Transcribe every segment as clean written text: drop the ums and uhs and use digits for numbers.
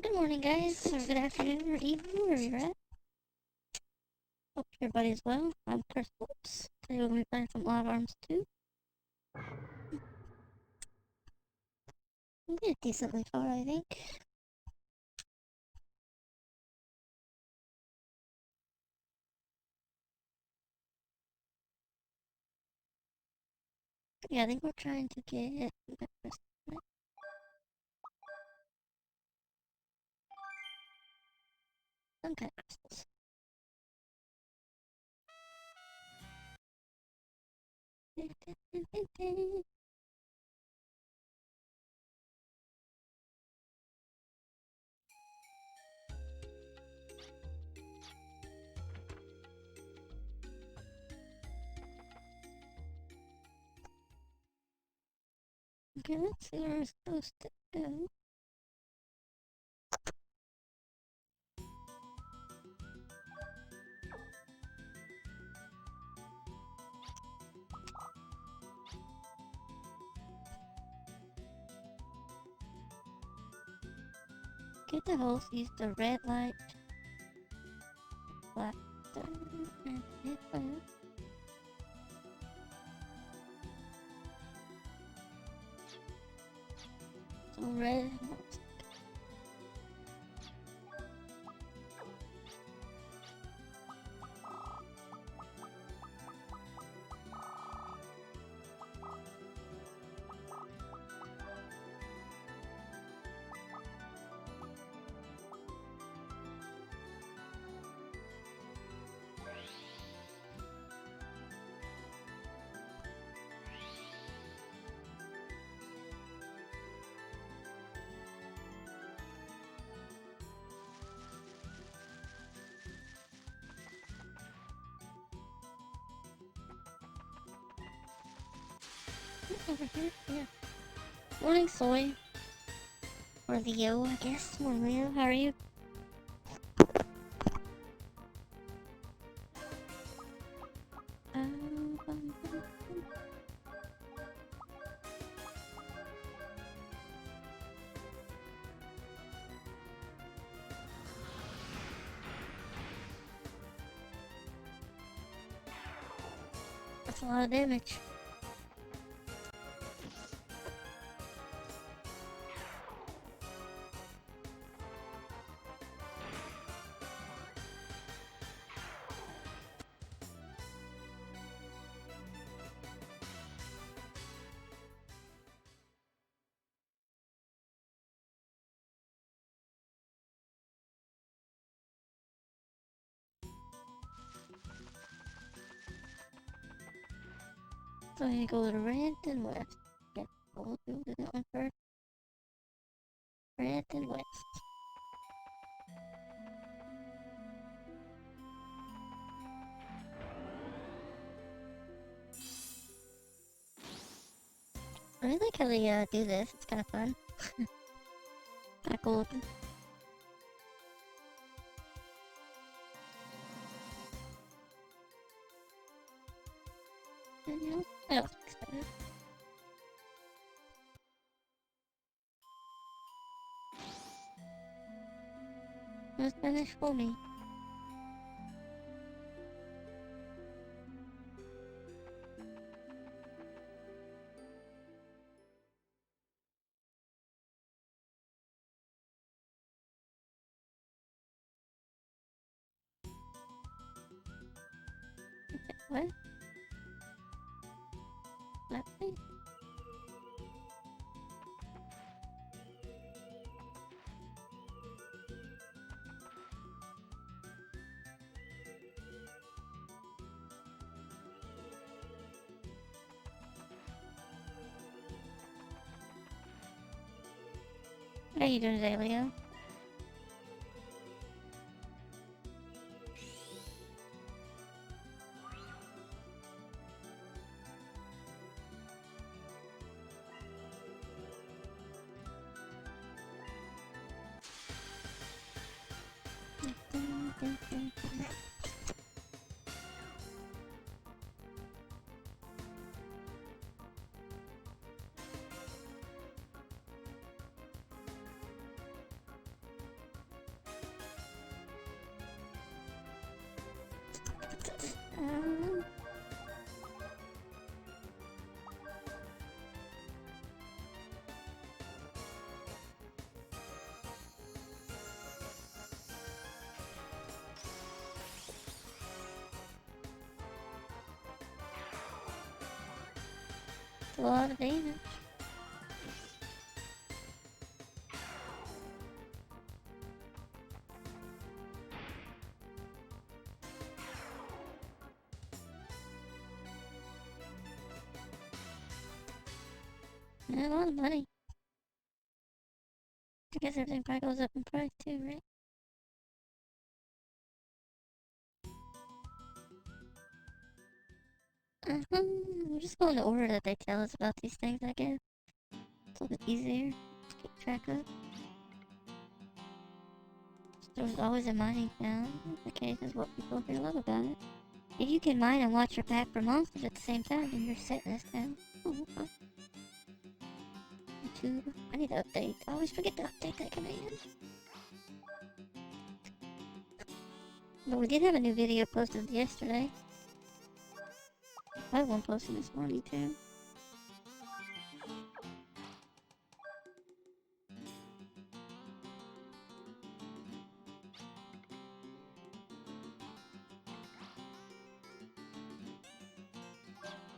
Good morning, guys, or good afternoon, or evening, wherever you're at. Hope everybody's well. I'm Chris Whoops. Today we'll be playing some Live Arms 2. We did decently far, I think. Yeah, I think we're trying to get some kind of crystals. Okay, let's see where we're supposed to go. Get the host, use the red light, black stone, and hit fire. So red. Over here, yeah. Morning, Soy. Or Leo, I guess. Morning, Leo. How are you? That's a lot of damage. So you go to red and west. Yeah, we'll do that one first. Red and west. I really like how they do this. It's kind of fun. Kind of cool looking. And yeah, I was excited. It was finished for me. What? Left side? How you doing today, Leo? Um, it's a lot of damage. Yeah, a lot of money. I guess everything probably goes up in price too, right? We're just going the order that they tell us about these things, I guess. It's a little bit easier to keep track of. There's always a mining town. The case is what people here love about it. If you can mine and watch your pack for monsters at the same time, then you're set in this town. Oh, okay. YouTube. I need to update. I always forget to update that command. But we did have a new video posted yesterday. I have one posted this morning too.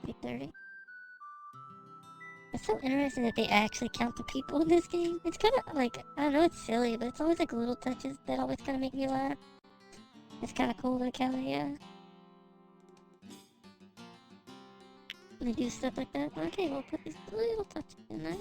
$8:30. It's so interesting that they actually count the people in this game. It's kind of like, I know it's silly, but it's always like little touches that always kind of make me laugh. It's kind of cool to count it, yeah. They do stuff like that. Okay, we'll put these little touches in there.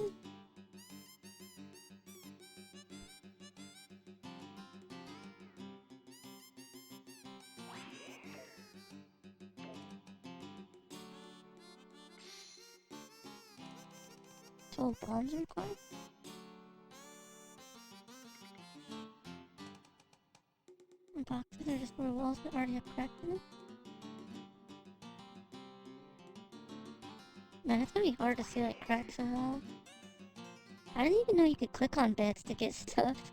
So bombs are required. Boxes are just where walls that already have cracks in them. Man, it's gonna be hard to see like cracks in walls. I didn't even know you could click on beds to get stuff.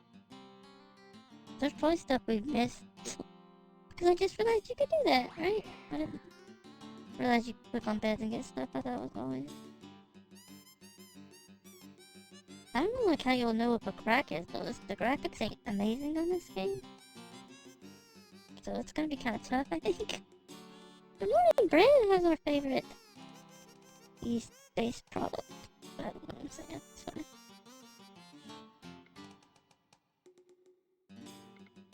There's probably stuff we've missed. Because I just realized you could do that, right? I didn't realize you could click on beds and get stuff. I thought it was always... I don't know like how you'll know if a crack is though. The graphics ain't amazing on this game. So it's gonna be kind of tough, I think. Good morning, Brent has our favorite East-based product. I don't know what I'm saying. Sorry.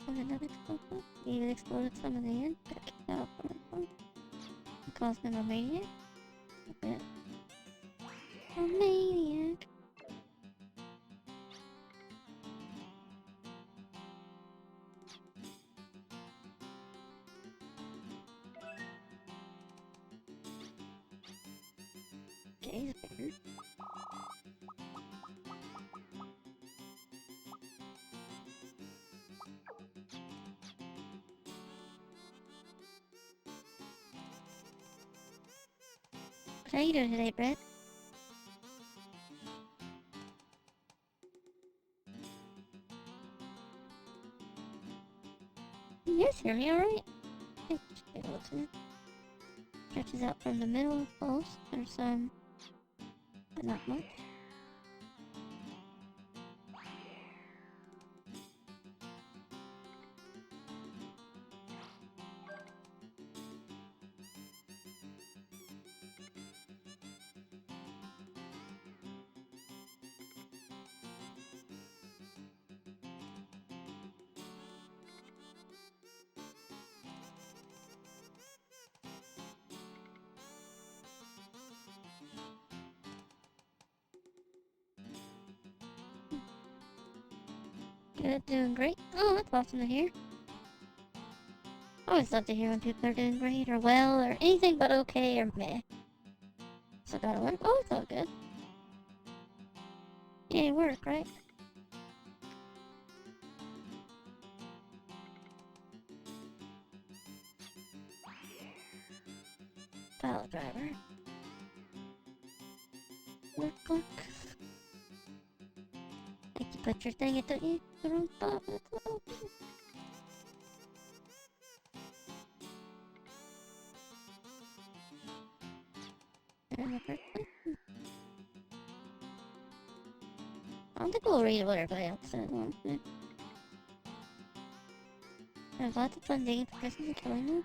Oh, another explosive. He even exploded some of the end. Got kicked out for it. Caused him a maniac. Okay. A maniac. Okay, he's bigger. How you doing today, Brett? You guys hear me alright? I think you should be able to. Stretches out from the middle post. There's some, but not much. Good, doing great. Oh, that's awesome to hear. I always love to hear when people are doing great or well or anything but okay or meh. So gotta work. Oh, it's all good. Yeah, work, right? Pile driver. Work, work. I think you put your thing at the wrong spot, but it's all good. here in the first place. I don't think we'll read what everybody else said. Honestly. There's lots of fun digging for Christmas and killing them.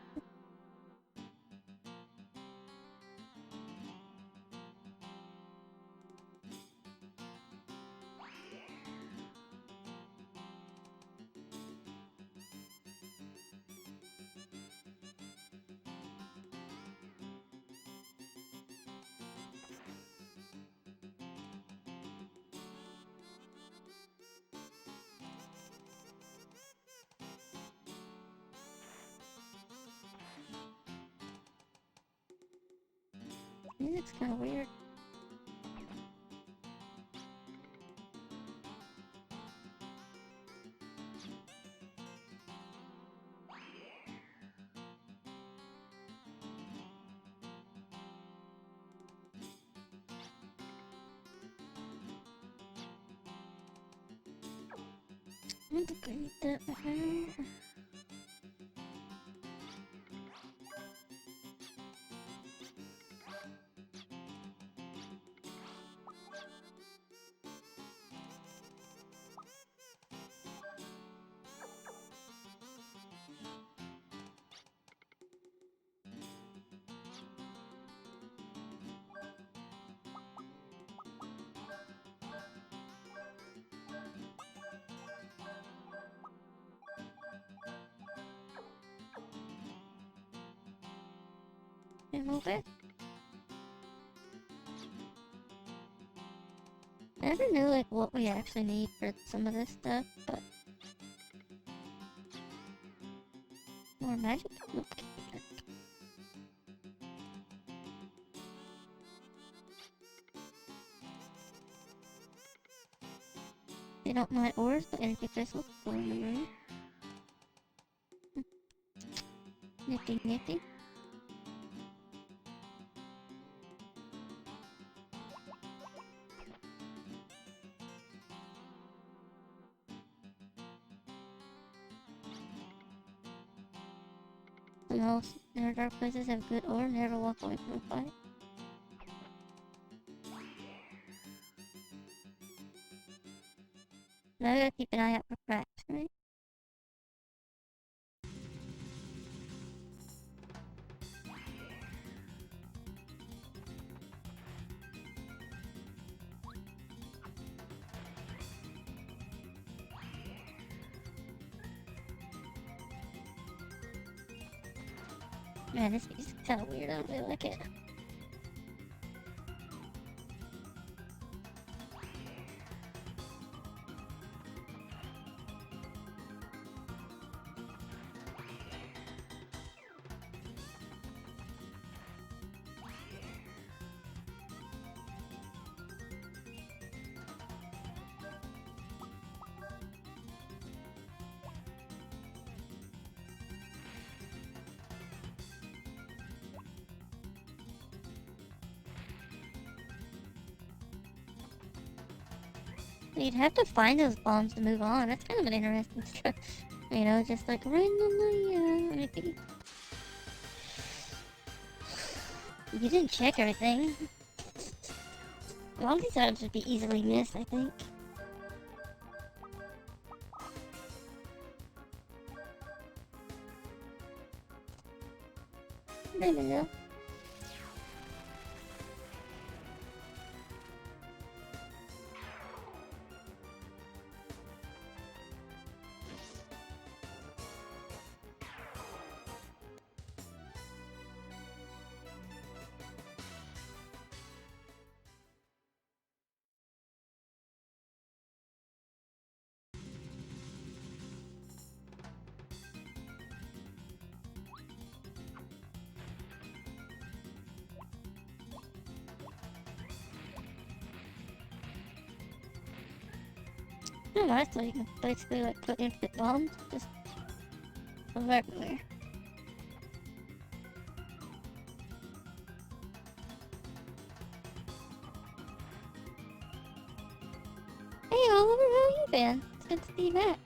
Music's kind of weird. I'm gonna get that behind. Move it. I never knew like what we actually need for some of this stuff, but more magic. Nope. They don't mind ores, but energy crystals go in the room. Nifty, nifty. Most inner dark places have good ore, never walk away from a fight. Now I gotta keep an eye out for cracks, right? Man, this is kinda weird, I don't really like it. You'd have to find those bombs to move on. That's kind of an interesting stuff. You know, just like randomly, maybe. You didn't check everything. A lot of these items would be easily missed, I think. Maybe though. Oh, I thought you could basically like put infinite bombs just from everywhere. Hey Oliver, how you been? It's good to see you back.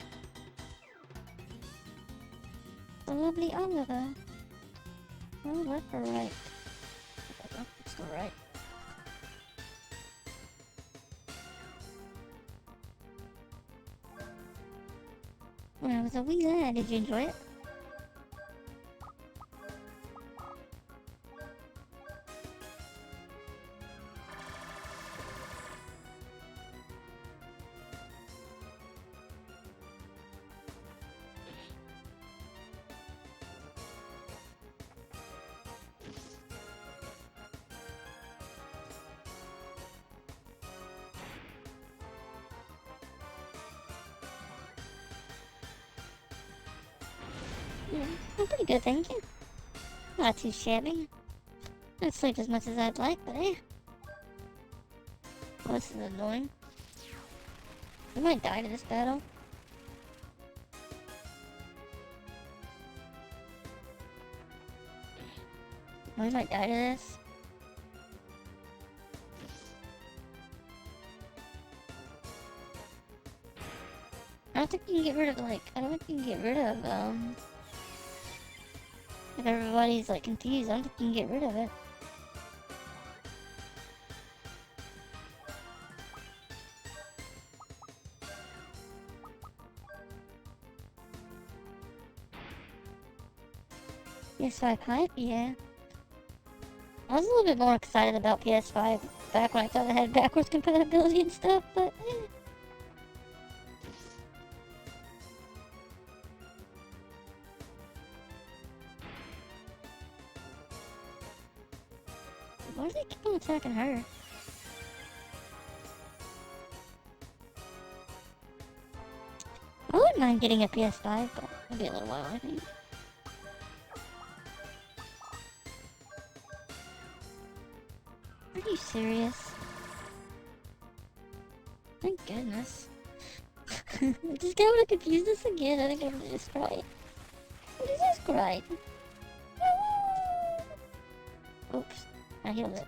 The lovely Oliver. Oh, left or right? Let's go right. when I was a wee lad. Did you enjoy it? Yeah, I'm pretty good, thank you. Not too shabby. I don't sleep as much as I'd like, but eh. Well, this is annoying. I might die to this battle. We might die to this. I don't think you can get rid of, like, I don't think you can get rid of, if everybody's, like, confused, I don't think you can get rid of it. PS5 hype? Yeah. I was a little bit more excited about PS5 back when I thought it had backwards compatibility and stuff, but eh. Why do they keep on attacking her? I wouldn't mind getting a PS5, but it'll be a little while, I think. Are you serious? Thank goodness. This guy would have confused us again. I think I'm gonna just cry. What is this cry? Oops. I healed it.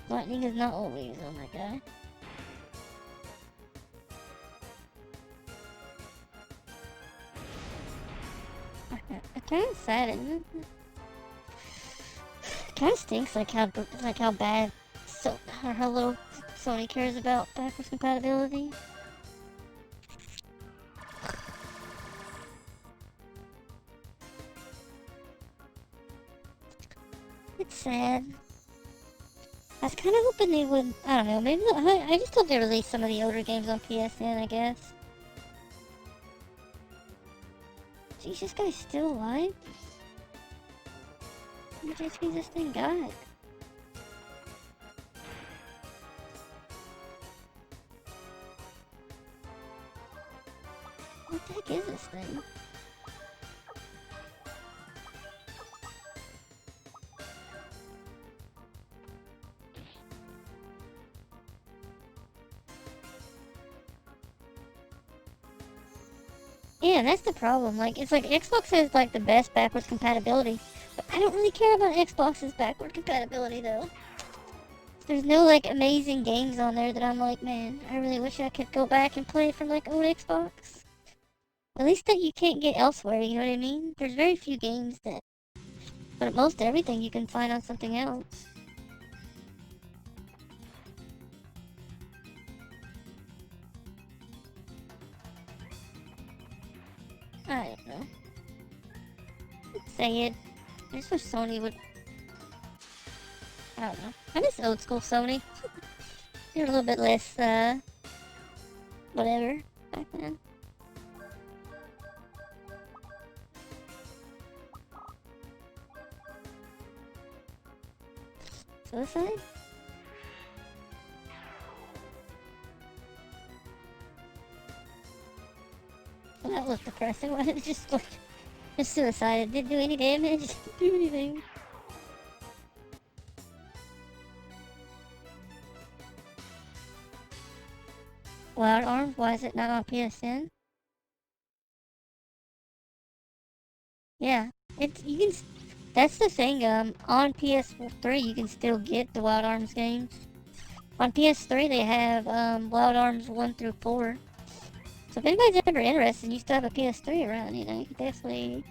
Lightning is not always on that guy. It kind of sad, isn't it? It kind of stinks, like how bad how little Sony cares about backwards compatibility. It's sad. I was kind of hoping they would, I don't know, maybe, I just hope they release some of the older games on PSN, I guess. Jeez, this guy's still alive? How much HP this thing got? What the heck is this thing? Yeah, that's the problem. Like, it's like Xbox has like the best backwards compatibility, but I don't really care about Xbox's backward compatibility though. There's no like amazing games on there that I'm like, man, I really wish I could go back and play from like old Xbox. At least that you can't get elsewhere, you know what I mean? There's very few games that, but most everything you can find on something else. I don't know. Say it. I just wish Sony would. I don't know. I miss old school Sony. They're a little bit less, whatever back then. Suicide? Well, that was depressing. Why did it just like just suicide? It didn't do any damage. It didn't do anything. Wild Arms? Why is it not on PSN? Yeah, it's you can. That's the thing. On PS3 you can still get the Wild Arms games. On PS3 they have Wild Arms 1 through 4. So if anybody's ever interested and you still have a PS3 around, you know, you can definitely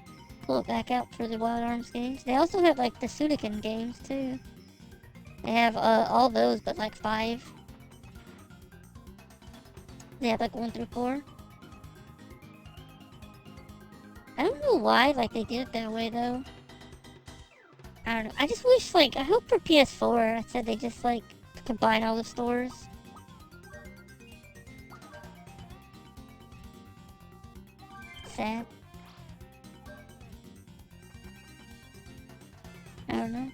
pull it back out for the Wild Arms games. They also have like the Sudoku games too. They have all those, but like 5. They have like 1 through 4. I don't know why, like, they did it that way, though. I don't know. I just wish, like, I hope for PS4, I said they just, like, combine all the stores. Sad. I don't know.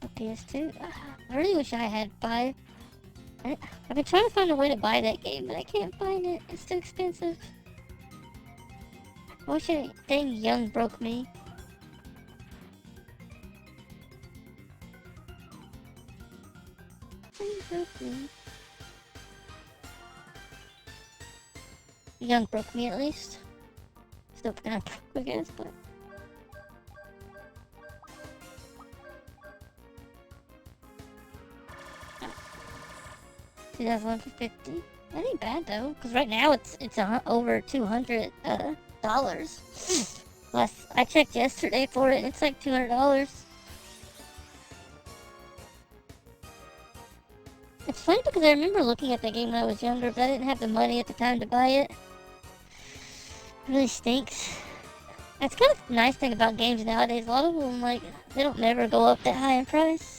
For PS2, I really wish I had 5. I've been trying to find a way to buy that game, but I can't find it. It's too expensive. I wish dang Young broke me. Young broke me at least. Still kinda broke, I guess, but... 2001 for 50. That ain't bad though, because right now it's over $200 dollars. Plus, I checked yesterday for it, and it's like $200. It's funny because I remember looking at that game when I was younger, but I didn't have the money at the time to buy it. It really stinks. That's kind of the nice thing about games nowadays. A lot of them, like, they don't never go up that high in price.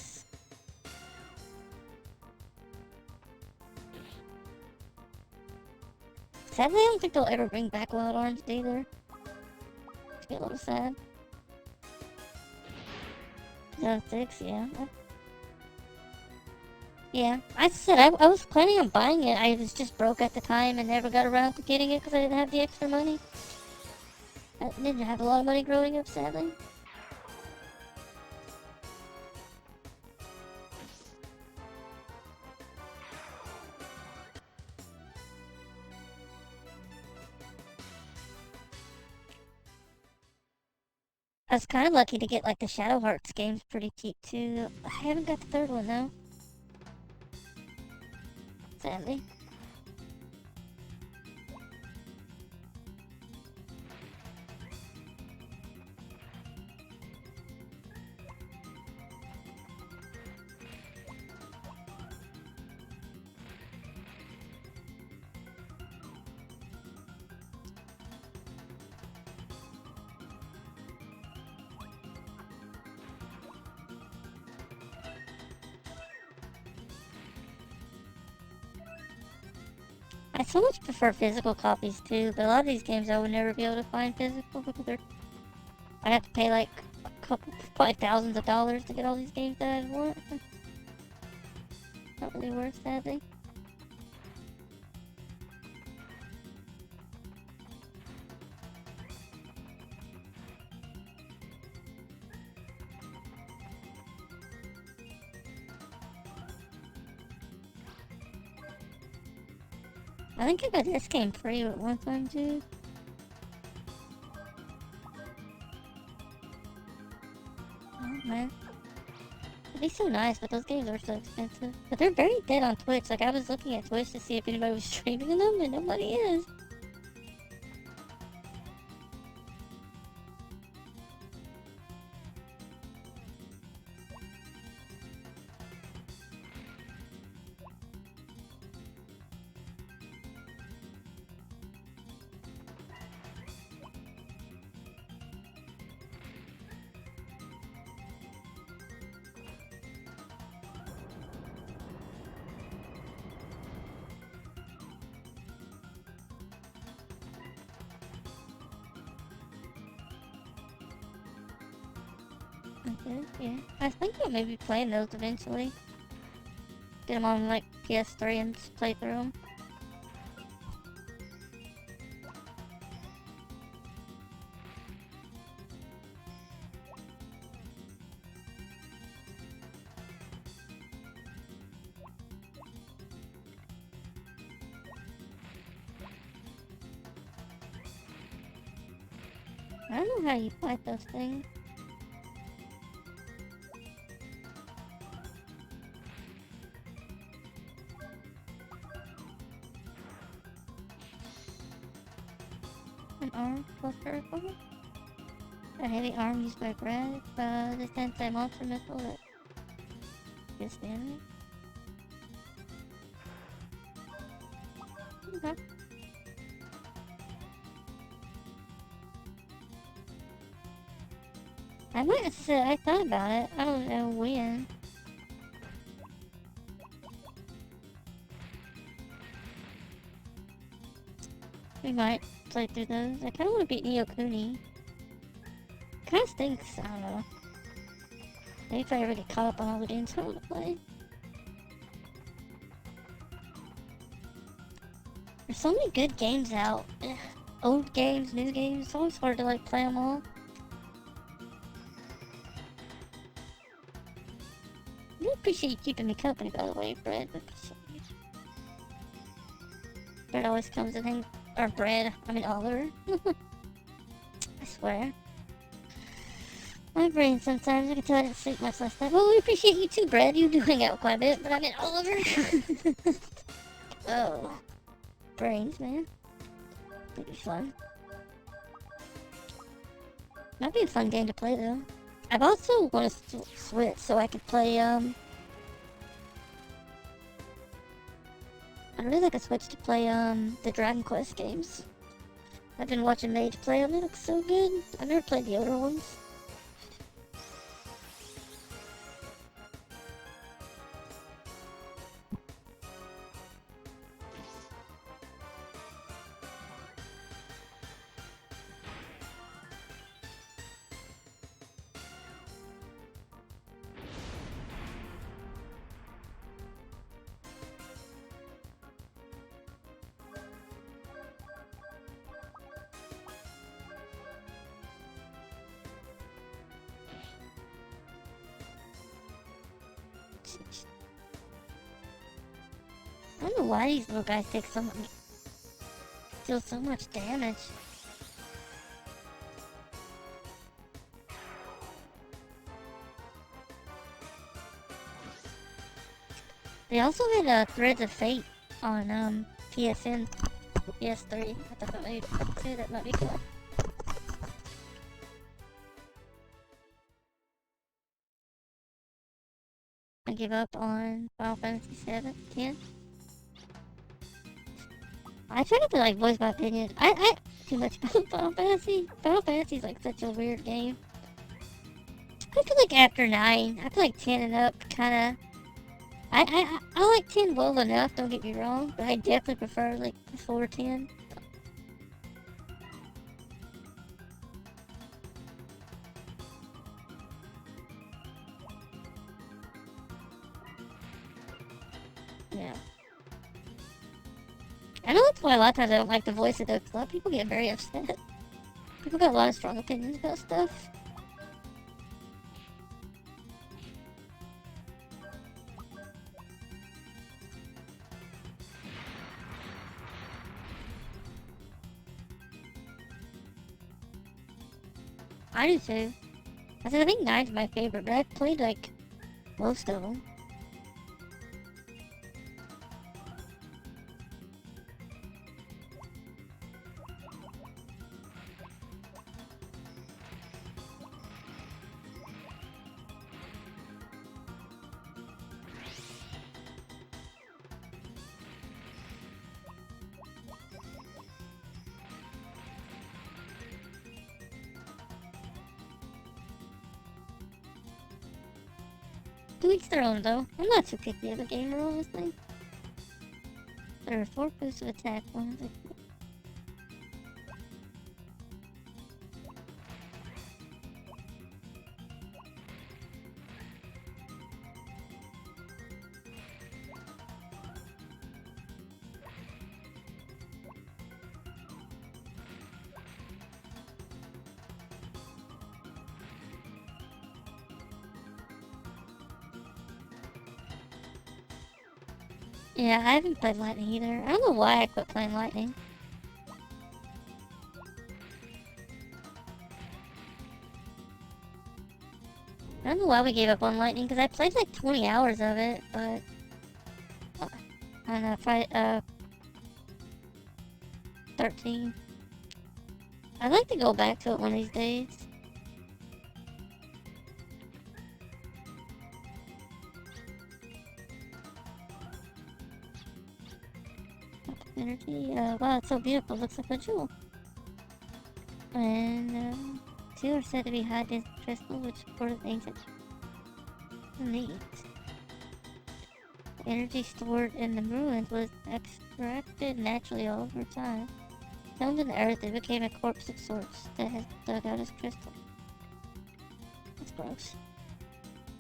Sadly, I don't think they'll ever bring back Wild Arms either. It's be a little sad. 2006, yeah. Yeah, I said I was planning on buying it. I was just broke at the time and never got around to getting it because I didn't have the extra money. I didn't have a lot of money growing up, sadly. I was kind of lucky to get like the Shadow Hearts games pretty cheap too. I haven't got the third one though. Sadly. I so much prefer physical copies too, but a lot of these games I would never be able to find physical because I'd have to pay like probably thousands of dollars to get all these games that I want. Not really worth, sadly. I think I got this game free at one time too. Oh man. It'd be so nice, but those games are so expensive. But they're very dead on Twitch. Like I was looking at Twitch to see if anybody was streaming them and nobody is. Okay, yeah. I think I'll maybe play those eventually. Get them on like PS3 and just play through them. I don't know how you fight those things. An arm plus vertical. A heavy arm used by Brad. This anti-monster missile that gets the enemy. Okay. I might have said I thought about it. I don't know when. We might play through those. I kind of want to beat Neo Kuni. Kind of stinks. I don't know. Maybe if I ever get caught up on all the games I want to play. There's so many good games out. Old games, new games. It's always hard to like play them all. I really appreciate you keeping me company, by the way, Brett. Bread always comes in things. Or bread. I mean Oliver. I swear. My brain sometimes, I can tell I didn't sleep much last night. Well, we appreciate you too, Brad. You do hang out quite a bit, but I mean Oliver. Oh. Brains, man. That'd be fun. Might be a fun game to play, though. I've also want to switch so I could play, I'd really like a Switch to play, the Dragon Quest games. I've been watching Mage play them, it looks so good. I've never played the older ones. I don't know why these little guys take so much, deal so much damage. They also had Threads of Fate on PSN, PS3. I thought that might be cool. I give up on Final Fantasy 7, 10. I try not to like voice my opinion. I too much about Final Fantasy. Final Fantasy is like such a weird game. I feel like after 9, I feel like 10 and up kinda. I like 10 well enough, don't get me wrong, but I definitely prefer like before 10. Yeah. I know that's why a lot of times I don't like the voice of those. A lot of people get very upset. People got a lot of strong opinions about stuff. I do too. I said I think 9's my favorite, but I've played like most of them. To each their own though. I'm not too picky of a gamer, honestly. There are 4 boosts of attack ones. Yeah, I haven't played Lightning either. I don't know why I quit playing Lightning. I don't know why we gave up on Lightning, because I played like 20 hours of it, but... I don't know, probably, 13. I'd like to go back to it one of these days. energy. Wow, it's so beautiful. Looks like a jewel. And two are said to be high density crystal, which supported ancient. Neat. The energy stored in the ruins was extracted naturally over time. Found in the earth, it became a corpse of sorts that has dug out as crystal. That's gross.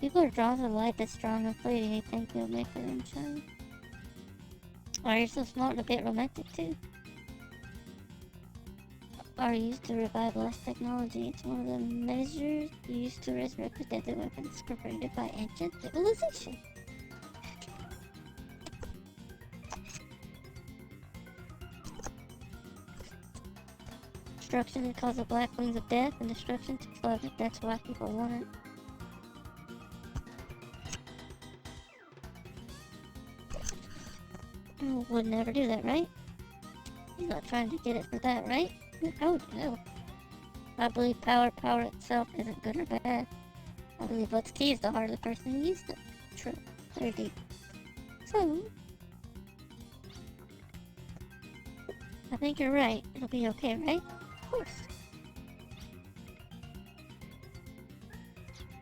People are drawn to the light that's strong and fleeting. They think it'll make them shine. Oh, you're so smart and a bit romantic too. Are used to revive lost technology. It's one of the measures used to resurrect the deadly weapons created by ancient civilization. Destruction that causes black wings of death and destruction to flood it. That's why people want it. I would never do that, right? He's not trying to get it for that, right? How would you know? I believe power itself isn't good or bad. I believe what's key is the heart of the person who used it. True. Very deep. So, I think you're right. It'll be okay, right? Of course.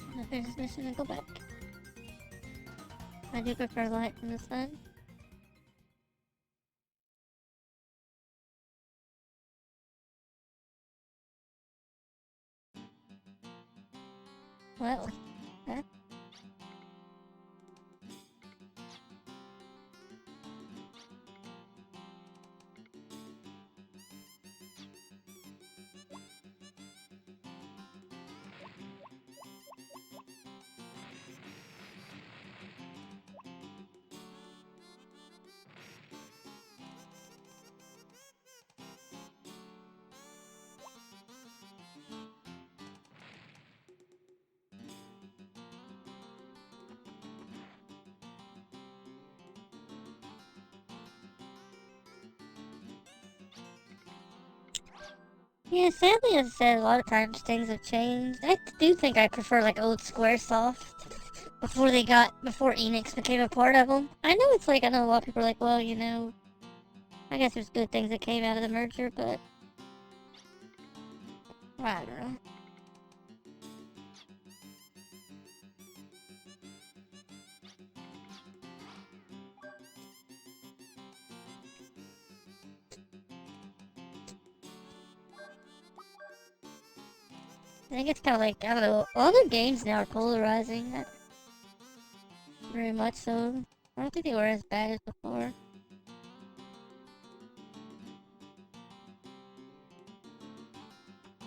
I'm gonna finish this mission and go back. I do prefer light from the sun. Well, huh? Yeah, sadly, as I said, a lot of times things have changed. I do think I prefer like old Squaresoft before Enix became a part of them. I know it's like, I know a lot of people are like, well, you know, I guess there's good things that came out of the merger, but I don't know. I think it's kind of like, I don't know, all the games now are polarizing, very much so. I don't think they were as bad as before.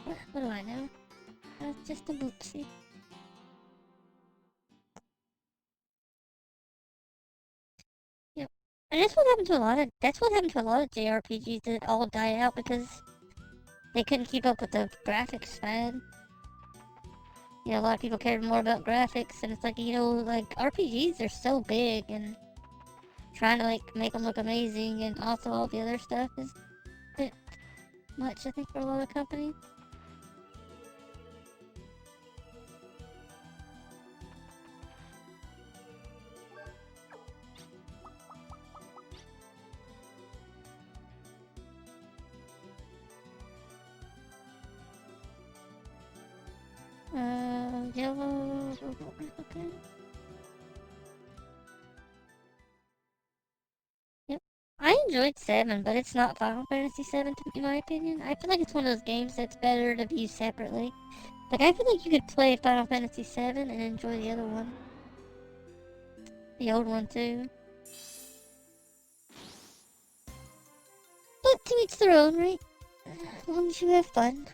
What do I know? That's just a boopsie. Yep. And that's what happened to a lot of JRPGs that all died out because they couldn't keep up with the graphics, man. You know, a lot of people cared more about graphics, and it's like, you know, like, RPGs are so big, and trying to, like, make them look amazing, and also all the other stuff is a bit much, I think, for a lot of companies. Yellow... Okay. Yep. I enjoyed 7, but it's not Final Fantasy 7, in my opinion. I feel like it's one of those games that's better to view separately. Like, I feel like you could play Final Fantasy 7 and enjoy the other one. The old one, too. But to each their own, right? As long as you have fun.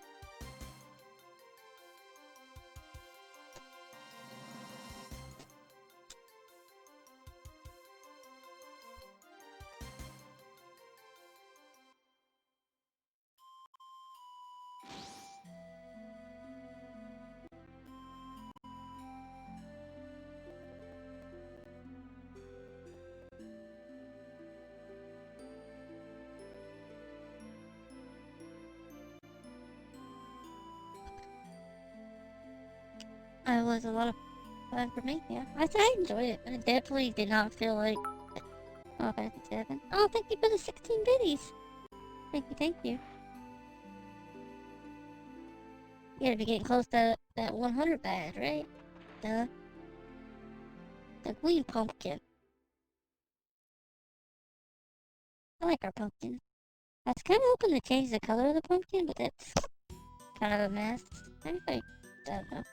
It was a lot of fun for me, yeah. I enjoyed it. I definitely did not feel like Oh, 57. Oh, thank you for the 16 biddies. Thank you, thank you. You gotta be getting close to that 100 badge, right? The green pumpkin. I like our pumpkin. I was kind of hoping to change the color of the pumpkin, but that's kind of a mess. Maybe if I, don't know,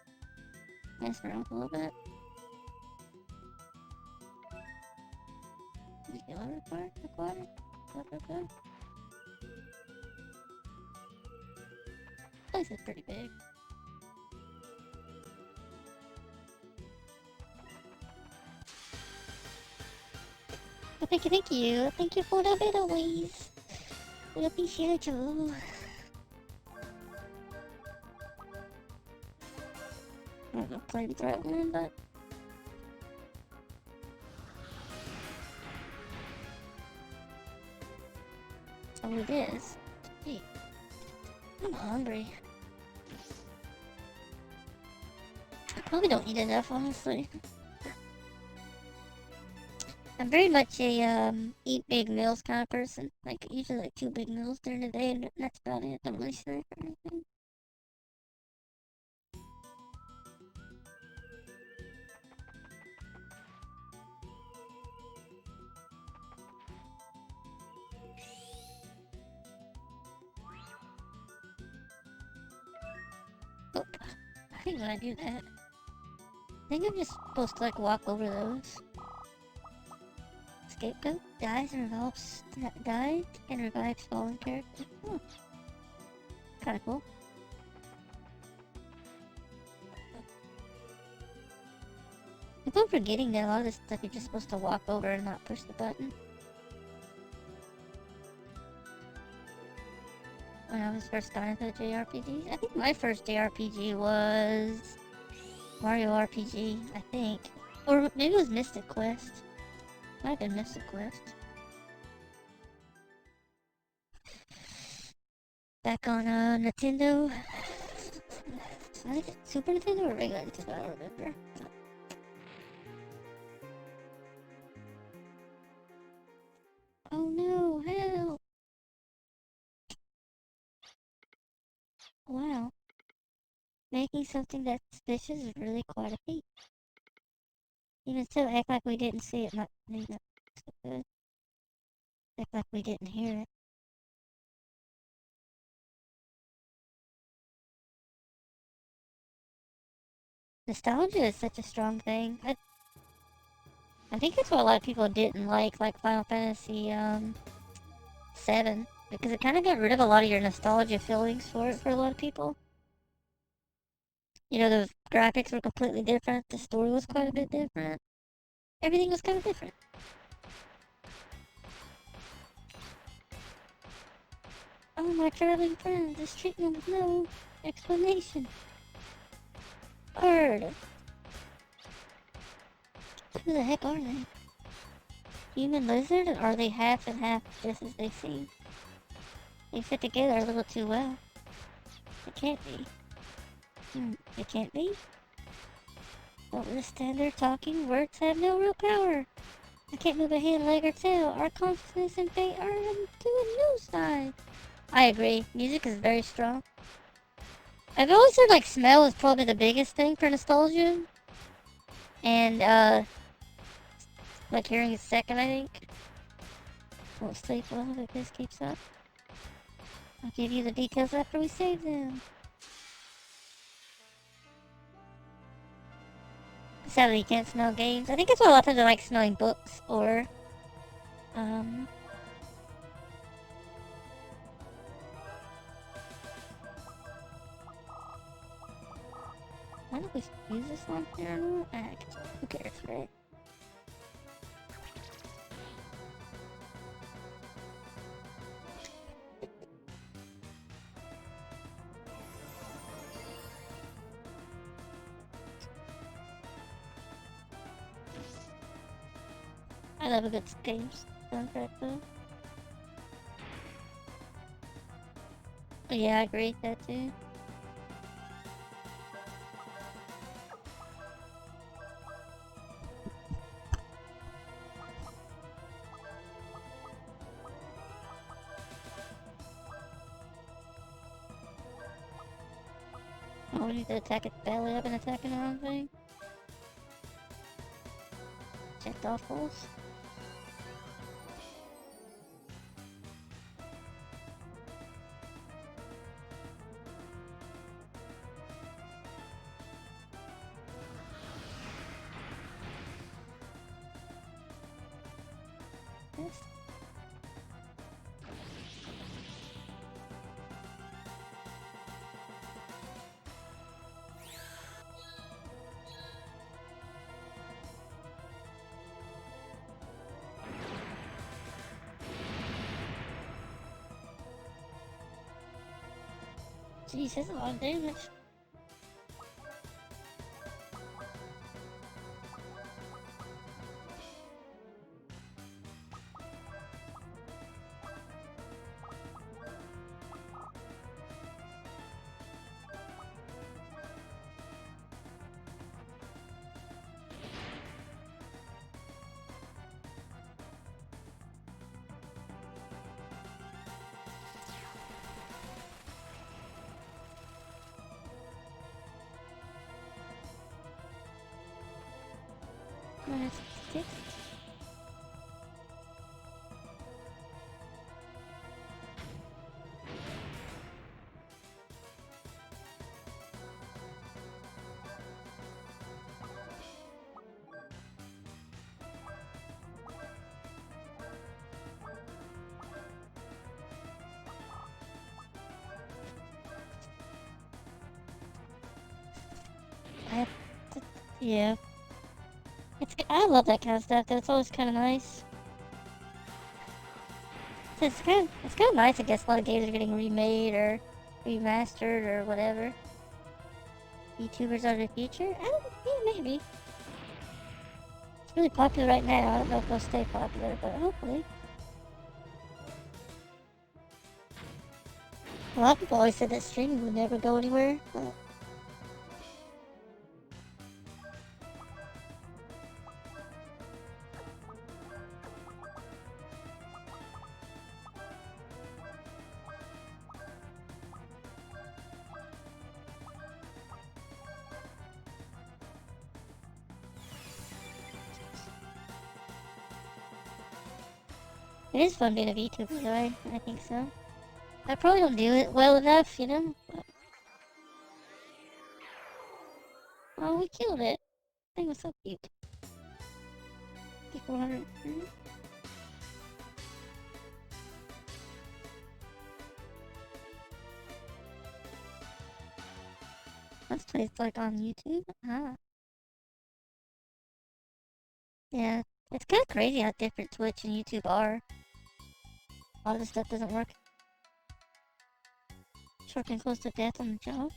mess around a little bit. The other part, the quarter, the place is pretty big. Well, thank you, thank you. Thank you for the bit always. We appreciate you. I'm not gonna play the threat one, but... Oh, it is. Gee. I'm hungry. I probably don't eat enough, honestly. I'm very much a, eat big meals kind of person. Like, usually like 2 big meals during the day, and that's about it. Don't really snack or anything. Oh, I think when I do that, I think I'm just supposed to, like, walk over those. Scapegoat dies and revives fallen characters. Oh, kinda cool. If I'm forgetting that a lot of this stuff you're just supposed to walk over and not push the button. When I was first starting to JRPGs, I think my first JRPG was Mario RPG, I think. Or maybe it was Mystic Quest. Might have been Mystic Quest. Back on Nintendo. I think it's Super Nintendo or regular Nintendo, I don't remember. Oh no, help! Wow. Making something that's suspicious is really quite a feat. Even so, act like we didn't see it, not maybe not so good. Act like we didn't hear it. Nostalgia is such a strong thing. I think that's what a lot of people didn't like Final Fantasy, 7. Because it kind of got rid of a lot of your nostalgia feelings for it for a lot of people. You know, the graphics were completely different, the story was quite a bit different. Everything was kind of different. Oh, my traveling friends, this treatment with no explanation. Bird. Who the heck are they? Human lizard, or are they half and half just as they seem? They fit together a little too well. It can't be. It can't be? Don't just stand there talking, words have no real power. I can't move a hand, leg, or tail. Our consciousness and fate are to a new side. I agree. Music is very strong. I've always said, like, smell is probably the biggest thing for nostalgia. And, like, hearing is second, I think. Won't sleep well if this keeps up. I'll give you the details after we save them. Sadly, you can't smell games. I think that's why a lot of times I like smelling books, or, I don't know if we should use this one here or not. Who cares, right? I love a good game soundtrack, though. Yeah, I agree with that, too. Oh, we need to attack its belly. I've been attacking the wrong thing. Checked off holes. Yes. Jeez, that's a lot of damage. -6. I have to, yeah. I love that kind of stuff. That's always kind of nice. It's kind of nice. I guess a lot of games are getting remade or remastered or whatever. YouTubers are the future? Yeah, maybe. It's really popular right now. I don't know if they'll stay popular, but hopefully. A lot of people always said that streaming would never go anywhere. But it is fun being a VTuber, though. I think so. I probably don't do it well enough, you know? But... oh, we killed it. That thing was so cute. 400. Let's play it's like on YouTube. Ah. Yeah. It's kind of crazy how different Twitch and YouTube are. A lot of the stuff doesn't work. Short close to death on the job.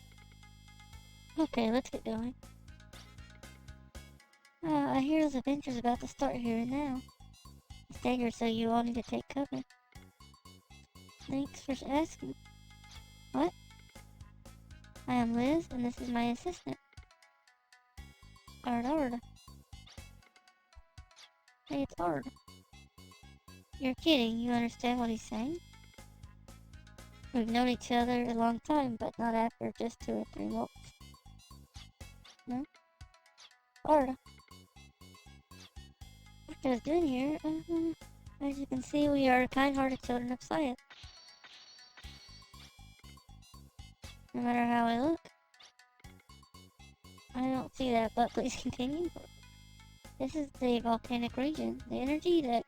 Okay, let's get going. I hear those adventures about to start here and now. It's dangerous, so you all need to take cover. Thanks for asking. What? I am Liz, and this is my assistant. Ard. Hey, it's Ard. You're kidding, you understand what he's saying? We've known each other a long time, but not after just 2 or 3 months. No? Ard. What are you doing here? As you can see, we are kind-hearted children of science. No matter how I look. I don't see that, but please continue. This is the volcanic region. The energy that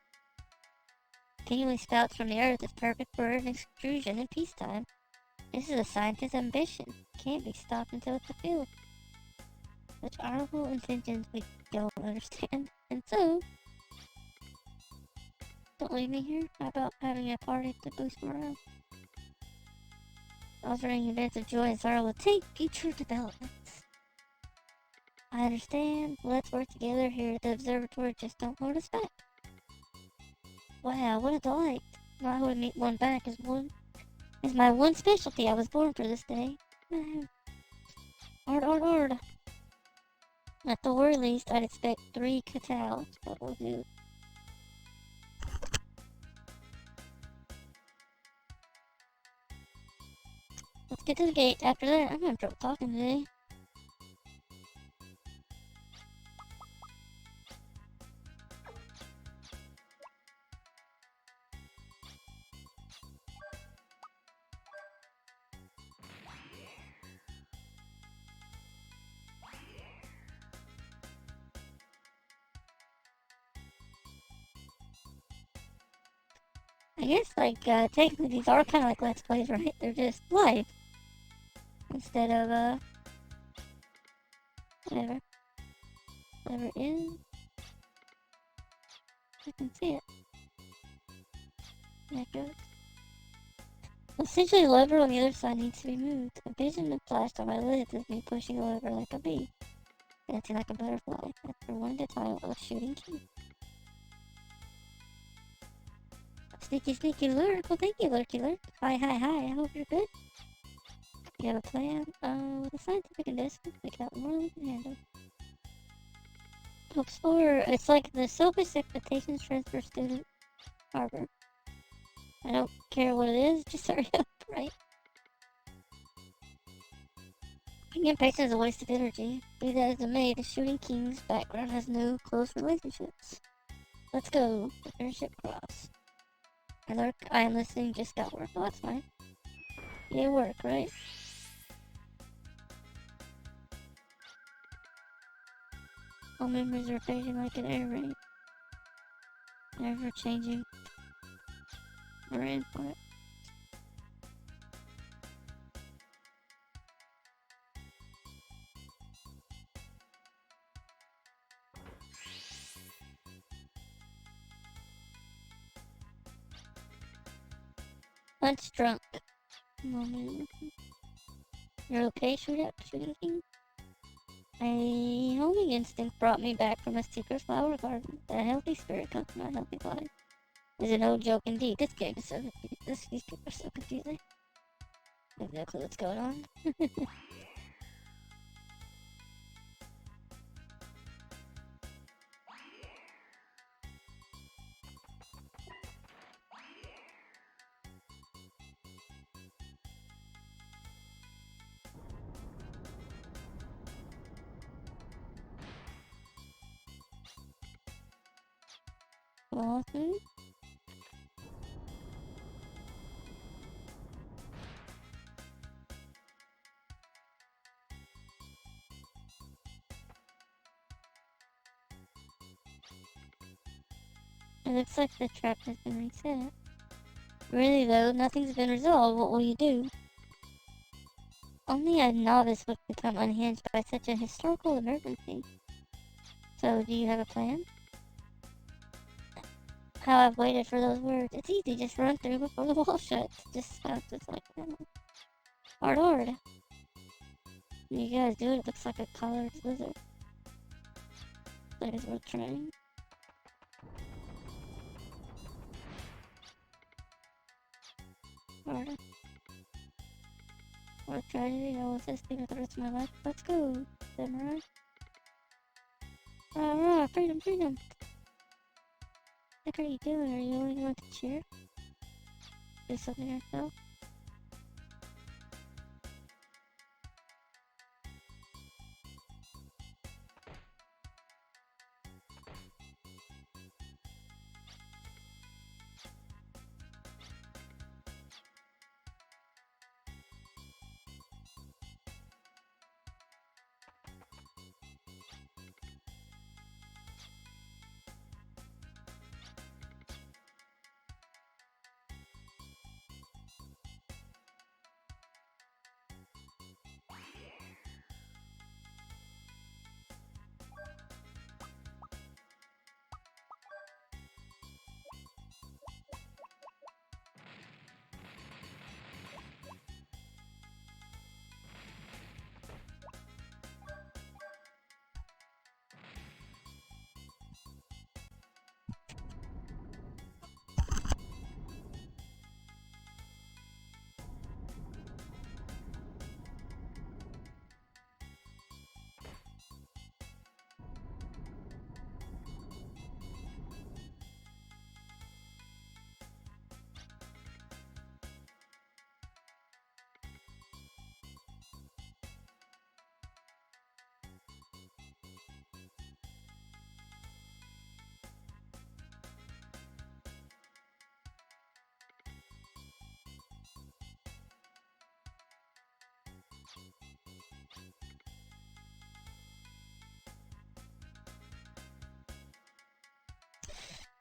continually spouts from the earth is perfect for an extrusion in peacetime. This is a scientist's ambition. Can't be stopped until it's fulfilled. Such honorable intentions we don't understand. And so, don't leave me here. How about having a party to boost morale? Offering events of joy and sorrow will take future developments. I understand. Let's work together here at the observatory. Just don't hold us back. Wow, what a delight. Not holding one back is my one specialty. I was born for this day. Ard. At the very least, I'd expect 3 catals, but we'll do. Let's get to the gate. After that, I'm having trouble talking today. I guess, like, technically these are kind of like Let's Plays, right? They're just live. Instead of, whatever. Whatever it is. I can see it. There it goes. Essentially, the lever on the other side needs to be moved. A vision that flashed on my lids is me pushing the lever like a bee. Dancing like a butterfly. After one detail of shooting key. Sneaky, sneaky lurk. Well, thank you, lurky lurk. Hi, hi, hi. I hope you're good. You have a plan? With a scientific investment, we got more than we can handle. Explore. It's like the selfish expectations transfer student harbor. I don't care what it is, just hurry up, right? Being impatient is a waste of energy. Be that as it may, the Shooting King's background has no close relationships. Let's go. The friendship cross. I lurk. I am listening. Just got work. Well, that's fine. Yeah, work, right? All memories are fading like an air raid. Never changing. We're in for it. Lunch drunk. Moment. You're okay, Shooting King? A homing instinct brought me back from a secret flower garden. A healthy spirit comes from a healthy body. Is no joke indeed. This game is so these people are so confusing. I have no clue what's going on. Walking? It looks like the trap has been reset. Really though, nothing's been resolved. What will you do? Only a novice would become unhinged by such a historical emergency. So, do you have a plan? How I've waited for those words. It's easy, just run through before the wall shuts. Just like that. Hard. You guys do it, looks like a collared lizard. That is worth trying. Hard. What a tragedy, I will assist you with the rest of my life. Let's go, samurai. Rah, freedom, freedom. What are you doing? Are you only going to cheer? Do something yourself?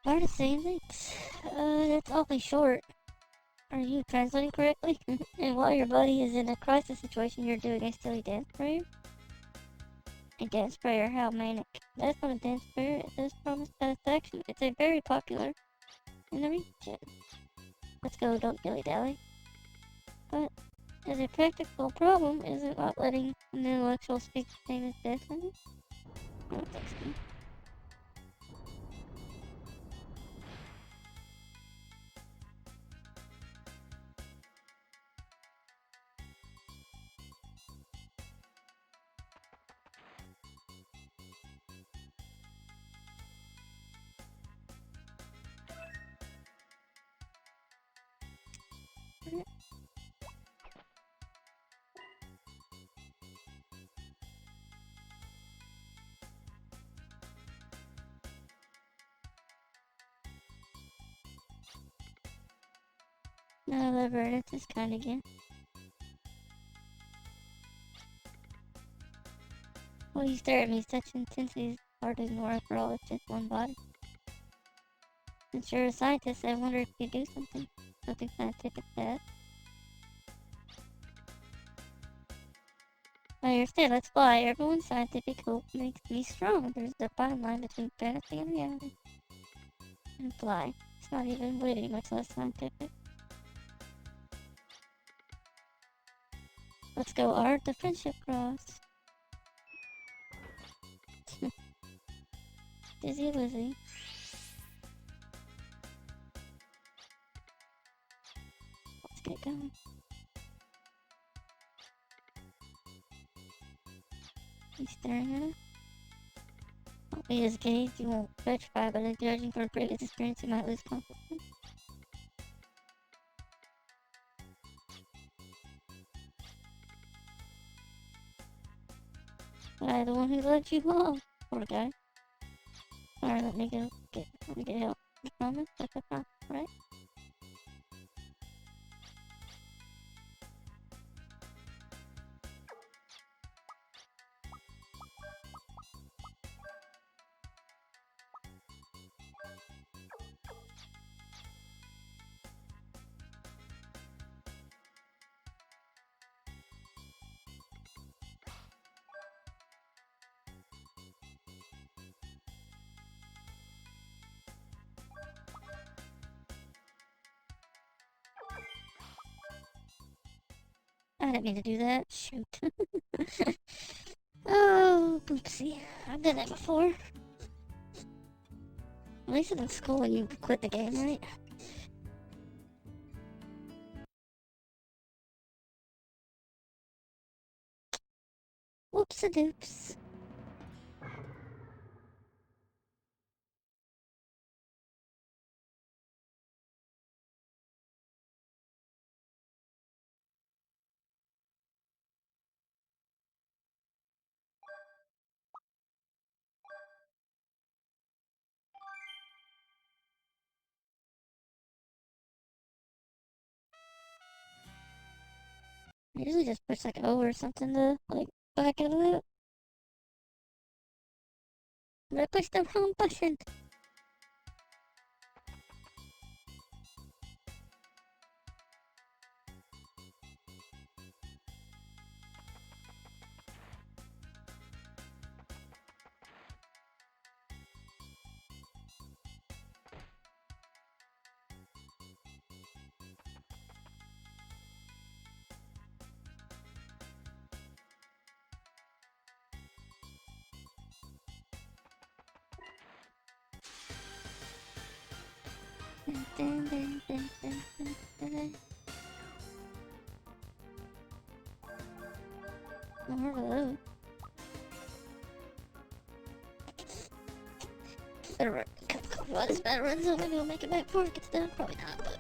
Hard to say thanks. That's awfully short. Are you translating correctly? And while your buddy is in a crisis situation, you're doing a silly dance prayer? A dance prayer? How manic. That's not a dance prayer, it does promise satisfaction. It's a very popular in the region. Let's go, don't dilly-dally. But, as a practical problem, is it not letting an intellectual speak the same as death in it? I don't think so. No, the verdict is kind again. Well, you stare at me, such intensity is hard to ignore after all, it's just one body. Since you're a scientist, I wonder if you could do something. Something scientific that. I understand, let's fly. Everyone's scientific hope makes me strong. There's a fine line between fantasy and reality. And fly. It's not even witty, much less scientific. Let's go art the friendship cross. Dizzy Lizzy. Let's get going. He's staring at us. Don't be as gay, you won't petrify, but judging for previous experience, you might lose confidence. But I'm the one who let you fall. Poor guy. Alright, let me get help. I promise, that's a promise, right? I didn't mean to do that. Shoot. Oh, oopsie. I've done that before. At least in school when you quit the game, right? Whoops-a-doops. I usually just push like O or something to like back out of it. But I pushed the wrong button. Dun, dun, dun, dun, dun, dun, dun, dun. More of those. Better run. Come on, this better run, so maybe we'll make it back before it gets done. Probably not, but.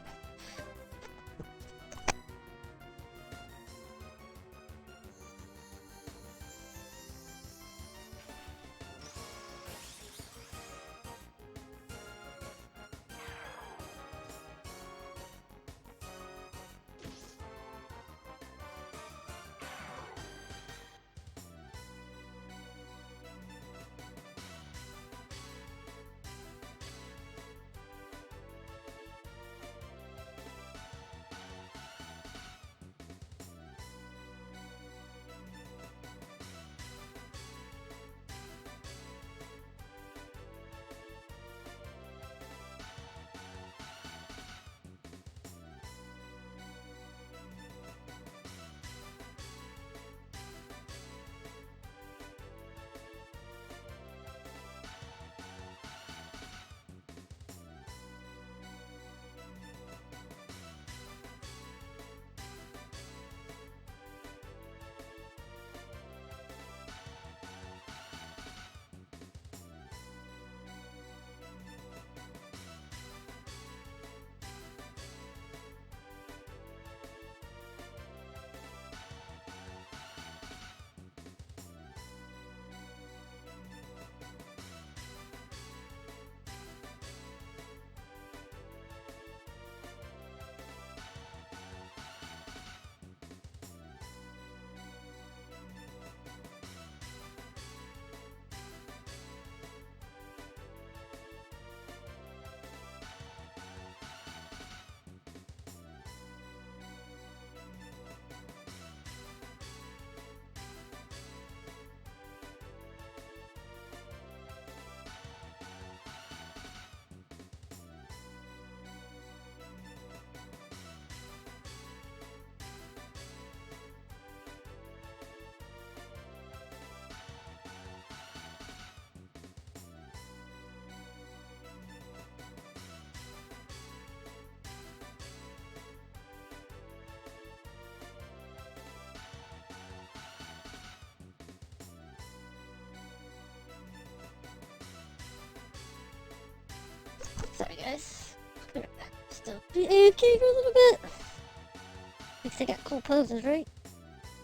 still be AFK for a little bit. At least they got cool poses, right?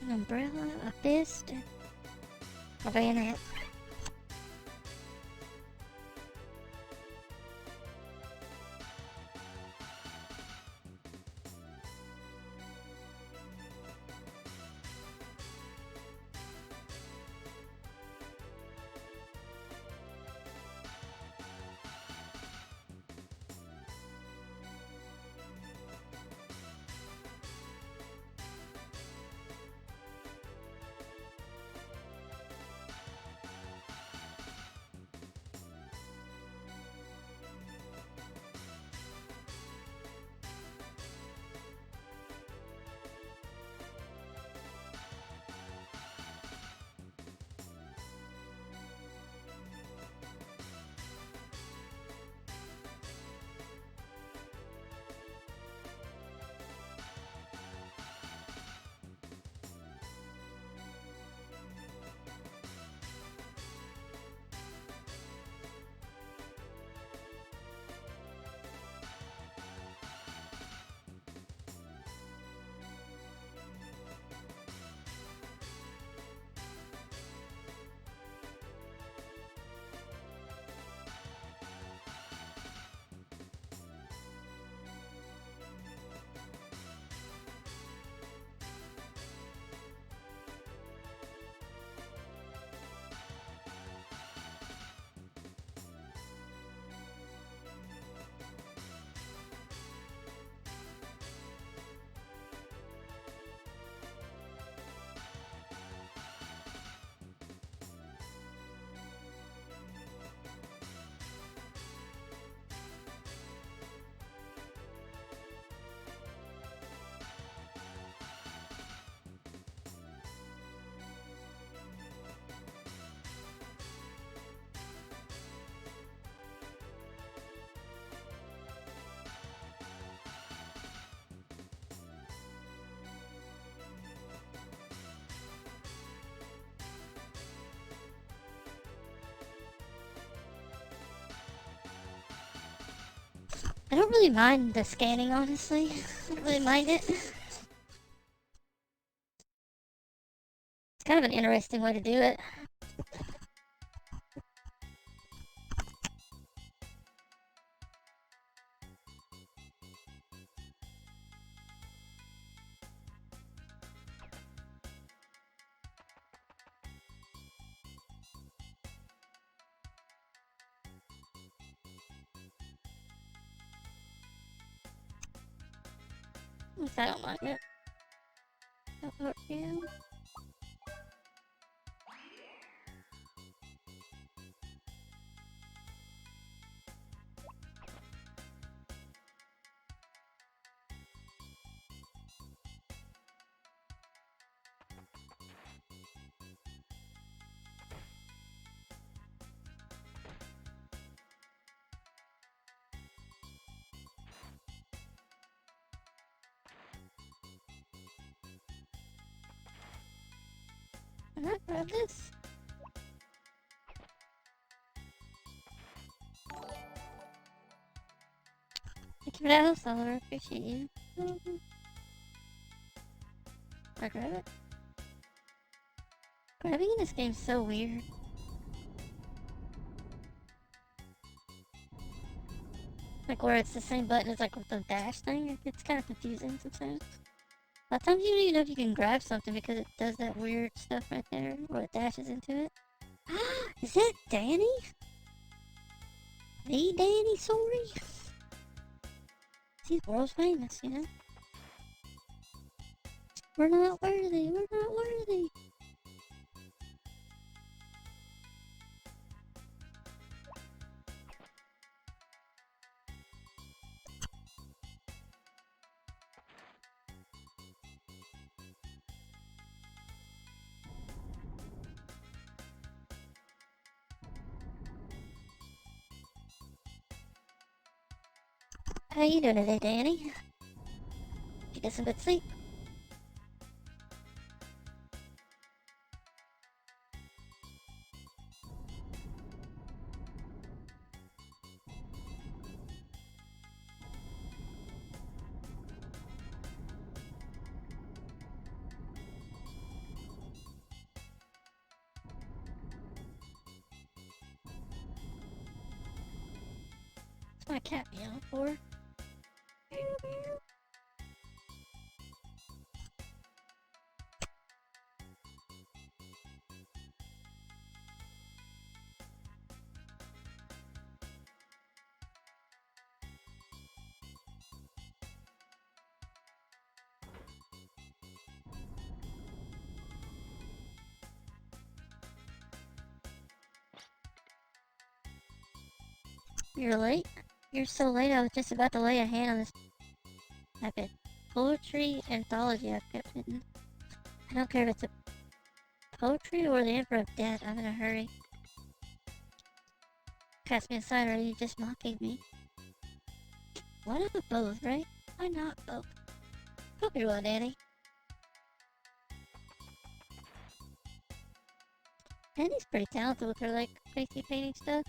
An umbrella, a fist, a bayonet. I don't really mind the scanning, honestly. I don't really mind it. It's kind of an interesting way to do it. I don't mind it. Yeah. Can I grab this? Thank you for that host, I appreciate you. I grab it? Grabbing in this game's so weird. Like where it's the same button as like with the dash thing, it's kind of confusing sometimes. A lot of times you don't even know if you can grab something because it does that weird stuff right there where it dashes into it. Is that Danny? The Danny Sorry? He's world famous, you know? We're not worthy, we're not worthy. How you doing today, Danny? Did you get some good sleep? What's my cat meow for? You're late? You're so late I was just about to lay a hand on this epic poetry anthology I've kept hidden. I don't care if it's a poetry or the Emperor of Death, I'm in a hurry. Cast me aside, or are you just mocking me? Why not both, right? Why not both? Hope you're well, Danny. Danny's pretty talented with her, like, crazy painting stuff.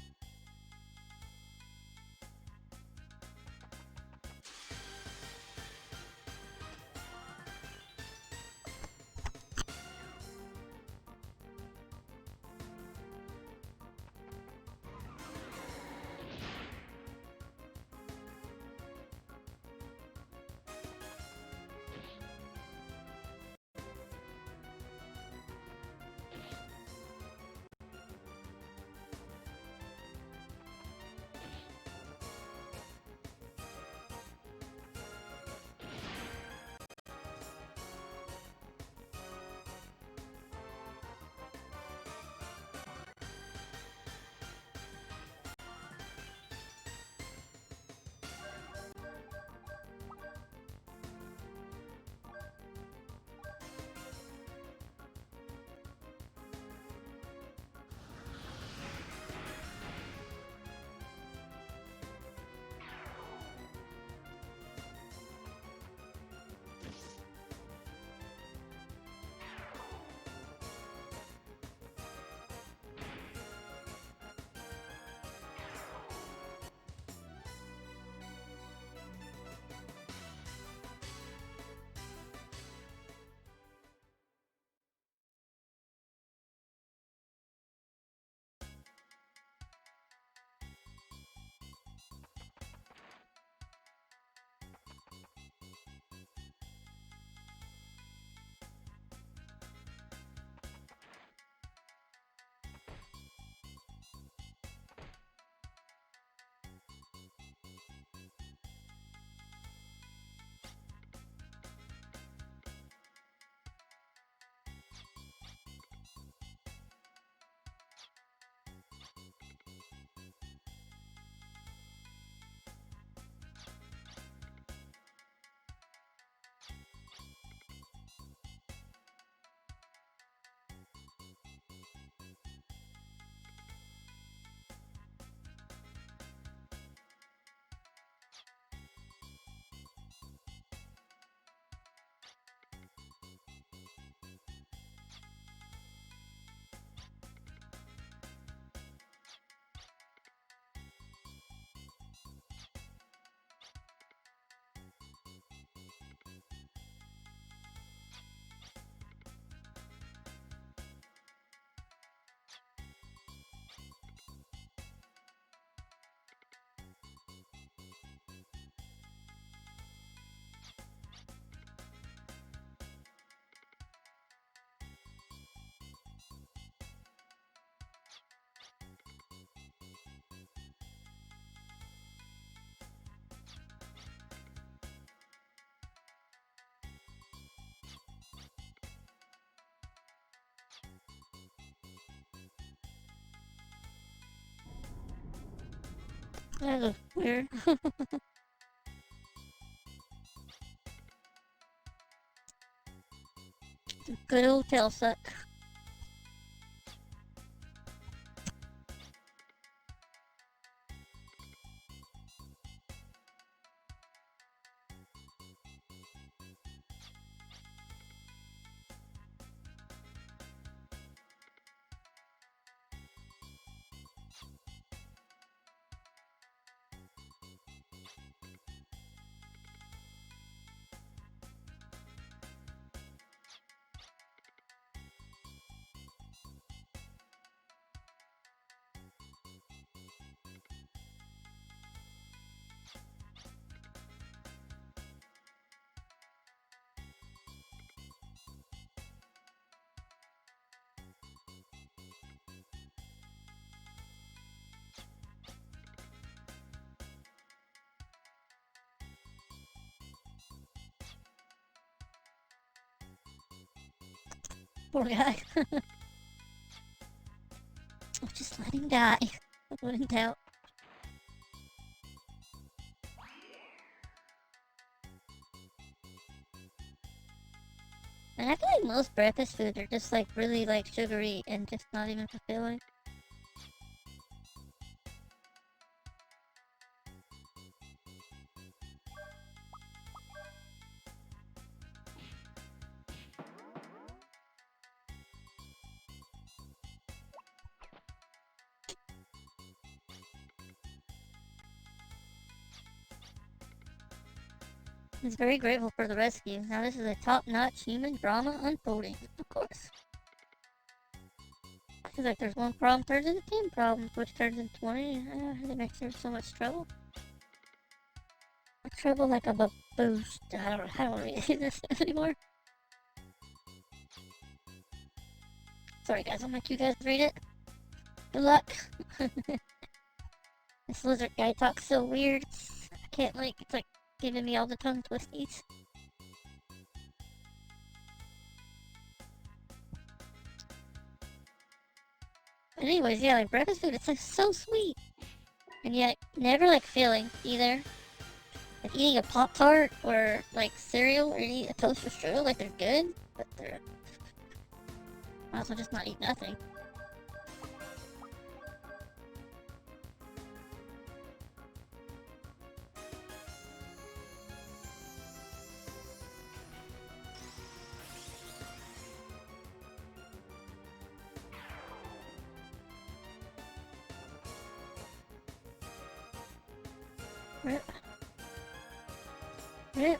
That was weird. Good old tail suck. Poor guy. Just let him die. I wouldn't doubt. And I feel like most breakfast foods are just like really like sugary and just not even fulfilling. He's very grateful for the rescue. Now this is a top-notch human drama unfolding, of course. It's like there's one problem turns into 10 problems, which turns into 20. It makes there so much trouble. Trouble like a boost. I don't really do this anymore. Sorry guys, I'll make you guys read it. Good luck. This lizard guy talks so weird. I can't like, it's like giving me all the tongue twisties. But anyways, yeah, like breakfast food, it's like so sweet. And yet, never like filling either. Like eating a Pop-Tart or like cereal or eating a toaster strudel, like they're good, but they're... might as well just not eat nothing. Rip. Rip.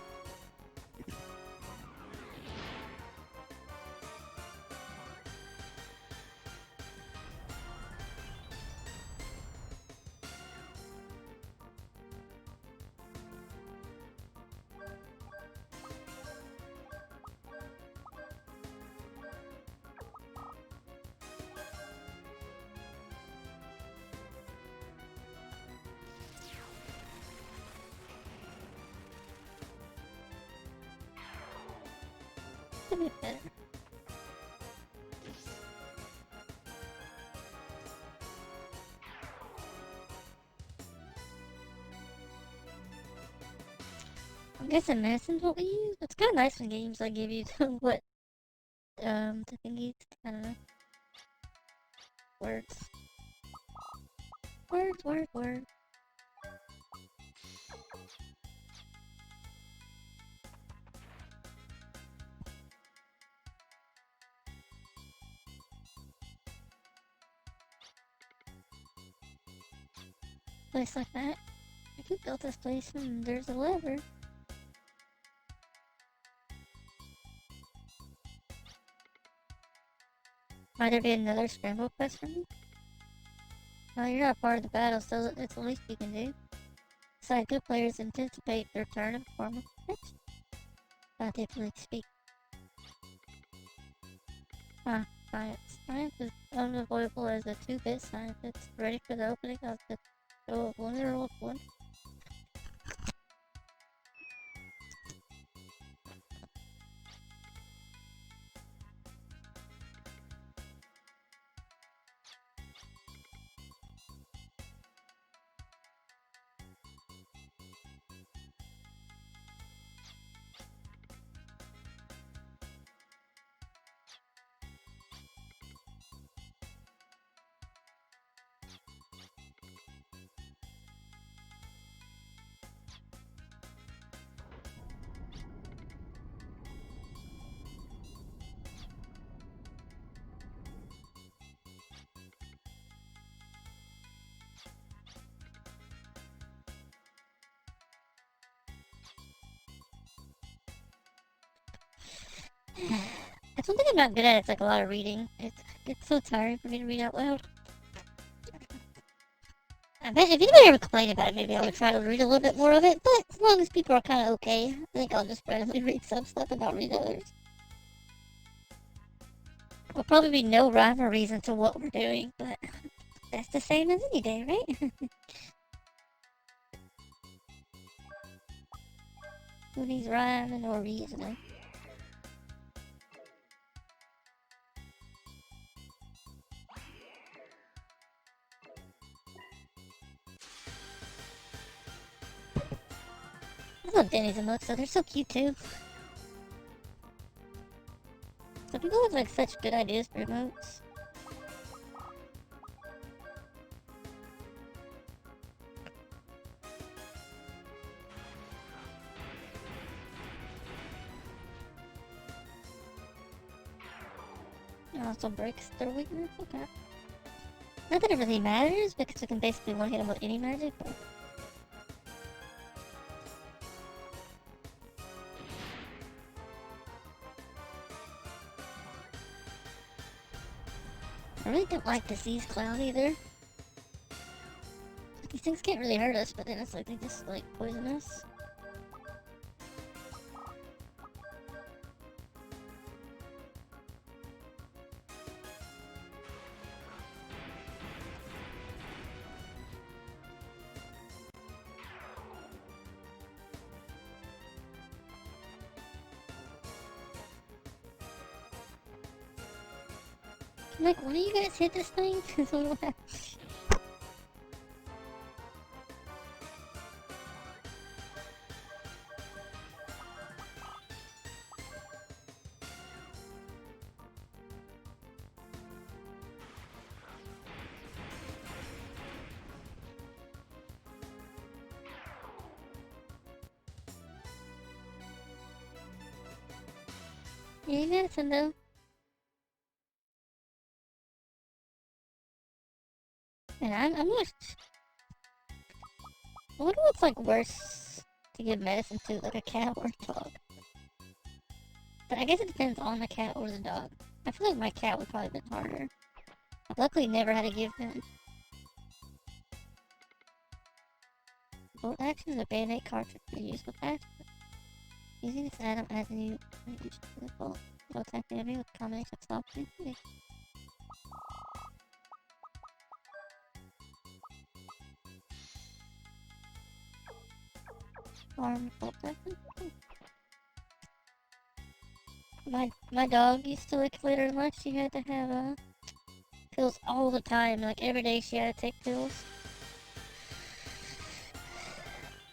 A bit better. I'm guessing medicine's what we use. It's kind of nice when games like give you what the thingies. I don't know. Words. Word. Place like that. If you built this place, there's a lever. Might there be another scramble quest for me? Well, you're not part of the battle, so it's the least you can do. Besides, good players anticipate their turn and perform a protection. Scientifically speak. Science. Science is unavoidable as a 2-bit scientist, ready for the opening of the show of Wonder of One. That's one thing I'm not good at, it's like a lot of reading. It's so tiring for me to read out loud. I bet if anybody ever complained about it, maybe I would try to read a little bit more of it, but as long as people are kind of okay, I think I'll just randomly read some stuff and not read others. There'll probably be no rhyme or reason to what we're doing, but that's the same as any day, right? Who needs rhyme and no reason? Danny's emotes, so they're so cute too. So people have like such good ideas for emotes. It also breaks their weakness. Okay. Not that it really matters because we can basically one hit them with any magic, but I really don't like Disease Cloud either. These things can't really hurt us, but then it's like they just like poison us. I'm like, when do you guys hit this thing? Yeah, medicine though. And I'm not. I wonder what's like worse to give medicine to, like a cat or a dog. But I guess it depends on the cat or the dog. I feel like my cat would probably been harder. I've luckily never had to give him. Bolt action is a band-aid cartridge for use with action. Using this item as you use the bolt. It'll attack the enemy with a combination of stop and hit. Arm bolt action. My dog used to like later in life. She had to have pills all the time. Like every day she had to take pills.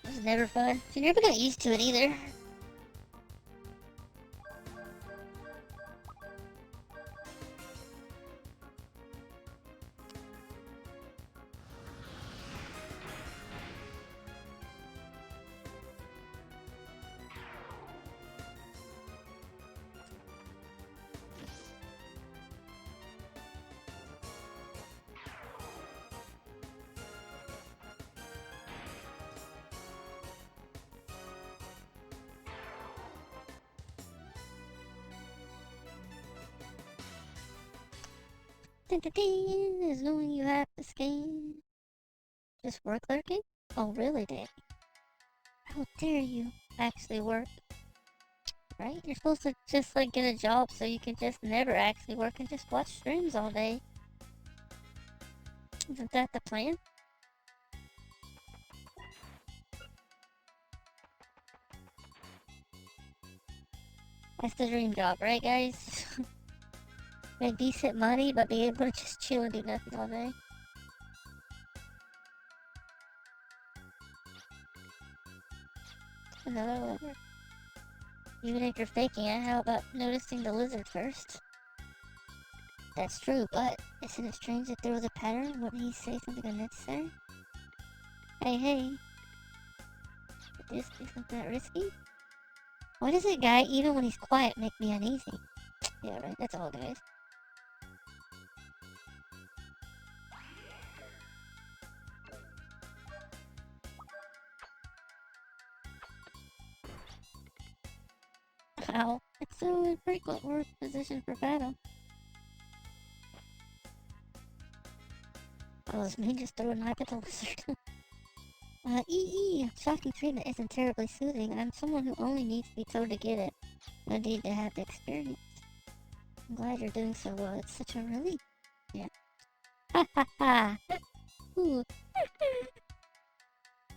It was never fun. She never got used to it either. Is knowing you have this game. Just work lurking? Oh really, Danny? How dare you actually work? Right? You're supposed to just like get a job so you can just never actually work and just watch streams all day. Isn't that the plan? That's the dream job, right guys? Make decent money, but be able to just chill and do nothing all day. Another lever. Even if you're faking it, how about noticing the lizard first? That's true, but isn't it strange that there was a pattern? Wouldn't he say something unnecessary? Hey, this isn't that risky? Why does that guy, even when he's quiet, make me uneasy? Yeah, right, that's all, guys. Ow. It's so infrequent we're positioned for battle. Oh, it's me just throwing a knife at the lizard. Shocking treatment isn't terribly soothing. I'm someone who only needs to be told to get it. No need to have the experience. I'm glad you're doing so well. It's such a relief. Yeah. Ha ha ha! Ooh.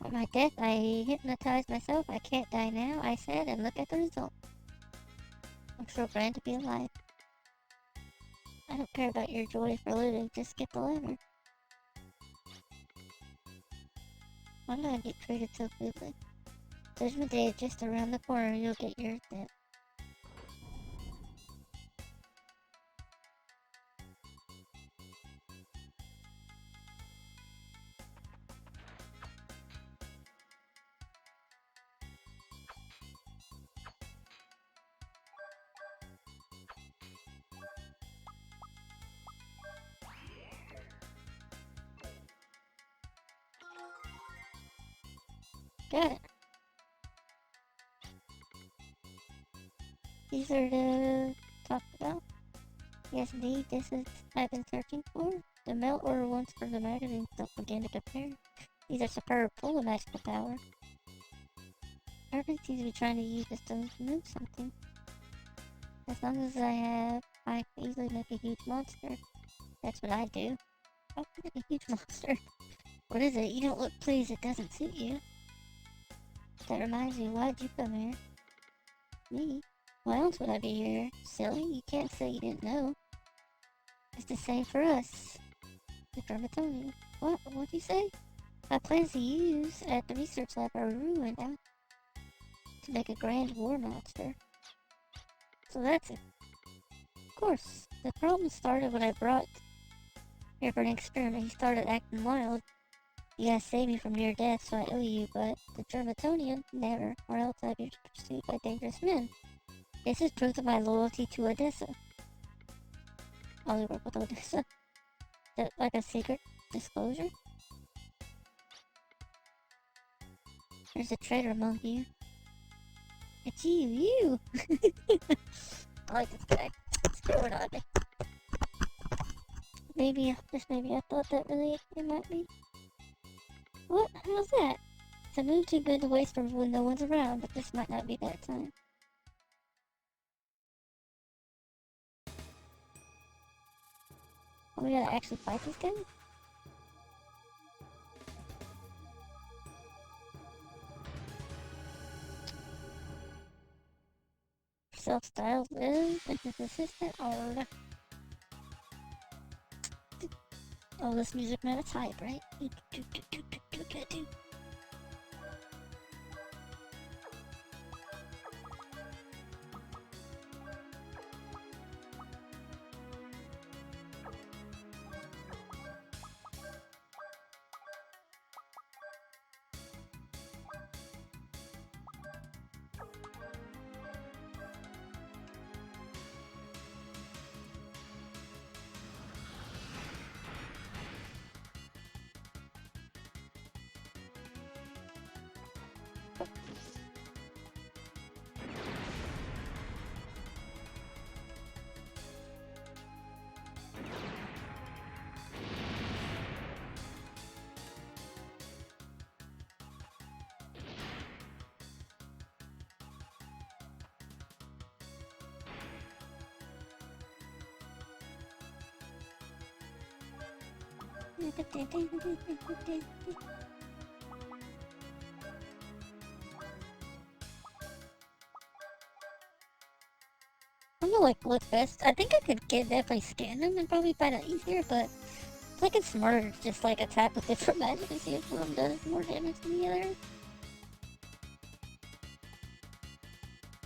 At my death, I hypnotized myself. I can't die now, I said, and look at the result. I'm so glad to be alive. I don't care about your joy for looting, just get the lever. Why did I get treated so quickly? Judgment Day is just around the corner. You'll get yours then. Got it. These are the talked about. Yes, indeed, this is I've been searching for. The mail order ones for the magazines don't begin to compare. These are superb, full of magical power. Everyone seems to be trying to use the stones to move something. As long as I can easily make a huge monster. That's what I do. I'll make a huge monster. What is it? You don't look pleased. It doesn't suit you. That reminds me, why'd you come here? Me? Why else would I be here? Silly, you can't say you didn't know. It's the same for us. The Dermatonian. What'd you say? My plans to use at the research lab are ruined now to make a grand war monster. So that's it. Of course, the problem started when I brought here for an experiment. He started acting wild. You guys saved me from near death, so I owe you, but the Dermatonian, never, or else I'd be pursued by dangerous men. This is proof of my loyalty to Odessa. Only work with Odessa. Like a secret disclosure? There's a traitor among you. It's you! I like this guy. It's going on me. Maybe I thought that really it might be. What? How's that? It's a move too good to waste for when no one's around, but this might not be that time. Oh, we gotta actually fight this guy? Self-styled business assistant, or... Oh, this music man, it's hype, right? I'm gonna like look best. I think I could definitely scan them and probably find it easier, but I think it's smarter to just like attack with different magic and see if one of them does more damage than the other.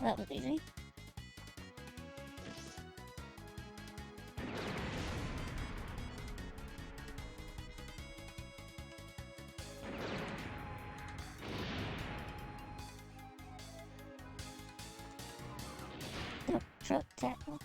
That was easy. Truck tackle.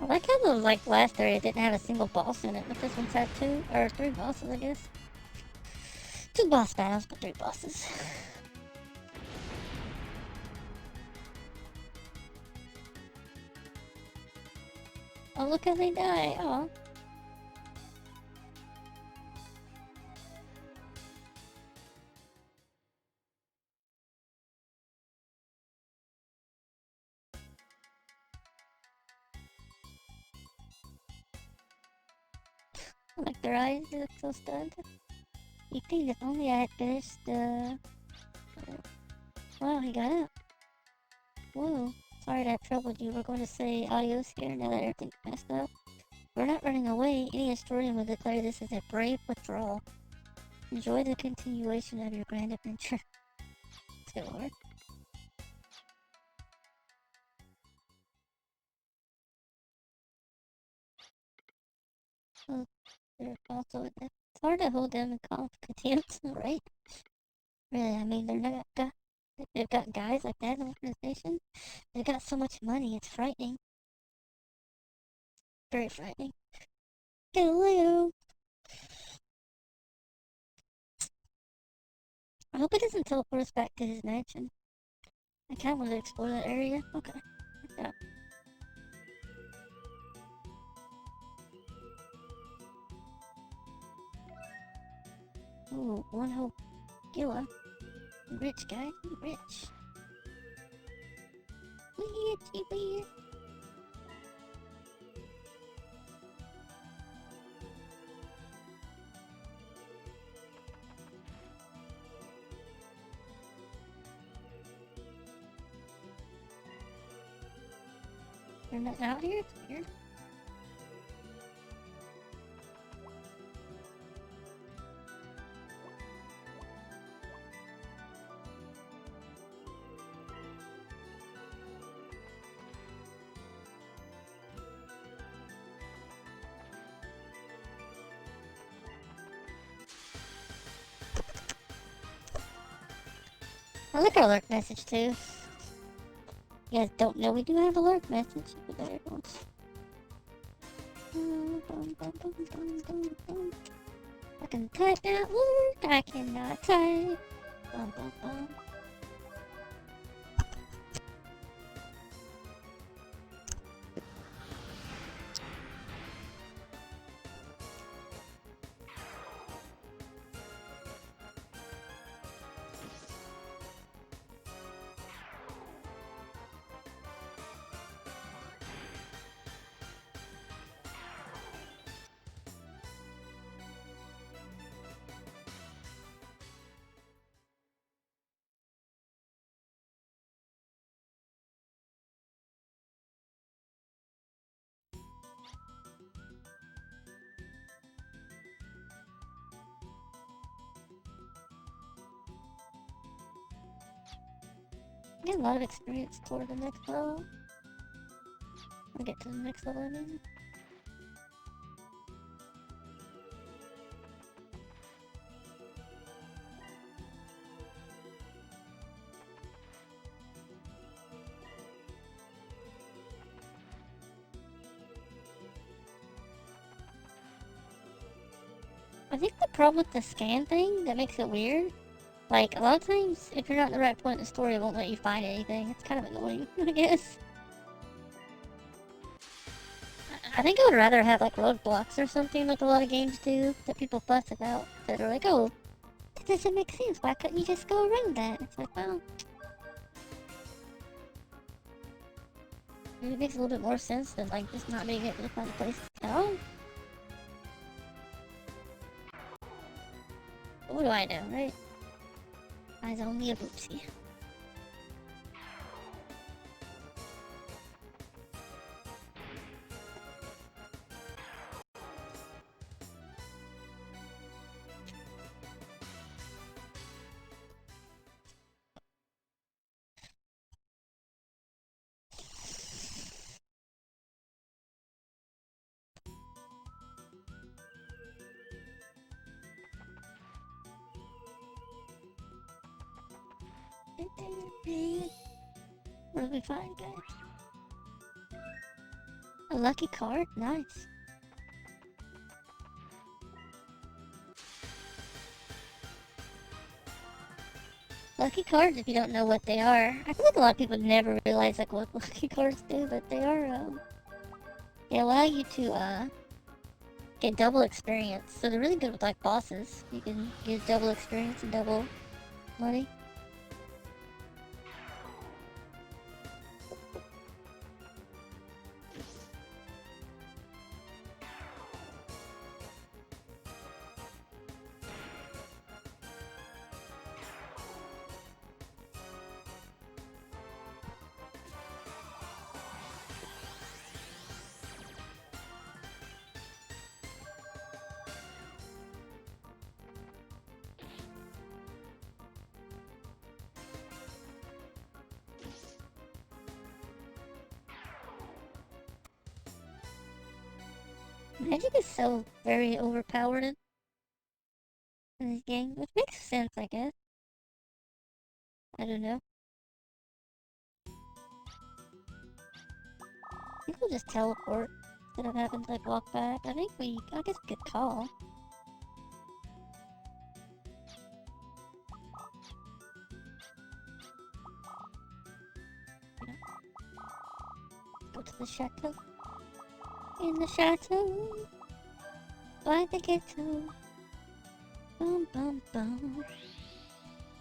I like how the like last area didn't have a single boss in it, but this one's had 2 or 3 bosses, I guess. 2 boss battles, but 3 bosses. Oh, look how they die. Oh. Like their eyes, they look so stunned. You think if only I had finished the... Wow, he got up. Whoa. Sorry to have troubled you. We're going to say adios here now that everything's messed up. We're not running away. Any historian would declare this as a brave withdrawal. Enjoy the continuation of your grand adventure. Let's go over. Oh, they're also... It's hard to hold them in contempt, right? Really, I mean, they've got guys like that in the organization. They've got so much money, it's frightening. Very frightening. Galileo! I hope it doesn't teleport us back to his mansion. I kinda want to explore that area. Okay. Yeah. Ooh, one whole Gila. Rich guy, rich. Weird. They're not out here? It's weird. I like our alert message too. You guys don't know we do have a alert message. I can type that word. I cannot type. I get a lot of experience toward the next level. I'll get to the next level, I mean. I think the problem with the scan thing that makes it weird, like, a lot of times, if you're not in the right point in the story, it won't let you find anything. It's kind of annoying, I guess. I think I would rather have, like, roadblocks or something like a lot of games do that people fuss about. That are like, oh, that doesn't make sense. Why couldn't you just go around that? It's like, well... Maybe it makes a little bit more sense than, like, just not being able to find a place to go. What do I know, right? Mine's only a oopsie. What did we find, guys? A lucky card? Nice. Lucky cards, if you don't know what they are. I feel like a lot of people never realize like what lucky cards do, but they are, they allow you to, get double experience. So they're really good with like bosses. You can get double experience and double money. Magic is so very overpowered in this game, which makes sense, I guess. I don't know. I think we'll just teleport instead of having to like walk back. I guess we could call. Go to the chateau. In the chateau, by the ghetto. Bum bum bum.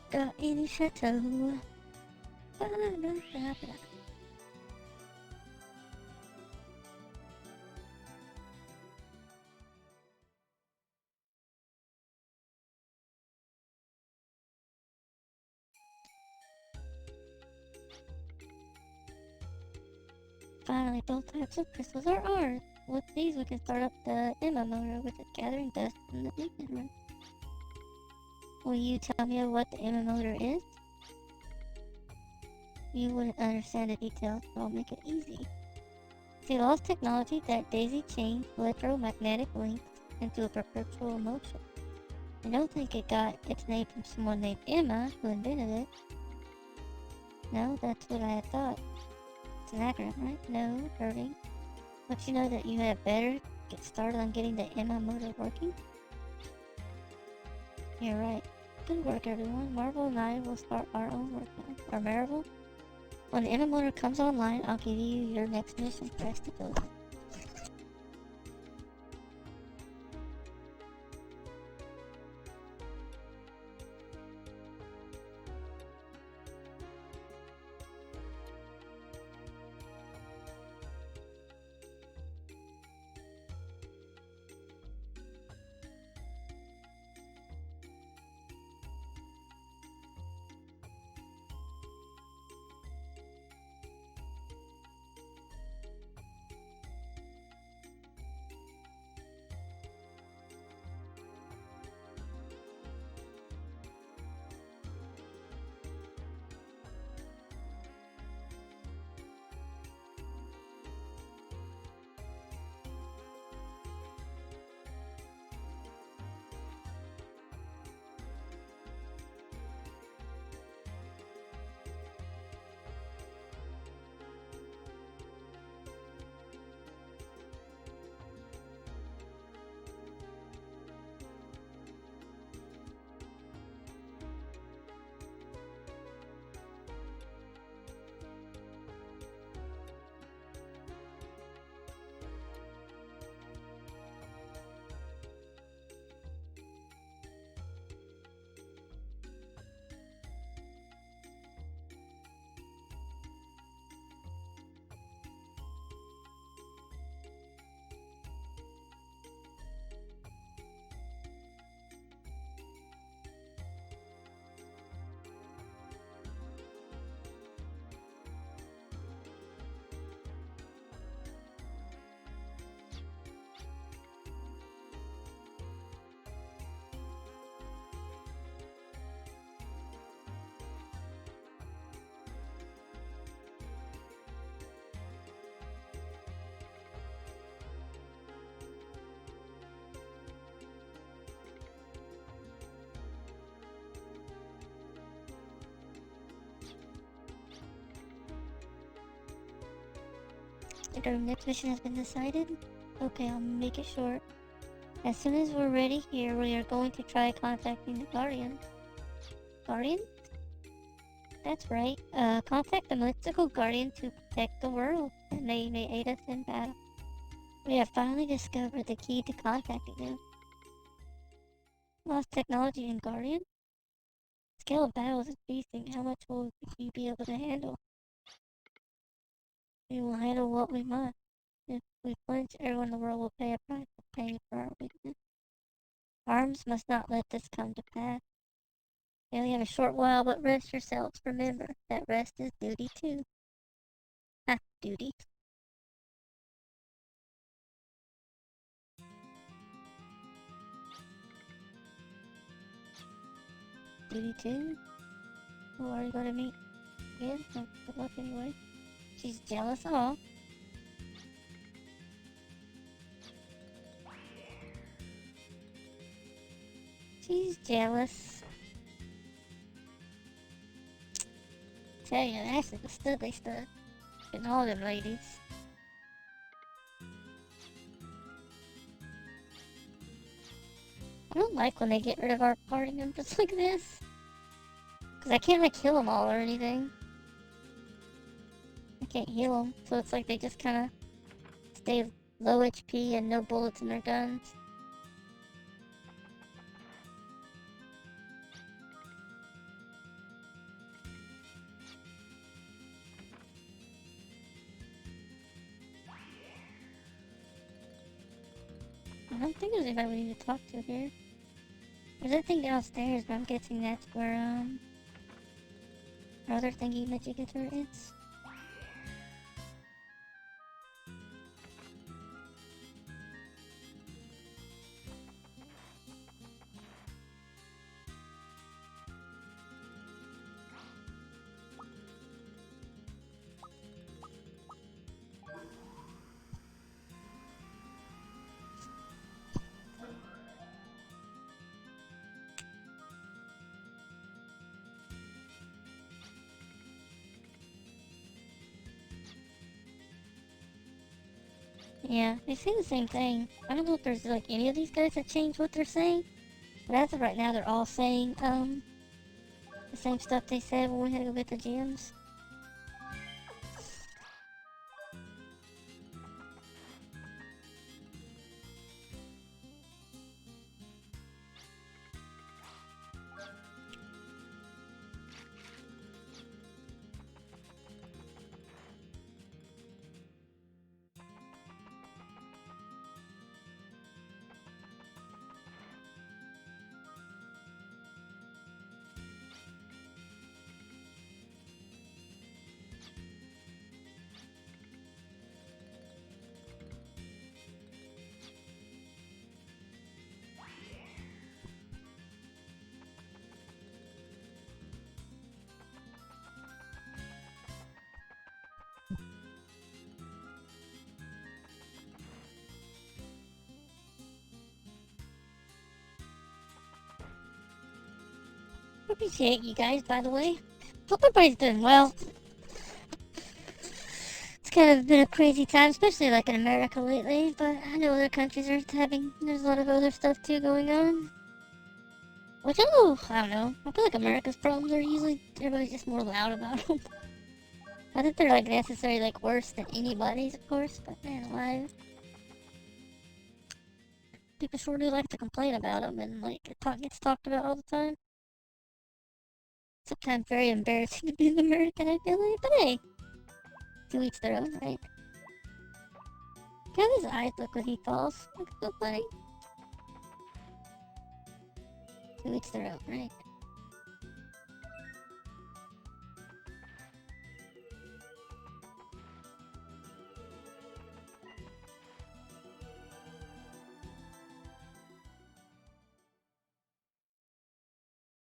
Got in the chateau. Ba da da da da. Finally, both types of crystals are ours. With these, we can start up the Emma motor, which is gathering dust in the beacon room. Will you tell me what the Emma motor is? You wouldn't understand the details, but I'll make it easy. It's a lost technology that daisy chains electromagnetic links into a perpetual motion. I don't think it got its name from someone named Emma who invented it. No, that's what I had thought. It's an acronym, right? No, hurting. But you know that you had better get started on getting the Emma motor working? You're right. Good work, everyone. Marvel and I will start our own work now. Or Marvel? When the Emma motor comes online, I'll give you your next mission. Press to go. I think our next mission has been decided. Okay, I'll make it short. As soon as we're ready here, we are going to try contacting the Guardians. Guardians? That's right. Contact the mystical Guardians who protect the world, and they may aid us in battle. We have finally discovered the key to contacting them. Lost technology in Guardian? Scale of battle is increasing. How much will you be able to handle? We will handle what we must. If we flinch, everyone in the world will pay a price of paying for our weakness. Arms must not let this come to pass. You only have a short while, but rest yourselves. Remember that rest is duty too. Ha, duty. Duty too? Who are you going to meet again? Oh, good luck anyway. She's jealous, huh? She's jealous. Tell you, that's the studly stuff. And all them ladies. I don't like when they get rid of our party members like this. Cause I can't like kill them all or anything. I can't heal them, so it's like they just kinda stay low HP and no bullets in their guns. I don't think there's anybody we need to talk to here. There's that thing downstairs, but I'm guessing that's where, our other thingy Magigator is. Yeah, they say the same thing. I don't know if there's like any of these guys that change what they're saying, but as of right now, they're all saying the same stuff they said when we had to go get the gems. Appreciate you guys, by the way. Hope everybody's doing well. It's kind of been a crazy time, especially like in America lately, but I know other countries are there's a lot of other stuff too going on. Which I don't know. I feel like America's problems are usually, everybody's just more loud about them. I think they're like necessarily like worse than anybody's, of course, but man alive. People sure do like to complain about them and like it gets talked about all the time. Sometimes very embarrassing to be an American, I feel like, but hey. To each their own, right? Look how his eyes look when he falls. Looks so funny. To each their own, right?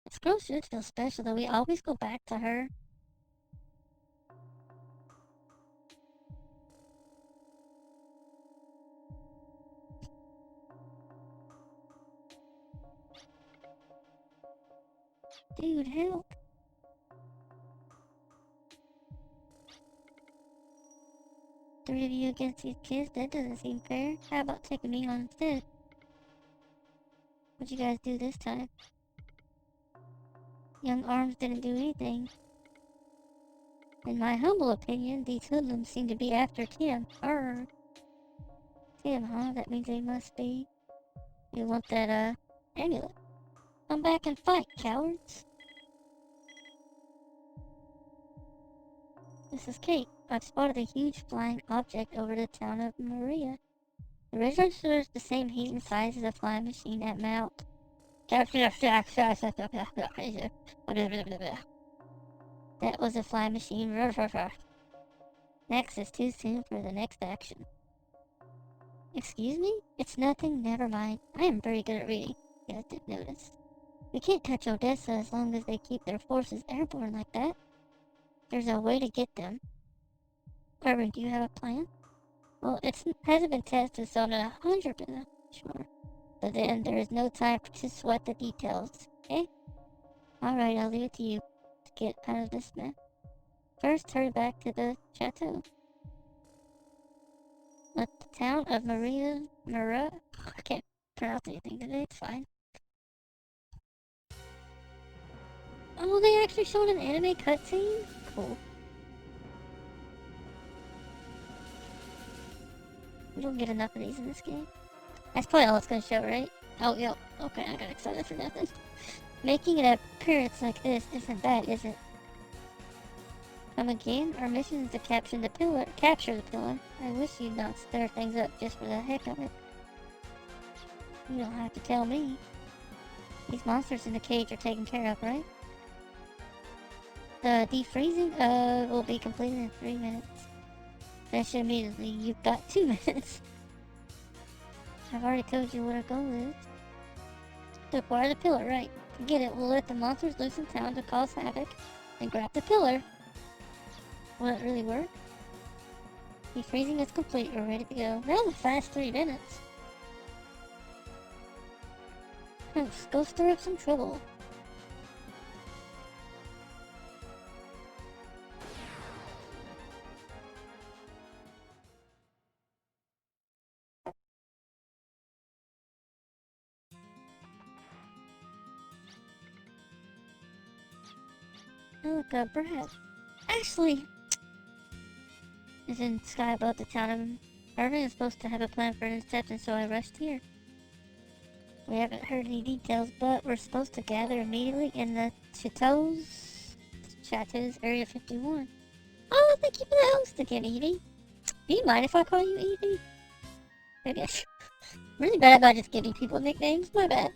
This girl should feel special though. We always go back to her. Dude, help. Three of you against these kids? That doesn't seem fair. How about taking me on instead? What'd you guys do this time? Young Arms didn't do anything. In my humble opinion, these hoodlums seem to be after Tim. Tim, huh? That means they must be. You want that, amulet. Come back and fight, cowards. This is Kate. I've spotted a huge flying object over the town of Maria. The register is the same height and size as a flying machine at Mount. That was a flying machine. Next is too soon for the next action. Excuse me? It's nothing, never mind. I am very good at reading. You guys did notice. We can't touch Odessa as long as they keep their forces airborne like that. There's a way to get them. Irvin, do you have a plan? Well, it hasn't been tested, so I'm not 100% sure. But then there is no time to sweat the details, okay? Alright, I'll leave it to you to get out of this mess. First, hurry back to the chateau. Let the town of Mara, I can't pronounce anything today, it's fine. Oh, they actually showed an anime cutscene? Cool. We don't get enough of these in this game. That's probably all it's gonna show, right? Oh, yep. Okay, I got excited for nothing. Making an appearance like this isn't bad, is it? Come again? Our mission is to capture the pillar. I wish you'd not stir things up just for the heck of it. You don't have to tell me. These monsters in the cage are taken care of, right? The defreezing will be completed in 3 minutes. Finish it immediately. You've got 2 minutes. I've already told you what our goal is. To acquire the pillar, right? Forget it. We'll let the monsters loose in town to cause havoc and grab the pillar. Will it really work? Defreezing is complete. We're ready to go. That was a fast 3 minutes. Let's go stir up some trouble. Look up, Brad. Ashley! Is in sky above the town of Irving is supposed to have a plan for interception, so I rushed here. We haven't heard any details, but we're supposed to gather immediately in the Chateau's Area 51. Oh, thank you for the host again, Evie. Do you mind if I call you Evie? Maybe I should. Really bad about just giving people nicknames, my bad.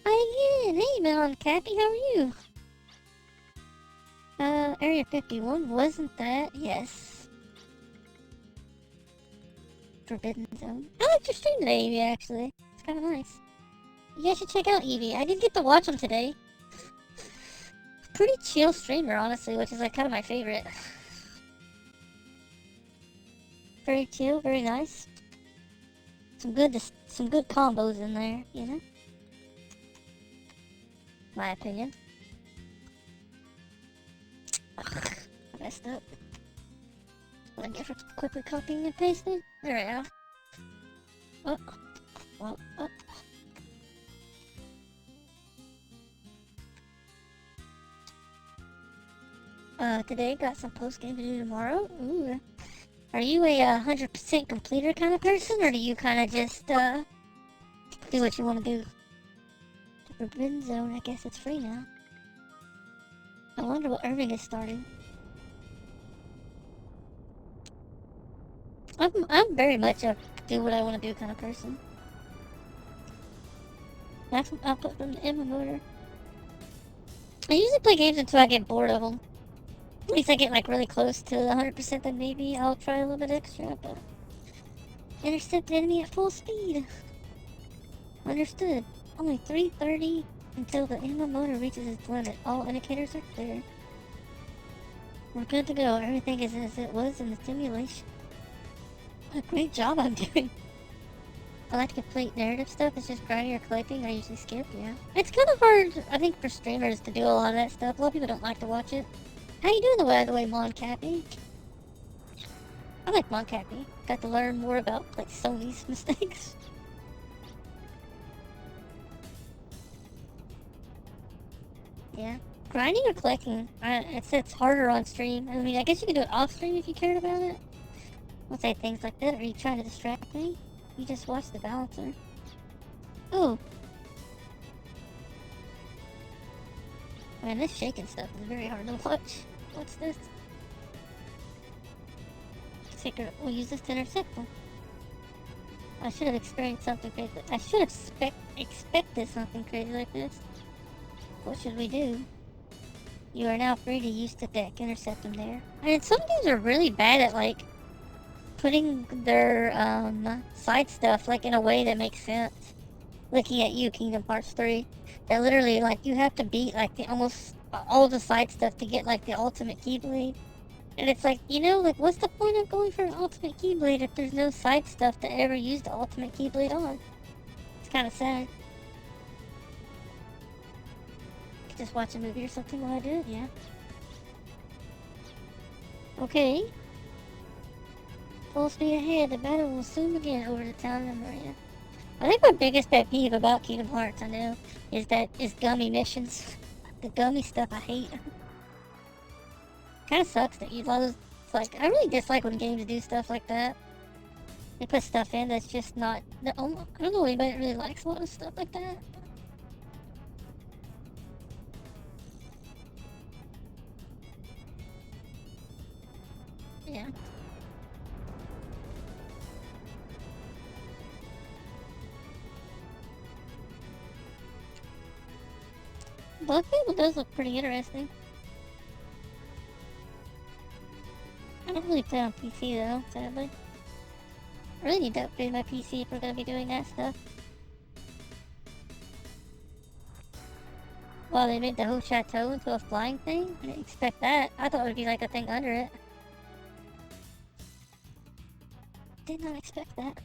Hi again, hey Mel and Cappy, how are you? Area 51, wasn't that? Yes. Forbidden Zone. I like your stream today, Evie, actually. It's kinda nice. You guys should check out Evie. I did get to watch him today. Pretty chill streamer, honestly, which is like kind of my favorite. Very chill, very nice. Some good combos in there, you know? My opinion. Ugh, I messed up. What I get for quickly copying and pasting? There we go. Oh. Well, oh. Today got some post-game to do tomorrow. Ooh. Are you a 100% completer kind of person, or do you kind of just, do what you want to do? The Forbidden Zone, I guess it's free now. I wonder what Irving is starting. I'm very much a do what I want to do kind of person. That's what I'll put from the EnVtuber. I usually play games until I get bored of them. At least I get like really close to 100%, then maybe I'll try a little bit extra, but... Intercept the enemy at full speed. Understood. Only 3:30 until the EnVtuber reaches its limit. All indicators are clear. We're good to go. Everything is as it was in the simulation. What a great job I'm doing. I like to complete narrative stuff. It's just grinding or collecting. I usually skip, yeah. It's kind of hard, I think, for streamers to do a lot of that stuff. A lot of people don't like to watch it. How you doing by the way, Mon Cappy? I like Mon Cappy. Got to learn more about, like, Sony's mistakes. Yeah. Grinding or collecting? It's harder on stream. I mean, I guess you could do it off stream if you cared about it. I'll say things like that. Are you trying to distract me? You just watch the balancer. Oh. Man, this shaking stuff is very hard to watch. What's this? Secret. We'll use this to intercept them. I should have experienced something crazy. I should have expected something crazy like this. What should we do? You are now free to use the deck. Intercept them there. I mean, some games are really bad at, like, putting their, side stuff, like, in a way that makes sense. Looking at you, Kingdom Hearts 3. That literally, like, you have to beat, like, almost all the side stuff to get, like, the ultimate Keyblade. And it's like, you know, like, what's the point of going for an ultimate Keyblade if there's no side stuff to ever use the ultimate Keyblade on? kind of sad. Could just watch a movie or something while I do it, yeah. Okay. Full speed ahead, the battle will soon begin over the town of Maria. I think my biggest pet peeve about Kingdom Hearts, I know, is gummy missions. The gummy stuff I hate. Kinda sucks that you love, like, I really dislike when games do stuff like that. They put stuff in that's just not, I don't know anybody that really likes a lot of stuff like that. Yeah. Black Label does look pretty interesting. I don't really play on PC though, sadly. I really need to upgrade my PC if we're gonna be doing that stuff. Wow, they made the whole chateau into a flying thing? I didn't expect that. I thought it would be like a thing under it. Did not expect that.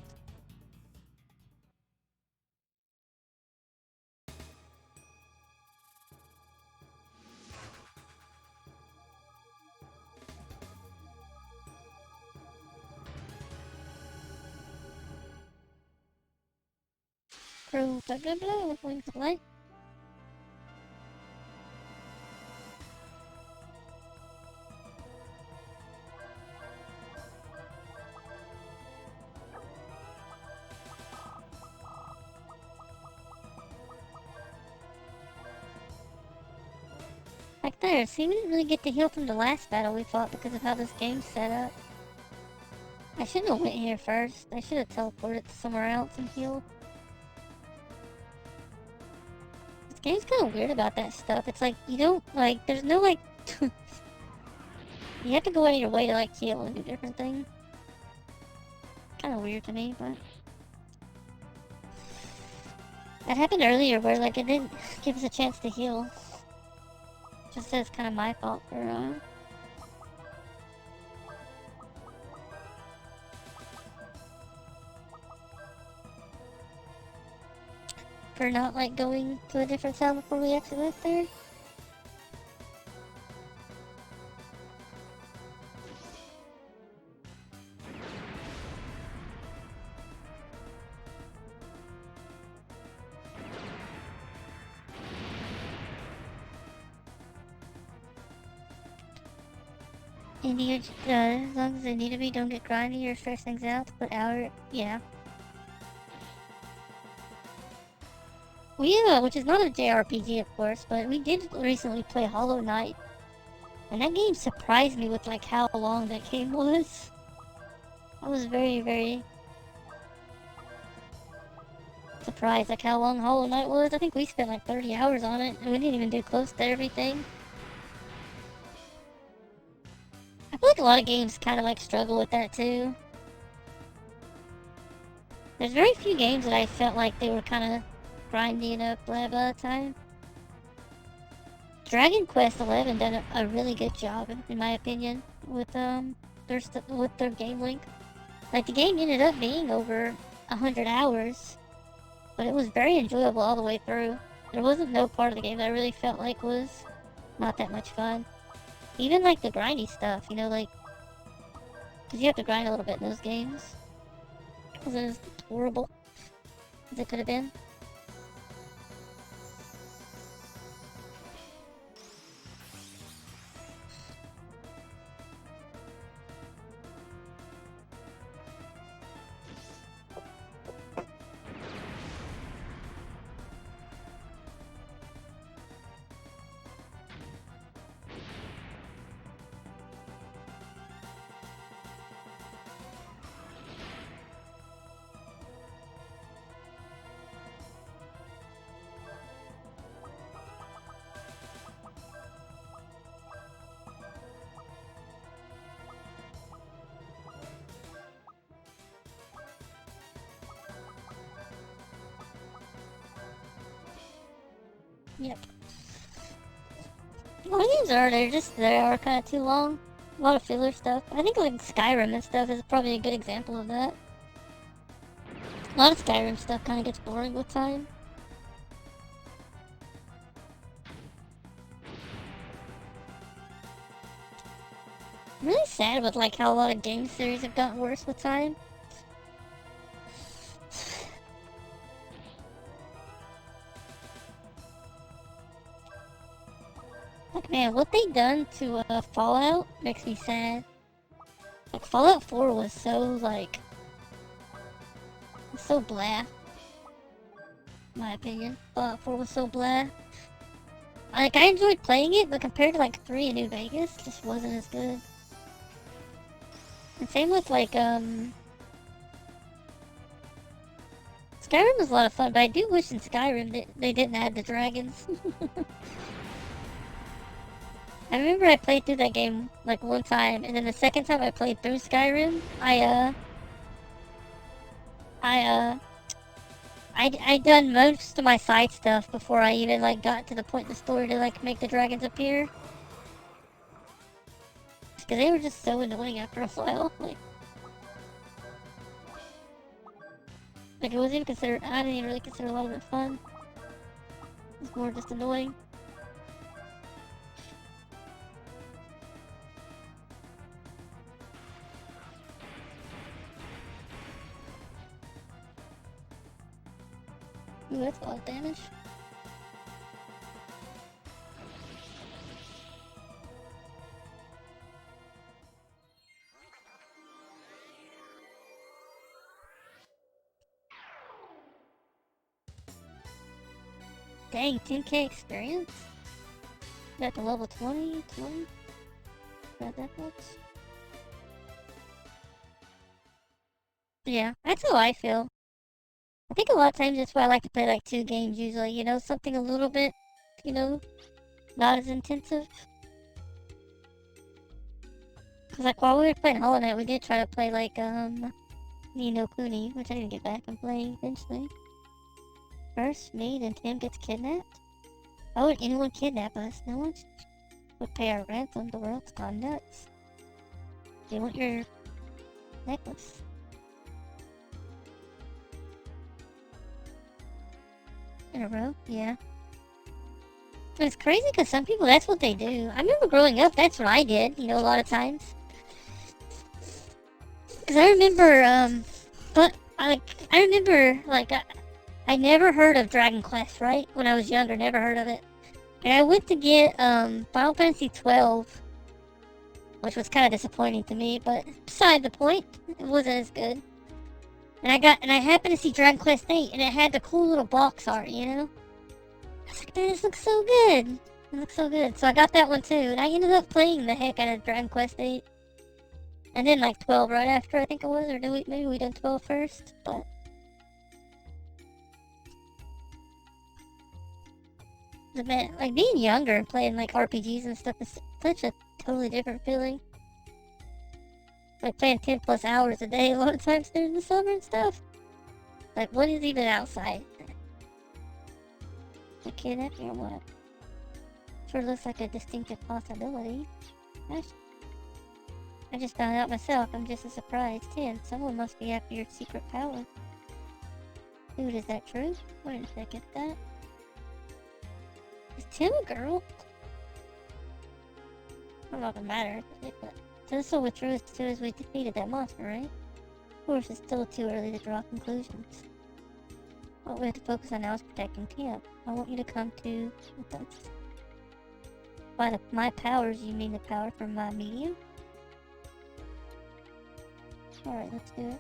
Crew blah blah blah with wings of light. Like there, see, we didn't really get to heal from the last battle we fought because of how this game's set up. I shouldn't have went here first. I should have teleported to somewhere else and healed. This game's kind of weird about that stuff. It's like, you don't, like, there's no, like... you have to go out of your way to, like, heal and do different things. Kind of weird to me, but... that happened earlier where, like, it didn't give us a chance to heal. Just says kind of my fault for not, like, going to a different town before we actually went there. As long as they need to be, don't get grindy or stress things out, but yeah. Which is not a JRPG, of course, but we did recently play Hollow Knight. And that game surprised me with, like, how long that game was. I was very, very surprised, like, how long Hollow Knight was. I think we spent, like, 30 hours on it, and we didn't even do close to everything. I feel like a lot of games kind of, like, struggle with that, too. There's very few games that I felt like they were kind of grinding up blah blah time. Dragon Quest XI done a really good job, in my opinion, with their game length. Like, the game ended up being over 100 hours, but it was very enjoyable all the way through. There wasn't no part of the game that I really felt like was not that much fun. Even, like, the grindy stuff, you know, like, because you have to grind a little bit in those games. It wasn't as horrible as it could have been. Yep. A lot of games they are kind of too long. A lot of filler stuff. I think like Skyrim and stuff is probably a good example of that. A lot of Skyrim stuff kind of gets boring with time. I'm really sad with like how a lot of game series have gotten worse with time. Like, man, what they done to Fallout makes me sad. Like, Fallout 4 was so, like, so blah. In my opinion. Fallout 4 was so blah. Like, I enjoyed playing it, but compared to, like, 3 in New Vegas, it just wasn't as good. And same with, like, Skyrim was a lot of fun, but I do wish in Skyrim that they didn't add the dragons. I remember I played through that game, like, one time, and then the second time I played through Skyrim, I done most of my side stuff before I even, like, got to the point in the story to, like, make the dragons appear. Because they were just so annoying after a while, like, it wasn't even considered, I didn't even really consider a lot of it fun. It was more just annoying. Ooh, that's a lot of damage. Dang, 10k experience? Got to level 20? Got that much? Yeah, that's how I feel. I think a lot of times that's why I like to play like 2 games usually, you know, something a little bit, you know, not as intensive. Cause like while we were playing Hollow Knight, we did try to play like, Ni no Kuni, which I didn't get back and playing eventually. First, me, then Tim gets kidnapped? Why would anyone kidnap us? No one would pay our ransom. The world's gone nuts. They want your necklace. In a row? Yeah. It's crazy because some people, that's what they do. I remember growing up, that's what I did, you know, a lot of times. Because I remember, I never heard of Dragon Quest, right? When I was younger, never heard of it. And I went to get, Final Fantasy 12, which was kind of disappointing to me, but beside the point, it wasn't as good. And I happened to see Dragon Quest 8, and it had the cool little box art, you know? I was like, man, this looks so good. It looks so good. So I got that one too, and I ended up playing the heck out of Dragon Quest 8. And then like 12 right after, I think it was, or maybe we done 12 first, but... Man, like being younger and playing like RPGs and stuff is such a totally different feeling. Like playing 10 plus hours a day a lot of times during the summer and stuff. Like what is even outside? A kidnapping or what? Sure looks like a distinctive possibility. Gosh. I just found out myself, I'm just as surprised. 10, someone must be after your secret power. Dude, is that true? Where did I get that? Is Tim a girl? I don't know if it matters, but Odessa withdrew as soon as we defeated that monster, right? Of course, it's still too early to draw conclusions. What we have to focus on now is protecting camp. I want you to come to with us. By my powers, you mean the power from my medium? Alright, let's do it.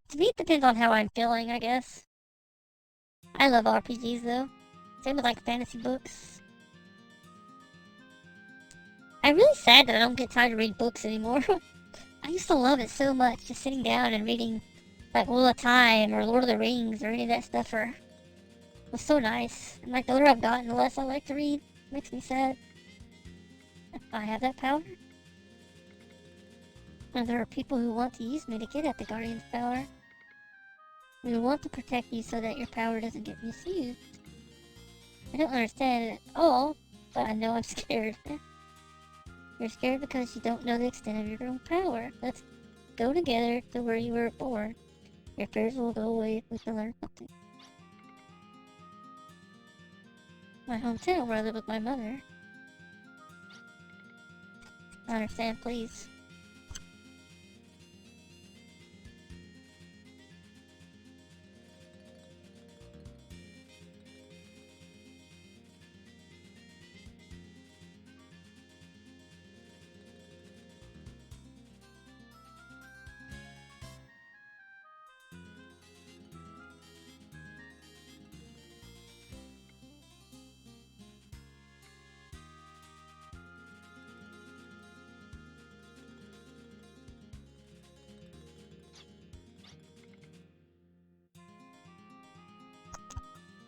To me, it depends on how I'm feeling, I guess. I love RPGs, though. Same with, like, fantasy books. I'm really sad that I don't get time to read books anymore. I used to love it so much, just sitting down and reading, like, Wheel of Time, or Lord of the Rings, or any of that stuff, it was so nice. And, like, the older I've gotten, the less I like to read. It makes me sad. If I have that power. And there are people who want to use me to get at the Guardian's power. We want to protect you so that your power doesn't get misused. I don't understand it at all, but I know I'm scared. You're scared because you don't know the extent of your own power. Let's go together to where you were born. Your fears will go away if we can learn something. My hometown where I live with my mother. I understand, please.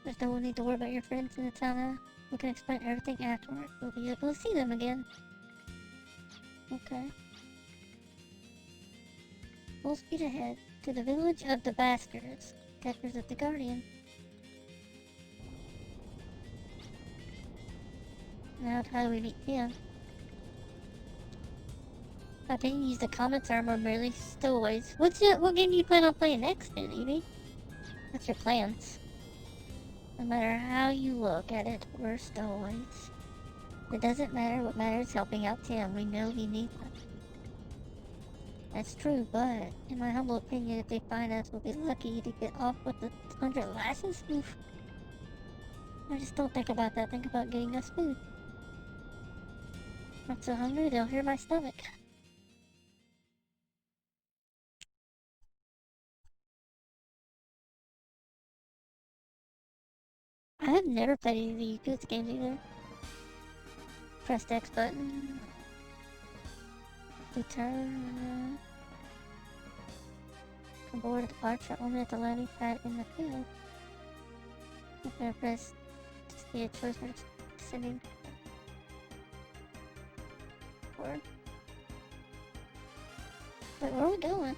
There's no need to worry about your friends in the town now. We can explain everything afterward. We'll be able to see them again. Okay. Full speed ahead to the village of the Baskers, catchers of the Guardian. Now, how do we meet him? I think use the common term or merely stowaways. What game do you plan on playing next, then, Evie? What's your plans? No matter how you look at it, we're stowaways. It doesn't matter. What matters is helping out Tim. We know he needs us. That's true, but in my humble opinion, if they find us, we'll be lucky to get off with the 100 lashes. Oof. I just don't think about that. Think about getting us food. I'm so hungry, they'll hear my stomach. I have never played any of the Yakuza games either. Press the X button. Return. Aboard departure only at the landing pad in the field. I'm gonna press to see a choice for descending forward. Wait, where are we going?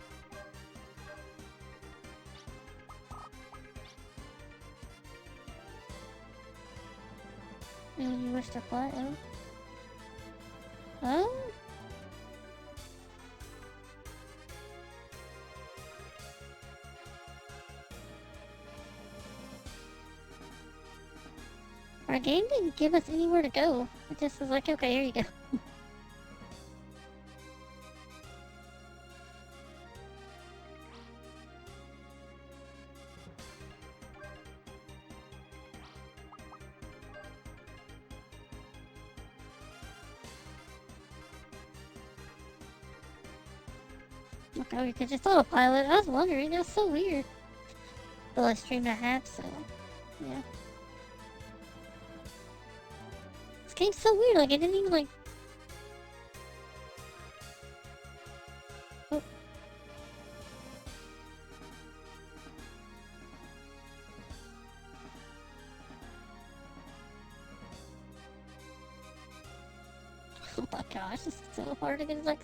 Maybe you wish to fly? Oh. Oh? Our game didn't give us anywhere to go. It just was like, okay, here you go. Okay, we could just autopilot. I was wondering, that's so weird. Well, I streamed a half, so yeah. This game's so weird, like, it didn't even, like... Oh. Oh my gosh, this is so hard to get, like...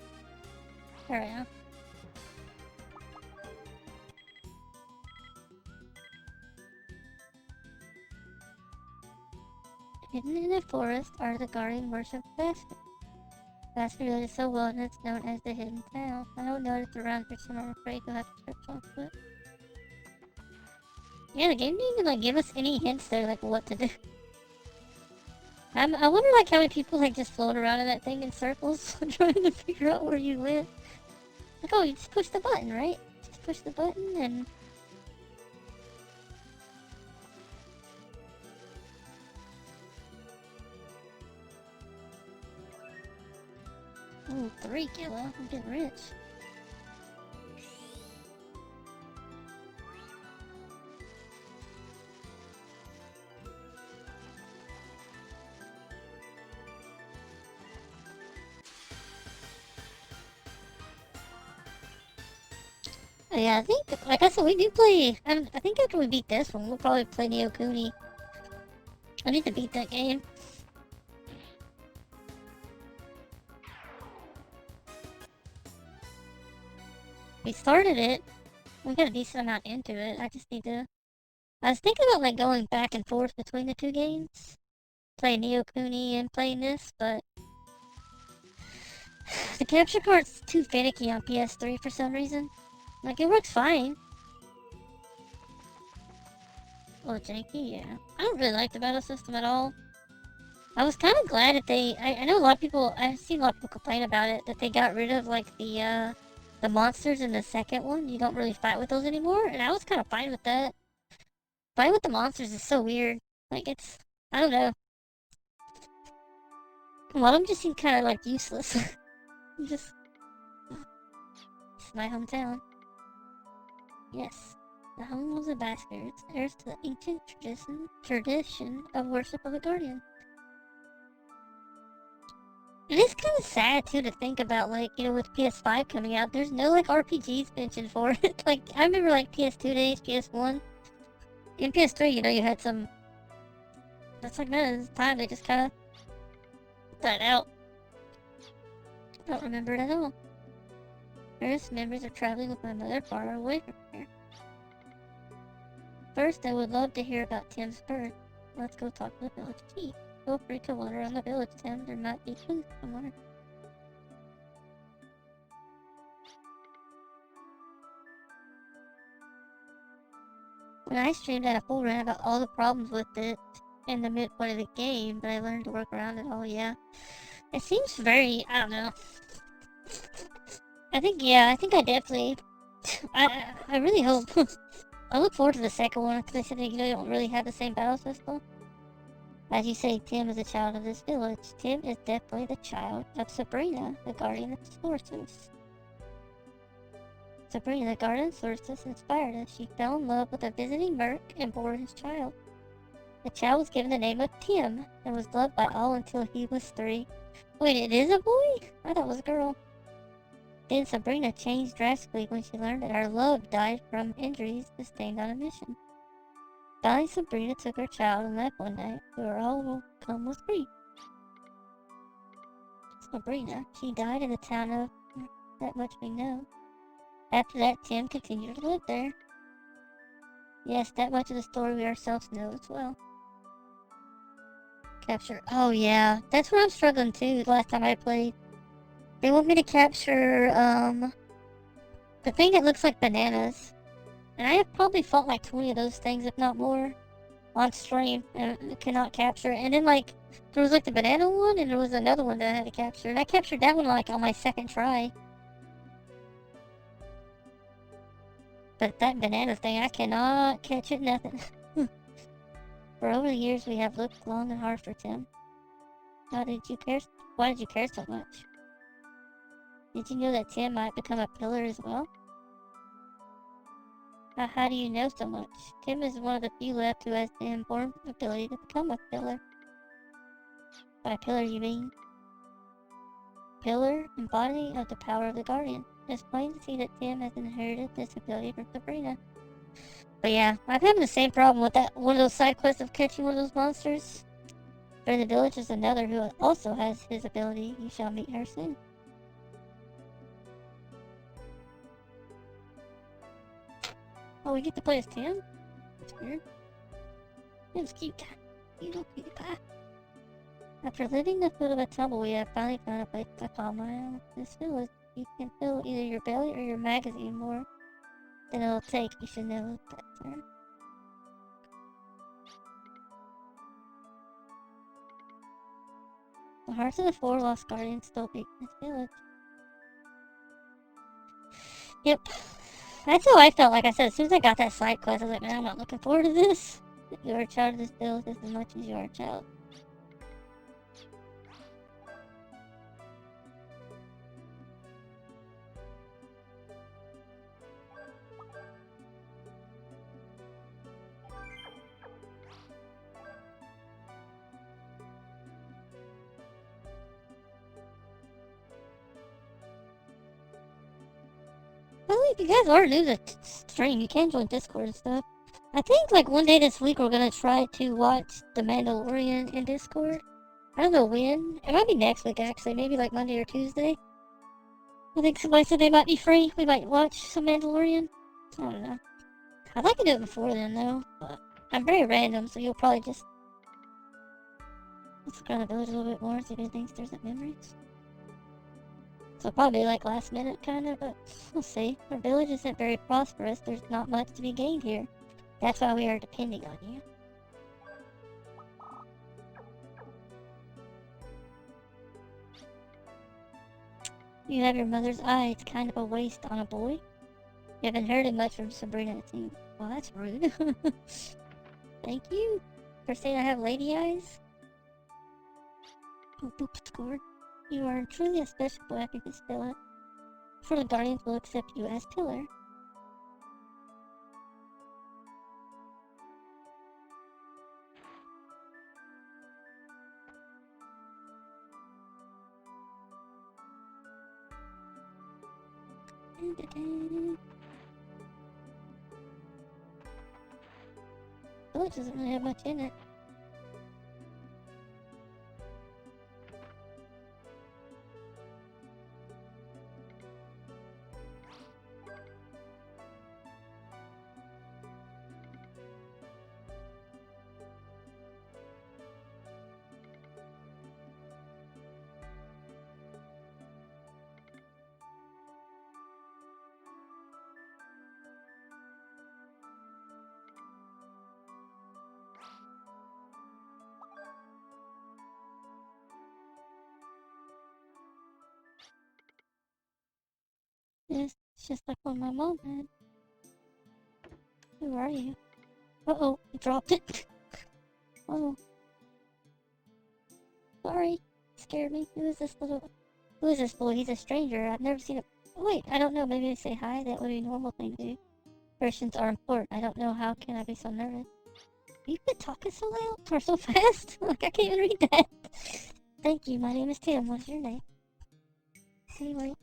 There I am. Hidden in the forest are the guardian worship basket. Basket is so well and it's known as the hidden town. I don't know if around here, so I'm afraid you'll have to search on foot. Yeah, the game didn't even like give us any hints there, like what to do. I wonder like how many people like just float around in that thing in circles trying to figure out where you went. Like, oh, you just push the button, right? Just push the button and... Ooh, 3 kilo. I'm getting rich. Yeah, I think, like I said, we do play, I think after we beat this one, we'll probably play Neo Kuni. I need to beat that game. We started it. We got a decent amount into it. I just need to... I was thinking about like going back and forth between the two games. Play Neo Kuni and playing this, but the capture card's too finicky on PS3 for some reason. Like, it works fine. Oh, janky, yeah. I don't really like the battle system at all. I was kind of glad that I know a lot of people, I've seen a lot of people complain about it, that they got rid of, like, the monsters in the second one. You don't really fight with those anymore, and I was kind of fine with that. Fighting with the monsters is so weird. Like, I don't know. A lot of them just seem kind of, like, useless. Just... It's my hometown. Yes. The home of the bastards, heirs to the ancient tradition of worship of the guardian. It is kind of sad, too, to think about, like, you know, with PS5 coming out, there's no, like, RPGs mentioned for it. Like, I remember, like, PS2 days, PS1. In PS3, you know, you had some... That's like, man, this time they just kind of died out. I don't remember it at all. Various memories of traveling with my mother far away from here. First, I would love to hear about Tim's birth. Let's go talk to the village chief. Feel free to wander around the village, Tim. There might be clues somewhere. When I streamed, I had a full rant about all the problems with it in the midpoint of the game, but I learned to work around it all, yeah. It seems very, I don't know. I think I definitely... I really hope... I look forward to the second one, because they said that, you know, they don't really have the same battle system. As you say, Tim is a child of this village. Tim is definitely the child of Sabrina, the guardian of sorceress. Sabrina, the guardian of sorceress, inspired us. She fell in love with a visiting merc and bore his child. The child was given the name of Tim, and was loved by all until he was 3. Wait, it is a boy? I thought it was a girl. Then Sabrina changed drastically when she learned that our love died from injuries sustained on a mission. Finally, Sabrina took her child and left one night. We were all overcome with grief. Sabrina, she died in the town of... That much we know. After that, Tim continued to live there. Yes, that much of the story we ourselves know as well. Capture... Oh yeah, that's where I'm struggling too, the last time I played. They want me to capture, the thing that looks like bananas. And I have probably fought like 20 of those things, if not more, on stream, and cannot capture it. And then, like, there was like the banana one, and there was another one that I had to capture. And I captured that one, like, on my second try. But that banana thing, I cannot catch it, nothing. For over the years, we have looked long and hard for Tim. Why did you care so much? Did you know that Tim might become a pillar as well? How do you know so much? Tim is one of the few left who has the inborn ability to become a pillar. By pillar you mean? Pillar, embodiment of the power of the guardian. It's plain to see that Tim has inherited this ability from Sabrina. But yeah, I'm having the same problem with that one of those side quests of catching one of those monsters. For in the village is another who also has his ability. You shall meet her soon. Oh, we get to play as Tim? That's weird. Tim's cute. You little cutie pie. After living the foot of a tumble, we have finally found a place to call my own. This village, you can fill either your belly or your magazine more than it'll take. You should know that, sir. The hearts of the 4 lost guardians still beat in this village. Yep. That's how I felt. Like I said, as soon as I got that side quest, I was like, man, I'm not looking forward to this. You're a child of this village just as much as you are a child. Well, if you guys are new to stream, you can join Discord and stuff. I think, like, one day this week we're gonna try to watch The Mandalorian in Discord. I don't know when. It might be next week, actually. Maybe, like, Monday or Tuesday. I think somebody said they might be free. We might watch some Mandalorian. I don't know. I'd like to do it before then, though. But I'm very random, so you'll probably just let's look around the village a little bit more, see if anything stirs up memories. So probably like last minute kinda, but we'll see. Our village isn't very prosperous, there's not much to be gained here. That's why we are depending on you. You have your mother's eye, it's kind of a waste on a boy. You haven't heard it much from Sabrina, it seems. Well, that's rude. Thank you for saying I have lady eyes. Oh, boop scored. You are truly a special boy, I can just feel it. For the Guardians will accept you as pillar. Village doesn't really have much in it. Yes, it's just like when my mom had. Who are you? Uh-oh, you dropped it. Oh. Sorry. Scared me. Who is this boy? He's a stranger. I've never seen him. Oh, wait, I don't know. Maybe I say hi. That would be a normal thing to do. Persons are important. I don't know. How can I be so nervous? You quit talking so loud or so fast? Like, I can't even read that. Thank you. My name is Tim. What's your name? Anyway.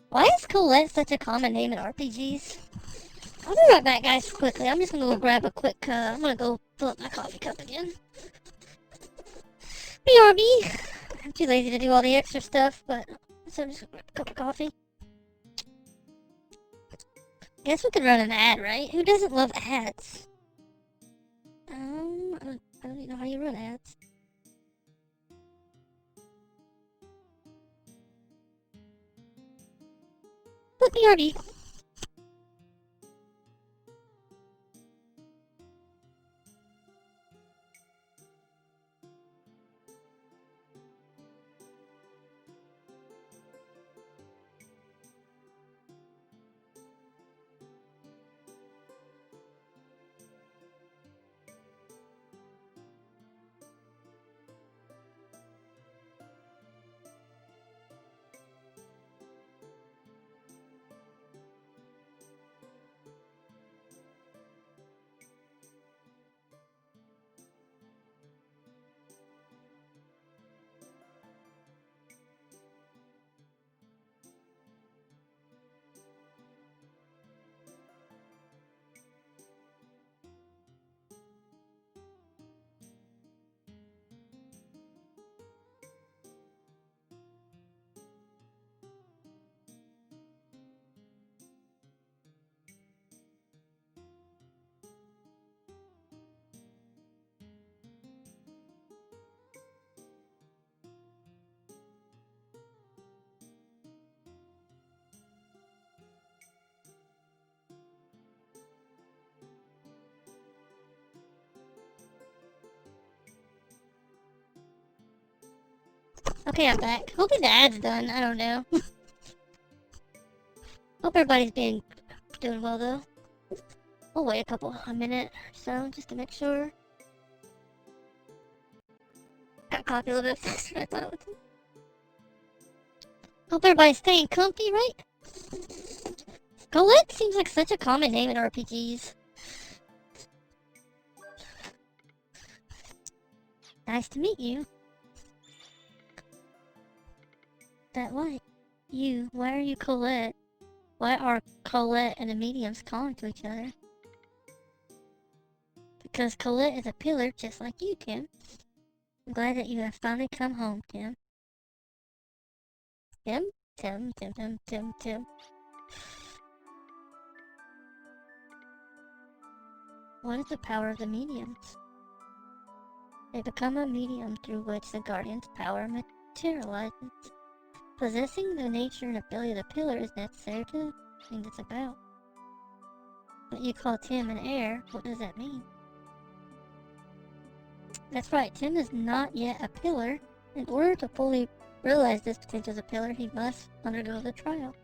Why is Colette such a common name in RPGs? I'll be right back, guys, quickly. I'm just gonna go grab a quick, I'm gonna go fill up my coffee cup again. BRB! I'm too lazy to do all the extra stuff, but so I'm just gonna grab a cup of coffee. Guess we could run an ad, right? Who doesn't love ads? I don't even know how you run ads. But BRB. Okay, I'm back. Hopefully the ad's done. I don't know. Hope everybody's doing well though. We'll wait a minute or so just to make sure. Got coffee a little bit faster than I thought it would. Hope everybody's staying comfy, right? Colette seems like such a common name in RPGs. Nice to meet you. That what? You, why are you Colette? Why are Colette and the mediums calling to each other? Because Colette is a pillar just like you, Tim. I'm glad that you have finally come home, Tim. Tim? Tim. What is the power of the mediums? They become a medium through which the Guardian's power materializes. Possessing the nature and ability of the pillar is necessary to bring this about. But you call Tim an heir, what does that mean? That's right, Tim is not yet a pillar. In order to fully realize this potential as a pillar, he must undergo the trial.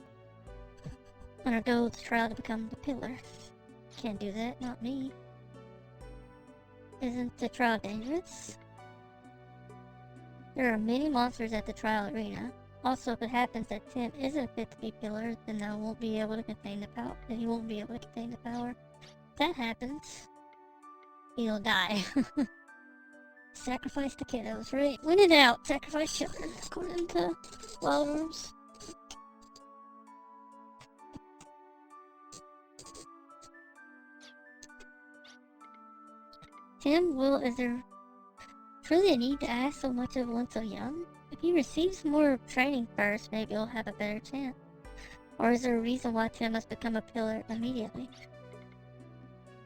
Undergo the trial to become the pillar. Can't do that, not me. Isn't the trial dangerous? There are many monsters at the trial arena. Also, if it happens that Tim isn't fit to be pillar, then he won't be able to contain the power. If that happens, he'll die. Sacrifice the kiddos, right? Win it out. Sacrifice children, according to Wild Rooms. Tim, is there truly a need to ask so much of one so young? If he receives more training first, maybe he'll have a better chance. Or is there a reason why Tim must become a pillar immediately?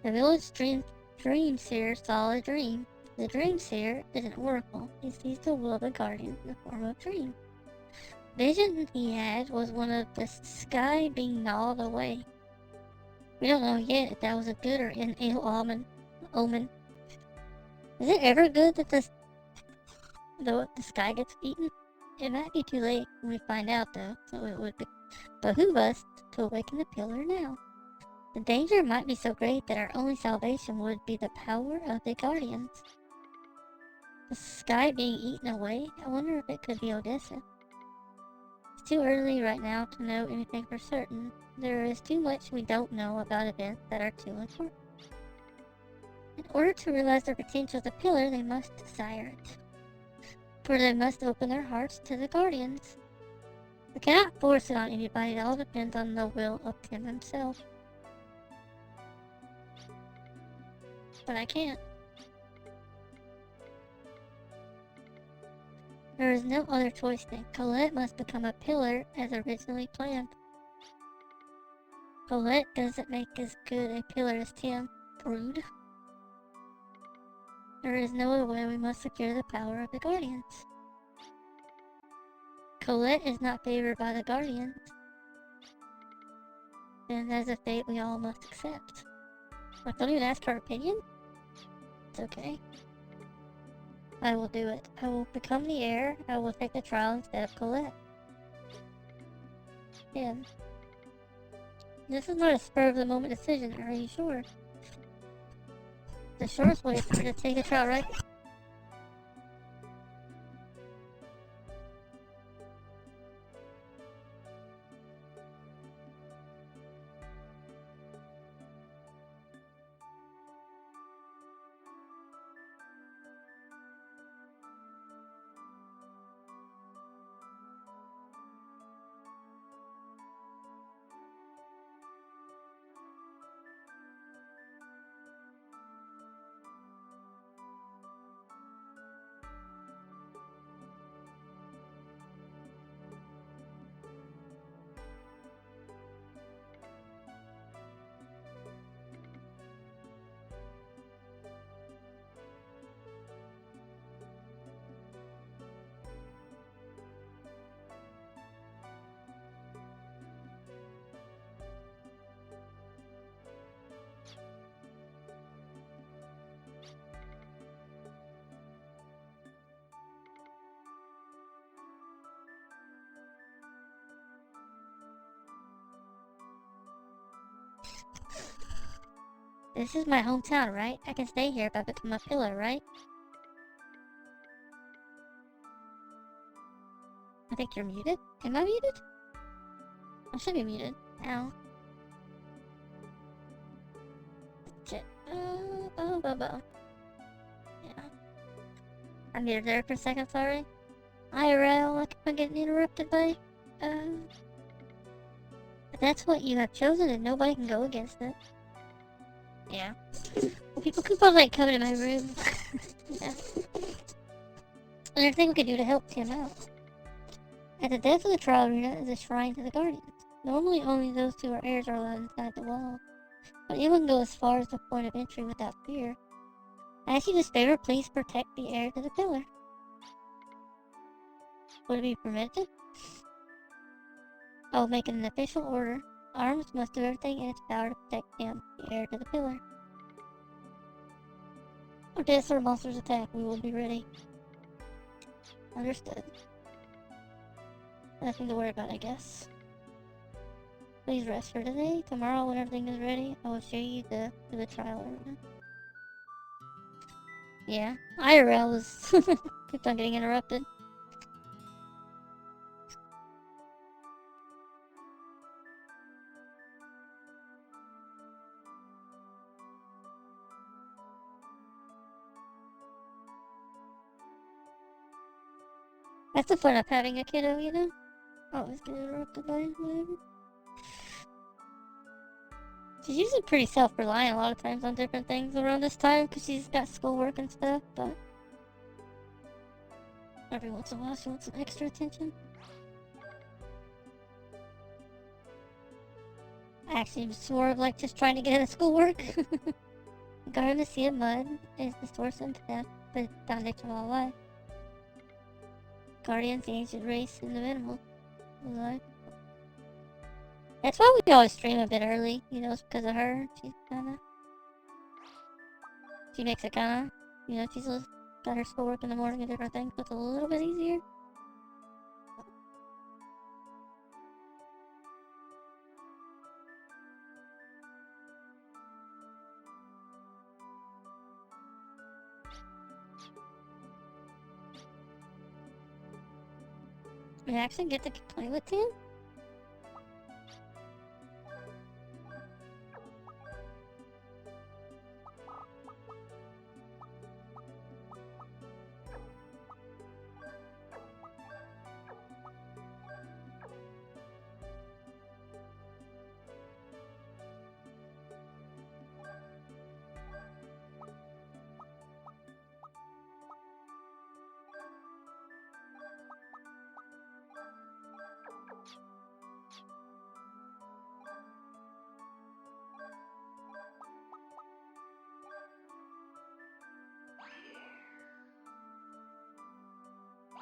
The village dream seer saw a dream. The dream seer is an oracle. He sees the will of the guardian in the form of a dream. Vision he had was one of the sky being gnawed away. We don't know yet if that was a good or an ill omen. Is it ever good that the sky gets eaten? It might be too late when we find out though, so it would behoove us to awaken the pillar now. The danger might be so great that our only salvation would be the power of the guardians. The sky being eaten away? I wonder if it could be Odessa. It's too early right now to know anything for certain. There is too much we don't know about events that are too important. In order to realize their potential as a pillar, they must desire it. For they must open their hearts to the guardians. We cannot force it on anybody, it all depends on the will of Tim himself. But I can't. There is no other choice then. Colette must become a pillar as originally planned. Colette doesn't make as good a pillar as Tim. Rude. There is no other way, we must secure the power of the guardians. Colette is not favored by the guardians. Then that's a fate we all must accept. Like, don't even ask her opinion? It's okay. I will do it. I will become the heir. I will take the trial instead of Colette. Tim. This is not a spur-of-the-moment decision, are you sure? The shortest way is to take a trial, right? This is my hometown, right? I can stay here if I become a pillar, right? think you're muted. Am I muted? I should be muted. Ow. Shit. Yeah. I muted there for a second, sorry. IRL, like I'm getting interrupted by, but that's what you have chosen and nobody can go against it. Yeah. Well, people keep on, like, coming to my room. Yeah. And there's nothing we could do to help Tim out. At the depth of the trial arena is a shrine to the Guardians. Normally only those who are heirs are allowed inside the wall, but anyone can go as far as the point of entry without fear. I ask you this favor, please protect the heir to the pillar. Would it be permitted? I will make it an official order. Arms must do everything in its power to protect him, the heir to the pillar. Odessa or monsters attack, we will be ready. Understood. Nothing to worry about, I guess. Please rest for today. Tomorrow, when everything is ready, I will show you to the trial arena. Yeah, IRL was kept on getting interrupted. That's the fun of having a kiddo, you know? Always get interrupted by whatever. She's usually pretty self-reliant a lot of times on different things around this time because she's got schoolwork and stuff, but every once in a while she wants some extra attention. Actually, it's more of like just trying to get out of schoolwork. Garden of the Sea of Mud is the source of death, the foundation of all life. Guardians, the ancient race, and the minimal life. That's why we always stream a bit early, you know, it's because of her. She makes it kinda, you know, she's got her schoolwork in the morning and different things, so it's a little bit easier. We actually get to play with Tim?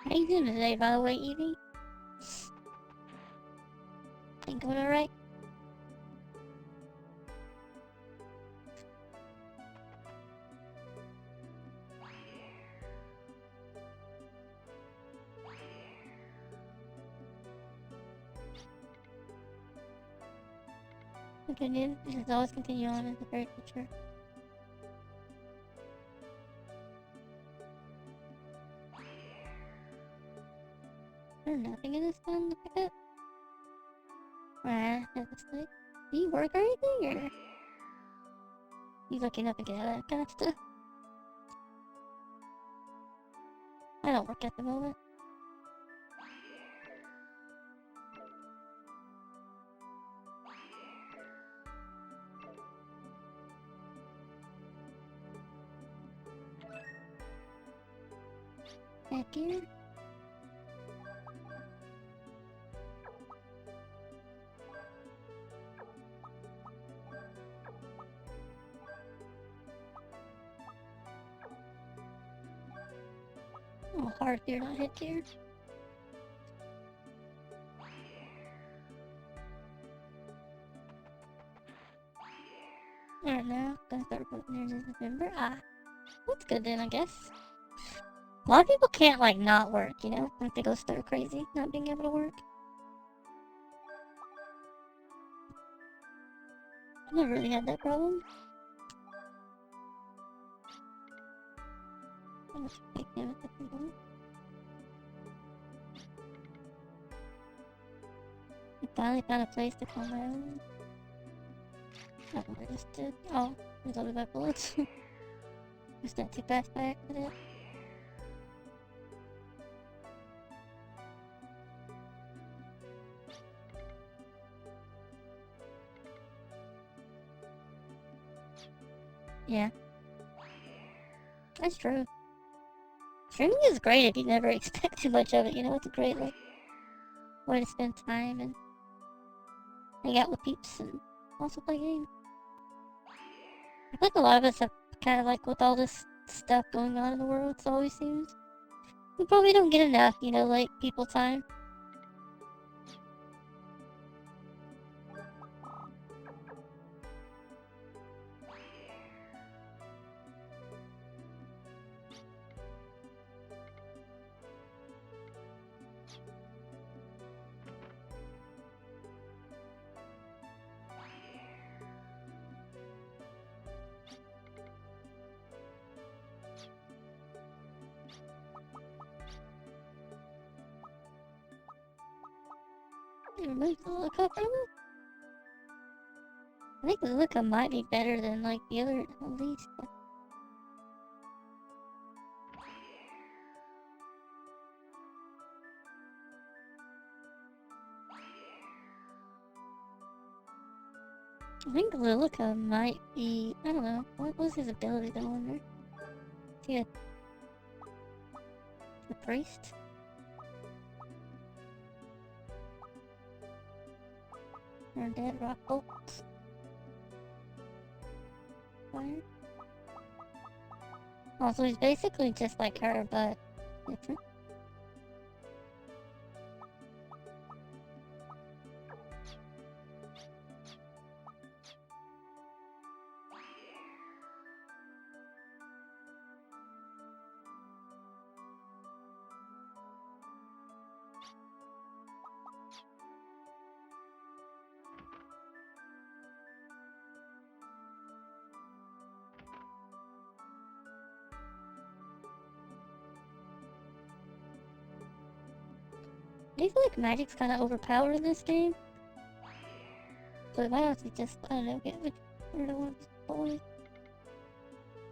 How you doing today, by the way, Evie? Ain't going alright? Continue. Just always continue on in the very future. There's nothing in this one to pick up. Right, honestly. Do you work or anything, or you looking up and get that kind of stuff? I don't work at the moment. Heck yeah. Oh, hard gear, not head gear. Alright, now, gonna start putting yours in November. Ah, that's good then, I guess. A lot of people can't, like, not work, you know? Like, they go stir crazy, not being able to work. I've never really had that problem. I'm just picking up the people. I finally found a place to call my own. I don't know what I just did. Oh, reloaded my bullets. Just not too fast by accident. Yeah. That's true. Streaming is great if you never expect too much of it, you know, it's a great, like, way to spend time and hang out with peeps and also play games. I think a lot of us have kind of like with all this stuff going on in the world, it always seems. We probably don't get enough, you know, like, people time. Remove the Lilica from it? I think the Lilica might be better than, like, the other, at least. I think Lilica might be, I don't know, what was his ability though on there? Is he a priest? Or dead rock bolts? Fire? Oh, so he's basically just like her, but different. Do you feel like magic's kind of overpowered in this game? So it might have to just, I don't know, get which one of the ones boys.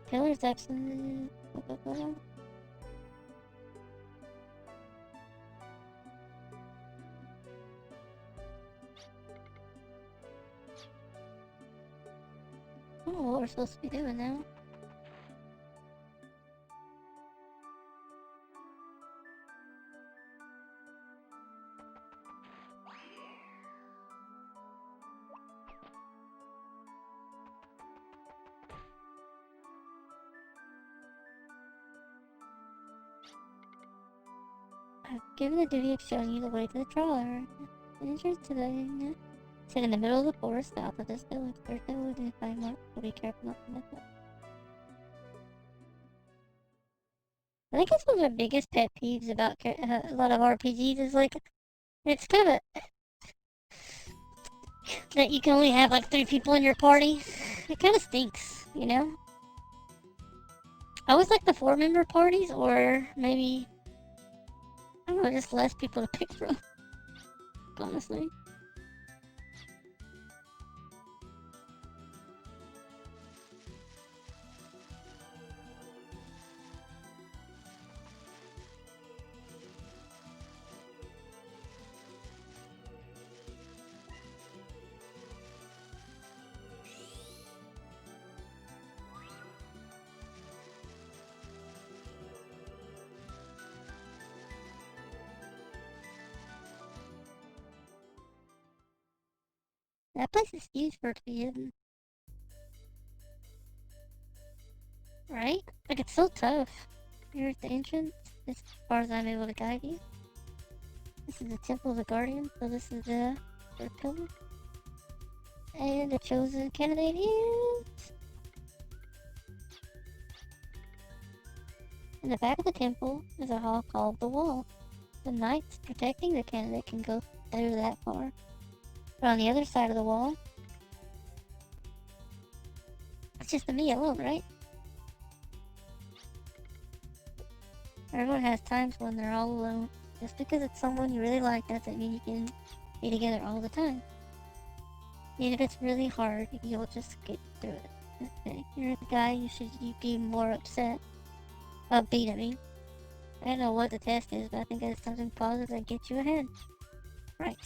Pillars absolutely. I don't know what we're supposed to be doing now. I've given the duty of showing you the way to the trawler. The entrance to the sit in the middle of the forest south of this village. There's no identifying mark, so be careful not to miss it. I think that's one of my biggest pet peeves about a lot of RPGs is like, it's kind of that you can only have like 3 people in your party. It kind of stinks, you know? I always like the 4-member parties, or maybe, I don't know, just less people to pick from, honestly. That place is huge for it to be hidden. Right? Like, it's so tough. Here at the entrance, as far as I'm able to guide you. This is the Temple of the Guardian, so this is the pillar. And the chosen candidate is... In the back of the temple is a hall called the Wall. The knights protecting the candidate can go through that far. But on the other side of the wall, it's just me alone, right? Everyone has times when they're all alone. Just because it's someone you really like doesn't mean you can be together all the time. And if it's really hard, you'll just get through it. Okay. You're the guy, you'd be more upset. Upbeat, I mean. I don't know what the test is, but I think it's something positive that gets you ahead. Right.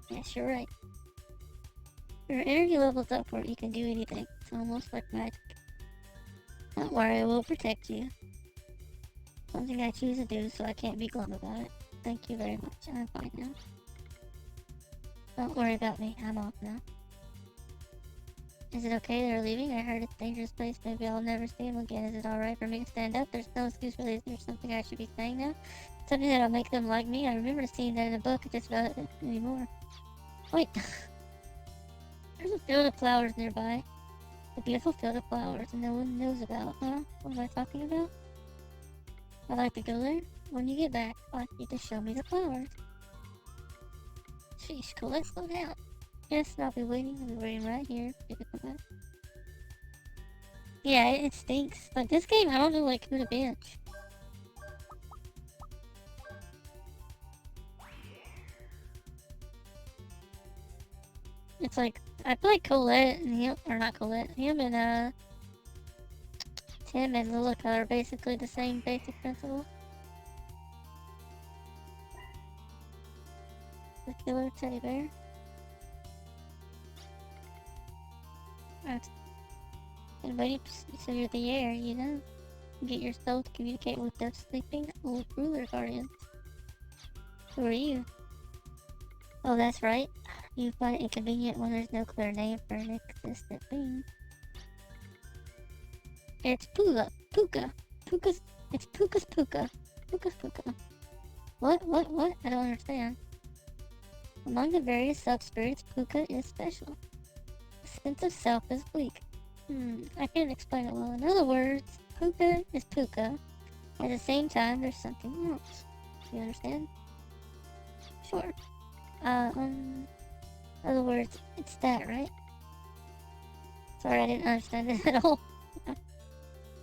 Yes, you're right. Your energy level's up where you can do anything. It's almost like magic. Don't worry, I will protect you. Something I choose to do, so I can't be glum about it. Thank you very much. I'm fine now. Don't worry about me. I'm off now. Is it okay they're leaving? I heard it's a dangerous place. Maybe I'll never see them again. Is it alright for me to stand up? There's no excuse for this. There's something I should be saying now. Something that'll make them like me. I remember seeing that in a book. I just about it anymore. Wait. There's a field of flowers nearby. A beautiful field of flowers and no one knows about, huh? What am I talking about? I'd like to go there. When you get back, I'd like you to show me the flowers. Sheesh, cool, let's slow down. Yes, I'll be waiting. I'll be waiting right here. Yeah, it stinks. But this game, I don't know like who to bench. It's like, I feel like Colette and him, or not Colette, him and Tim and Lilith are basically the same basic principle. The killer teddy bear. And waiting so you're the air, you know? Get your soul to communicate with the sleeping old ruler guardians. Who are you? Oh, that's right. You find it inconvenient when there's no clear name for an existent being. It's Puka. It's Puka's Puka. Puka's Puka. What? I don't understand. Among the various sub-spirits, Puka is special. The sense of self is weak. I can't explain it well. In other words, Puka is Puka. At the same time, there's something else. You understand? Sure. In other words, it's that, right? Sorry, I didn't understand it at all.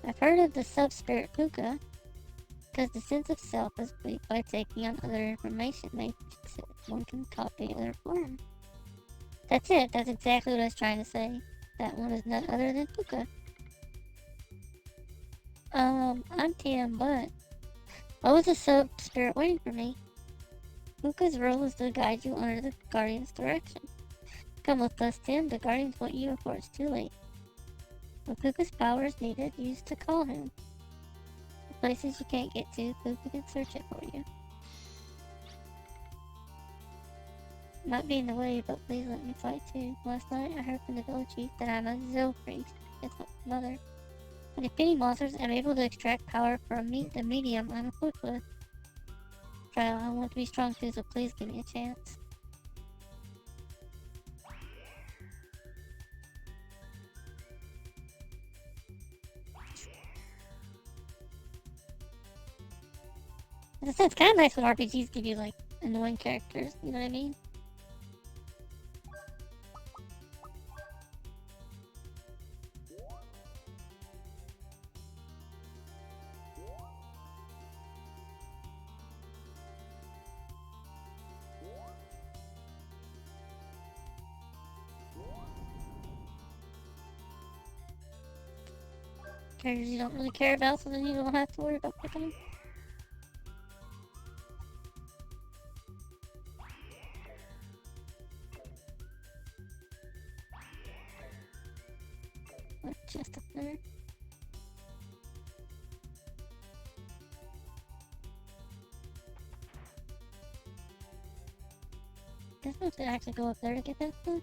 I've heard of the sub-spirit Puka, because the sense of self is weak by taking on other information makes it one can copy other form. That's it, that's exactly what I was trying to say. That one is none other than Puka. I'm Tim, but what was the sub-spirit waiting for me? Puka's role is to guide you under the Guardian's direction. Come with us, Tim. The Guardians want you before it's too late. When Puka's power is needed, use to call him. The places you can't get to, Puka can search it for you. Might be in the way, but please let me fight too. Last night, I heard from the village chief that I'm a Zoe priest. It's my mother. When defeating monsters, I'm able to extract power from the medium I'm equipped with. Trial, I want to be strong too, so please give me a chance. It's kind of nice when RPGs give you, like, annoying characters, you know what I mean? Characters you don't really care about, so then you don't have to worry about picking them. Just up there. Guess I have to actually go up there to get that stuff.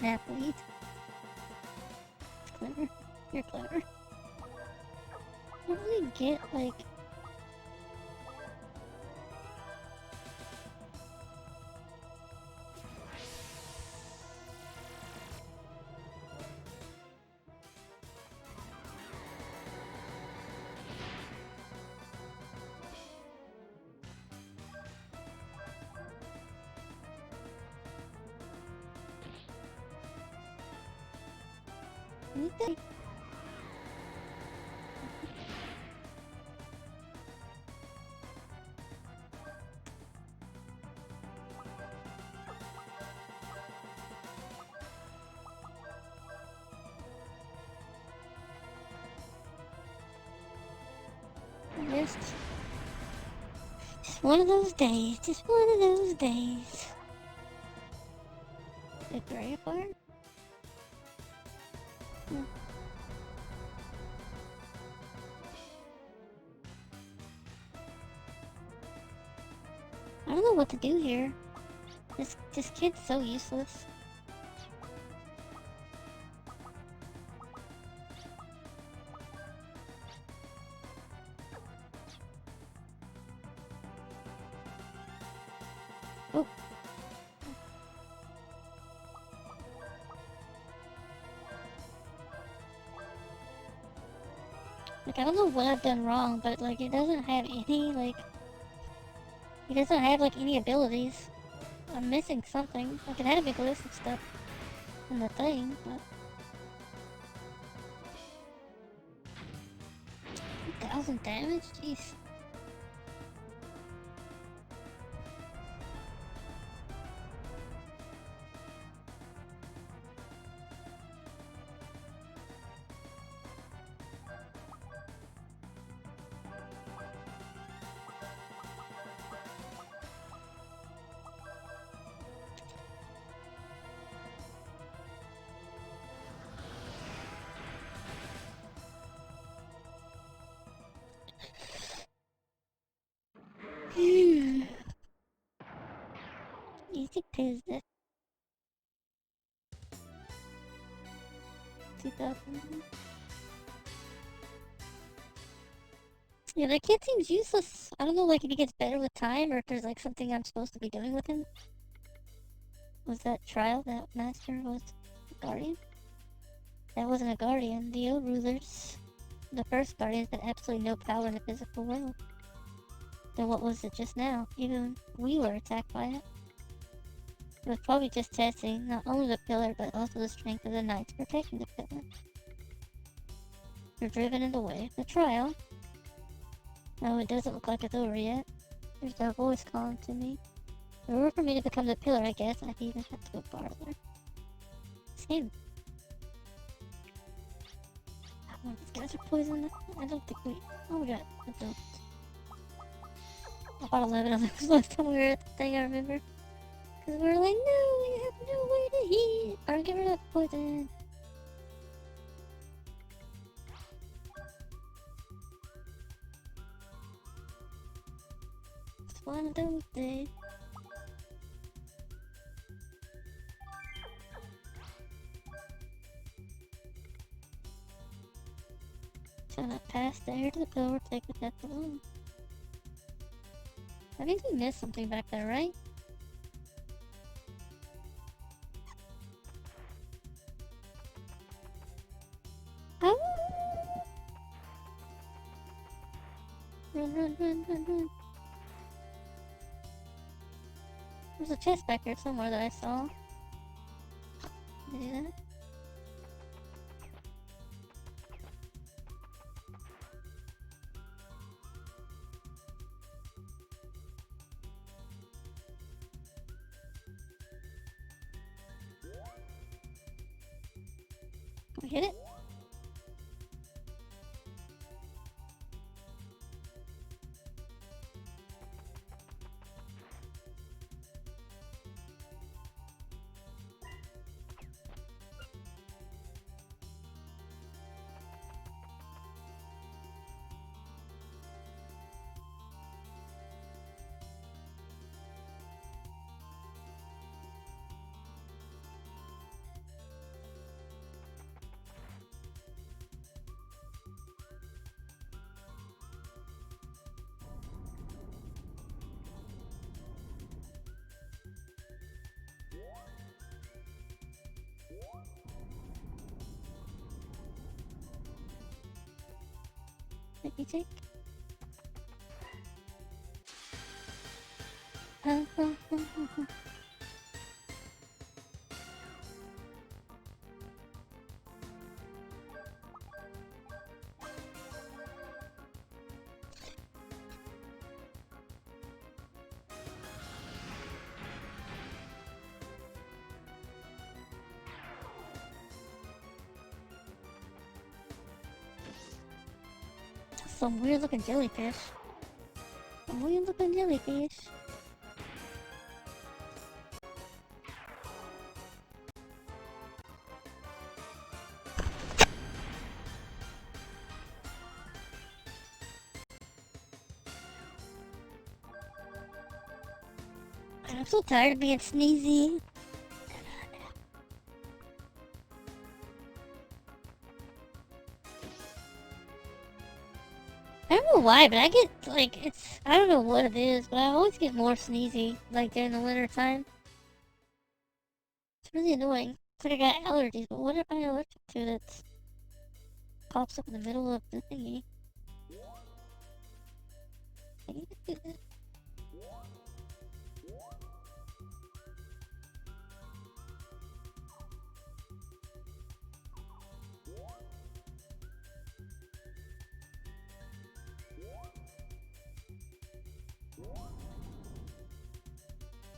Napweed. Clever. You're clever. What do we get, like... anything? Just one of those days. Just one of those days. The gray part? I don't know what to do here. This kid's so useless. Oh. Like, I don't know what I've done wrong, but, like, it doesn't have any, like... He doesn't have, like, any abilities. I'm missing something. Like, it had a big list of stuff in the thing, but... 1,000 damage? Jeez. Easy peasy. 2000. Yeah, that kid seems useless. I don't know, like, if he gets better with time, or if there's, like, something I'm supposed to be doing with him. Was that trial that master was a guardian? That wasn't a guardian. The old rulers, the first guardians, had absolutely no power in the physical world. Then what was it just now? Even we were attacked by it. It was probably just testing not only the pillar, but also the strength of the knights protecting the pillar. You're driven in the way of the trial. No, it doesn't look like it's over yet. There's that voice calling to me. In order for me to become the pillar, I guess I'd even have to go farther. It's him. Oh, these guys are poisoned. I don't think we... Oh, we got adults. About 11 of them was last time we were at the thing, I remember. Because we were like, no, we have no way to heal. Or get rid of poison. It's one of those days. Trying to pass there to the pillar, take the death alone. I think we missed something back there, right? Oh! Run, run, run, run, run. There's a chest back here somewhere that I saw. Did you do that? Can we hit it? Ticky tick. Some weird looking jellyfish. Some weird looking jellyfish. I'm so tired of being sneezy. I don't know why, but I get, like, I don't know what it is, but I always get more sneezy, like, during the winter time. It's really annoying. It's like I got allergies, but what am I allergic to that pops up in the middle of the thingy?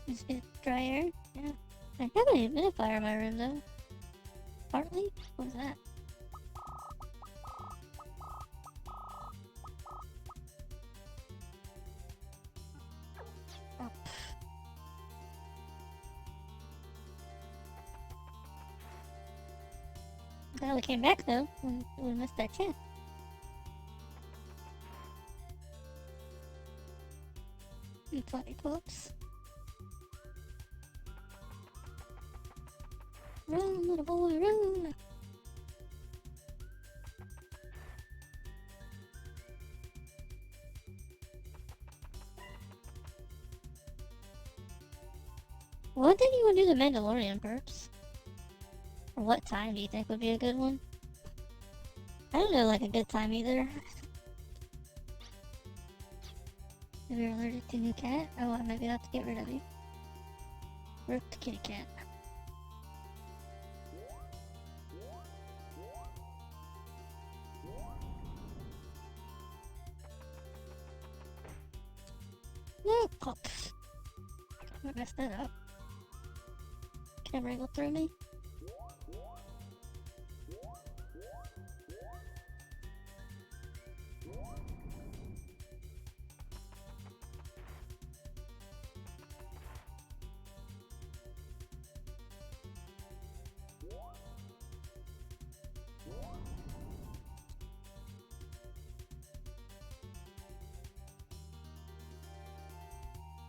Just get dryer, yeah. I have a humidifier in my room though. Partly? What was that? Oh. Glad we came back though. We missed that chance. And funny pups. Run, little boy, run! When did you want to do the Mandalorian perks? Or what time do you think would be a good one? I don't know, like a good time either. If you're allergic to new cat, oh, I maybe have to get rid of you. Rip the kitty cat. No, pups. I messed that up. Can I wriggle through me?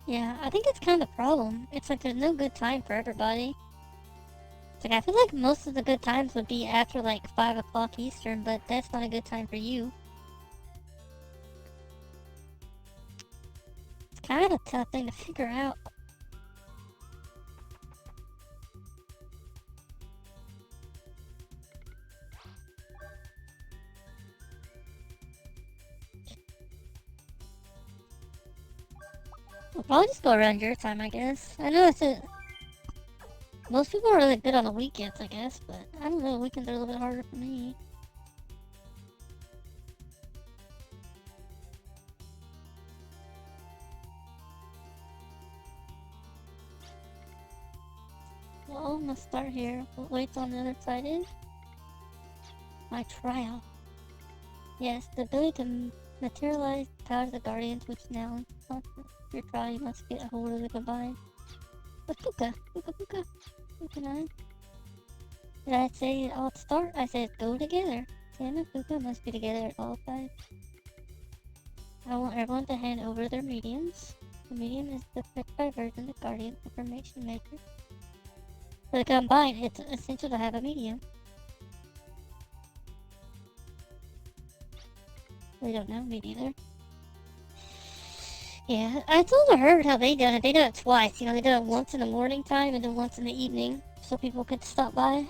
Yeah, I think it's kind of the problem. It's like there's no good time for everybody. It's like I feel like most of the good times would be after like 5 o'clock Eastern, but that's not a good time for you. It's kind of a tough thing to figure out. We'll probably just go around your time, I guess. I know it's a... Most people are really good on the weekends, I guess, but I don't know, weekends are a little bit harder for me. Well, I'm gonna start here. What waits on the other side is my trial. Yes, the ability to materialize the powers of the Guardians, which now your trial you must get a hold of the combined. But Puka, who can I? Did I say I'll start? I said go together. Sam and Puka must be together at all times. I want everyone to hand over their mediums. The medium is the fixed by version of the Guardian information maker. For the combined, it's essential to have a medium. They don't know me neither. Yeah, I told her how they done it. They done it twice. You know, they done it once in the morning time and then once in the evening, so people could stop by.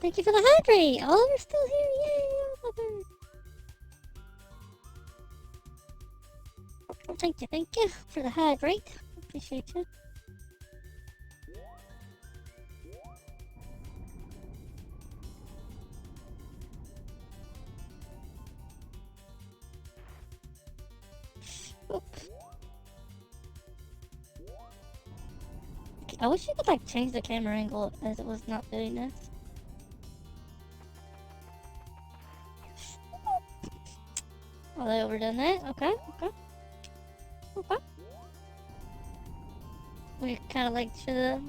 Thank you for the hydrate! Oh, we're still here! Yay! Well, thank you for the hydrate. Appreciate you. Oops. I wish you could like change the camera angle as it was not doing this. Oh, they overdone that? Okay. We kind of like should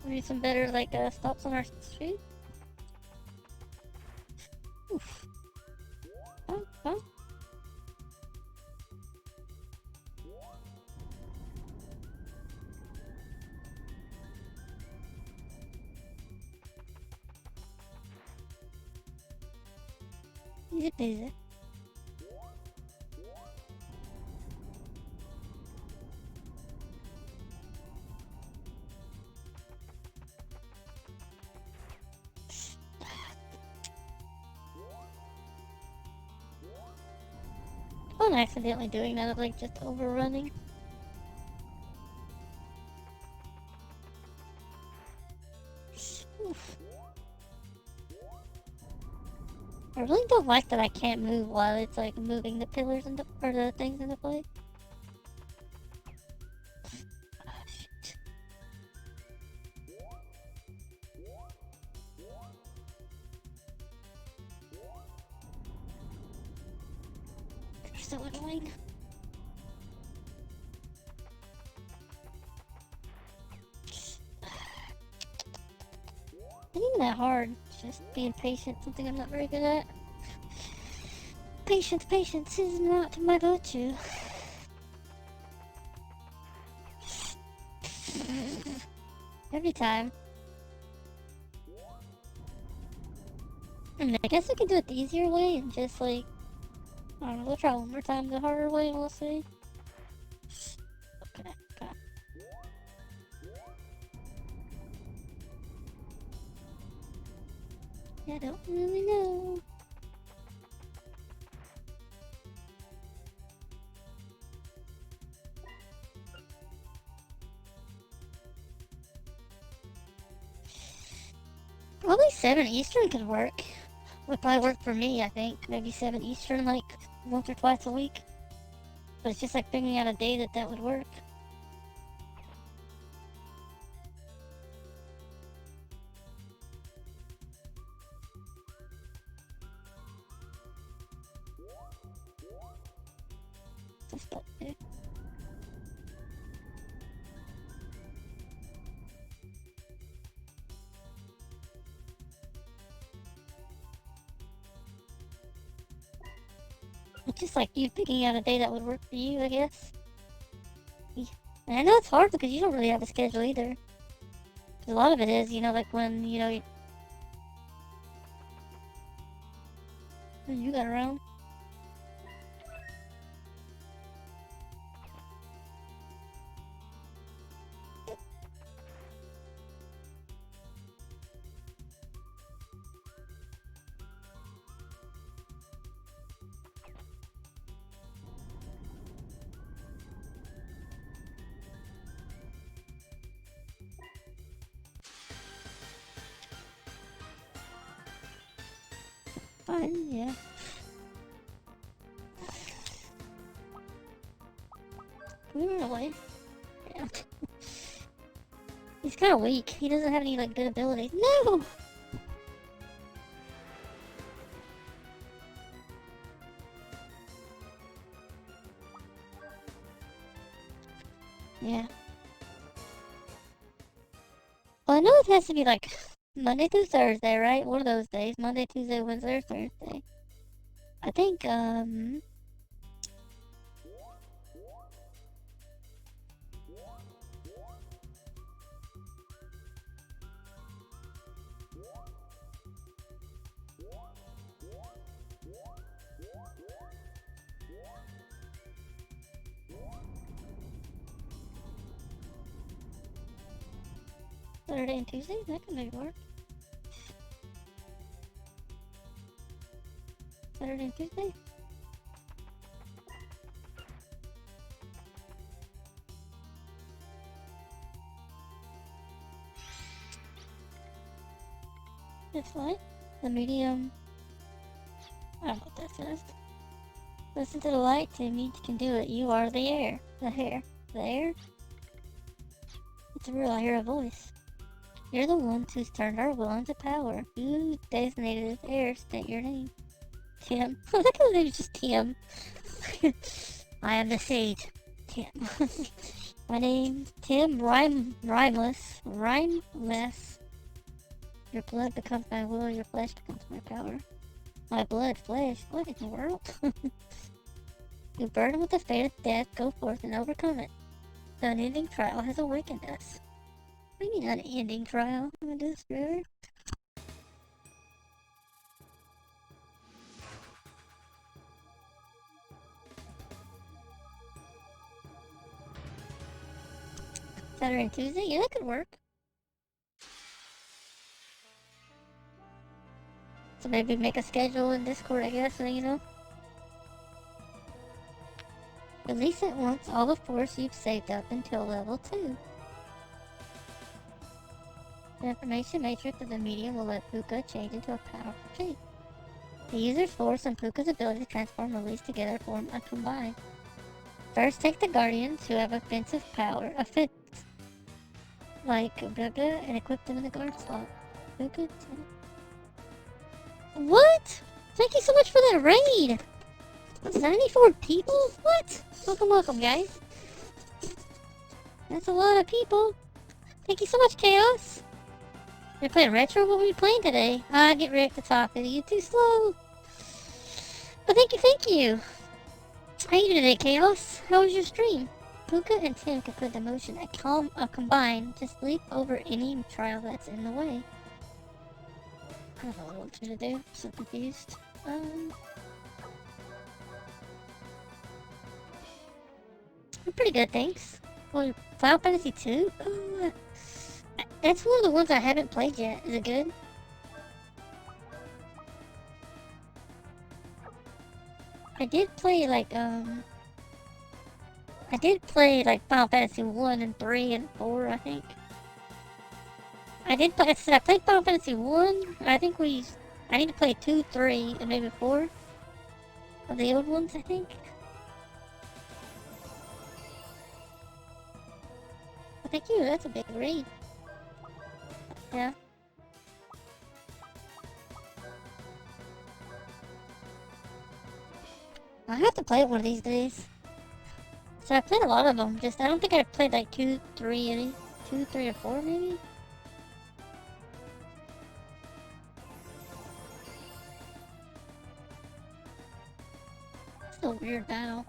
do some better like stops on our street. Oof. Oh. Easy peasy. I'm accidentally doing that, like just overrunning. Oof. I really don't like that I can't move while it's like moving the pillars into or the things into place. Oh, shit. They're so annoying. It ain't that hard. It's just being patient, something I'm not very good at. Patience is not my virtue. Every time. I guess I can do it the easier way and just like, I don't know, we'll try one more time the harder way and we'll see. Okay. I don't really know. Probably 7 Eastern could work. Would probably work for me, I think. Maybe 7 Eastern, like, once or twice a week. But it's just like figuring out a day that would work. Just like there. It's just like you picking out a day that would work for you, I guess. Yeah. And I know it's hard because you don't really have a schedule either. 'Cause a lot of it is, you know, like when, you know, when you got around. Fine, yeah. Can we run away? Yeah. He's kind of weak. He doesn't have any, like, good abilities. No! Yeah. Well, I know it has to be, like, Monday through Thursday, right? One of those days. Monday, Tuesday, Wednesday, or Thursday. I think, Saturday and Tuesday? That can maybe work. Saturday and Tuesday? It's fine. The medium. I don't know what that says. Listen to the light, Timmy. You can do it. You are the air. The hair. The air? It's real. I hear a voice. You're the one who's turned our will into power. You designated as heir. State your name. Tim. I think his name is just Tim. I am the sage. Tim. My name's Tim Rhymeless. Your blood becomes my will, your flesh becomes my power. My blood, flesh, what in the world? You burden with the fate of death, go forth and overcome it. The unending trial has awakened us. What do you mean unending trial? I'm gonna do this forever. Saturday and Tuesday? Yeah, that could work. So maybe make a schedule in Discord, I guess, so you know. Release at once all the force you've saved up until level 2. The information matrix of the medium will let Puka change into a powerful shape. The user's force and Puka's ability to transform release together form a combine. First, take the guardians who have offensive power, like blah blah, and equip them in the guard slot. Puka. What? Thank you so much for that raid! 94 people? What? Welcome, guys. That's a lot of people. Thank you so much, Chaos. You're playing retro? What were you playing today? Get ready to talk to you. Too slow. But thank you. How you doing today, Chaos? How was your stream? Puka and Tim can put the motion a combine. Just leap over any trial that's in the way. I don't know what to do. I'm so confused. I'm pretty good, thanks. Well, Final Fantasy 2? That's one of the ones I haven't played yet. Is it good? I did play like Final Fantasy 1 and 3 and 4, I think. I played Final Fantasy 1. I need to play 2, 3, and maybe 4 of the old ones, I think. Well, thank you, that's a big raid. Yeah. I have to play it one of these days. So I played a lot of them, I don't think I played like 2, 3, or 4 maybe? It's a weird battle.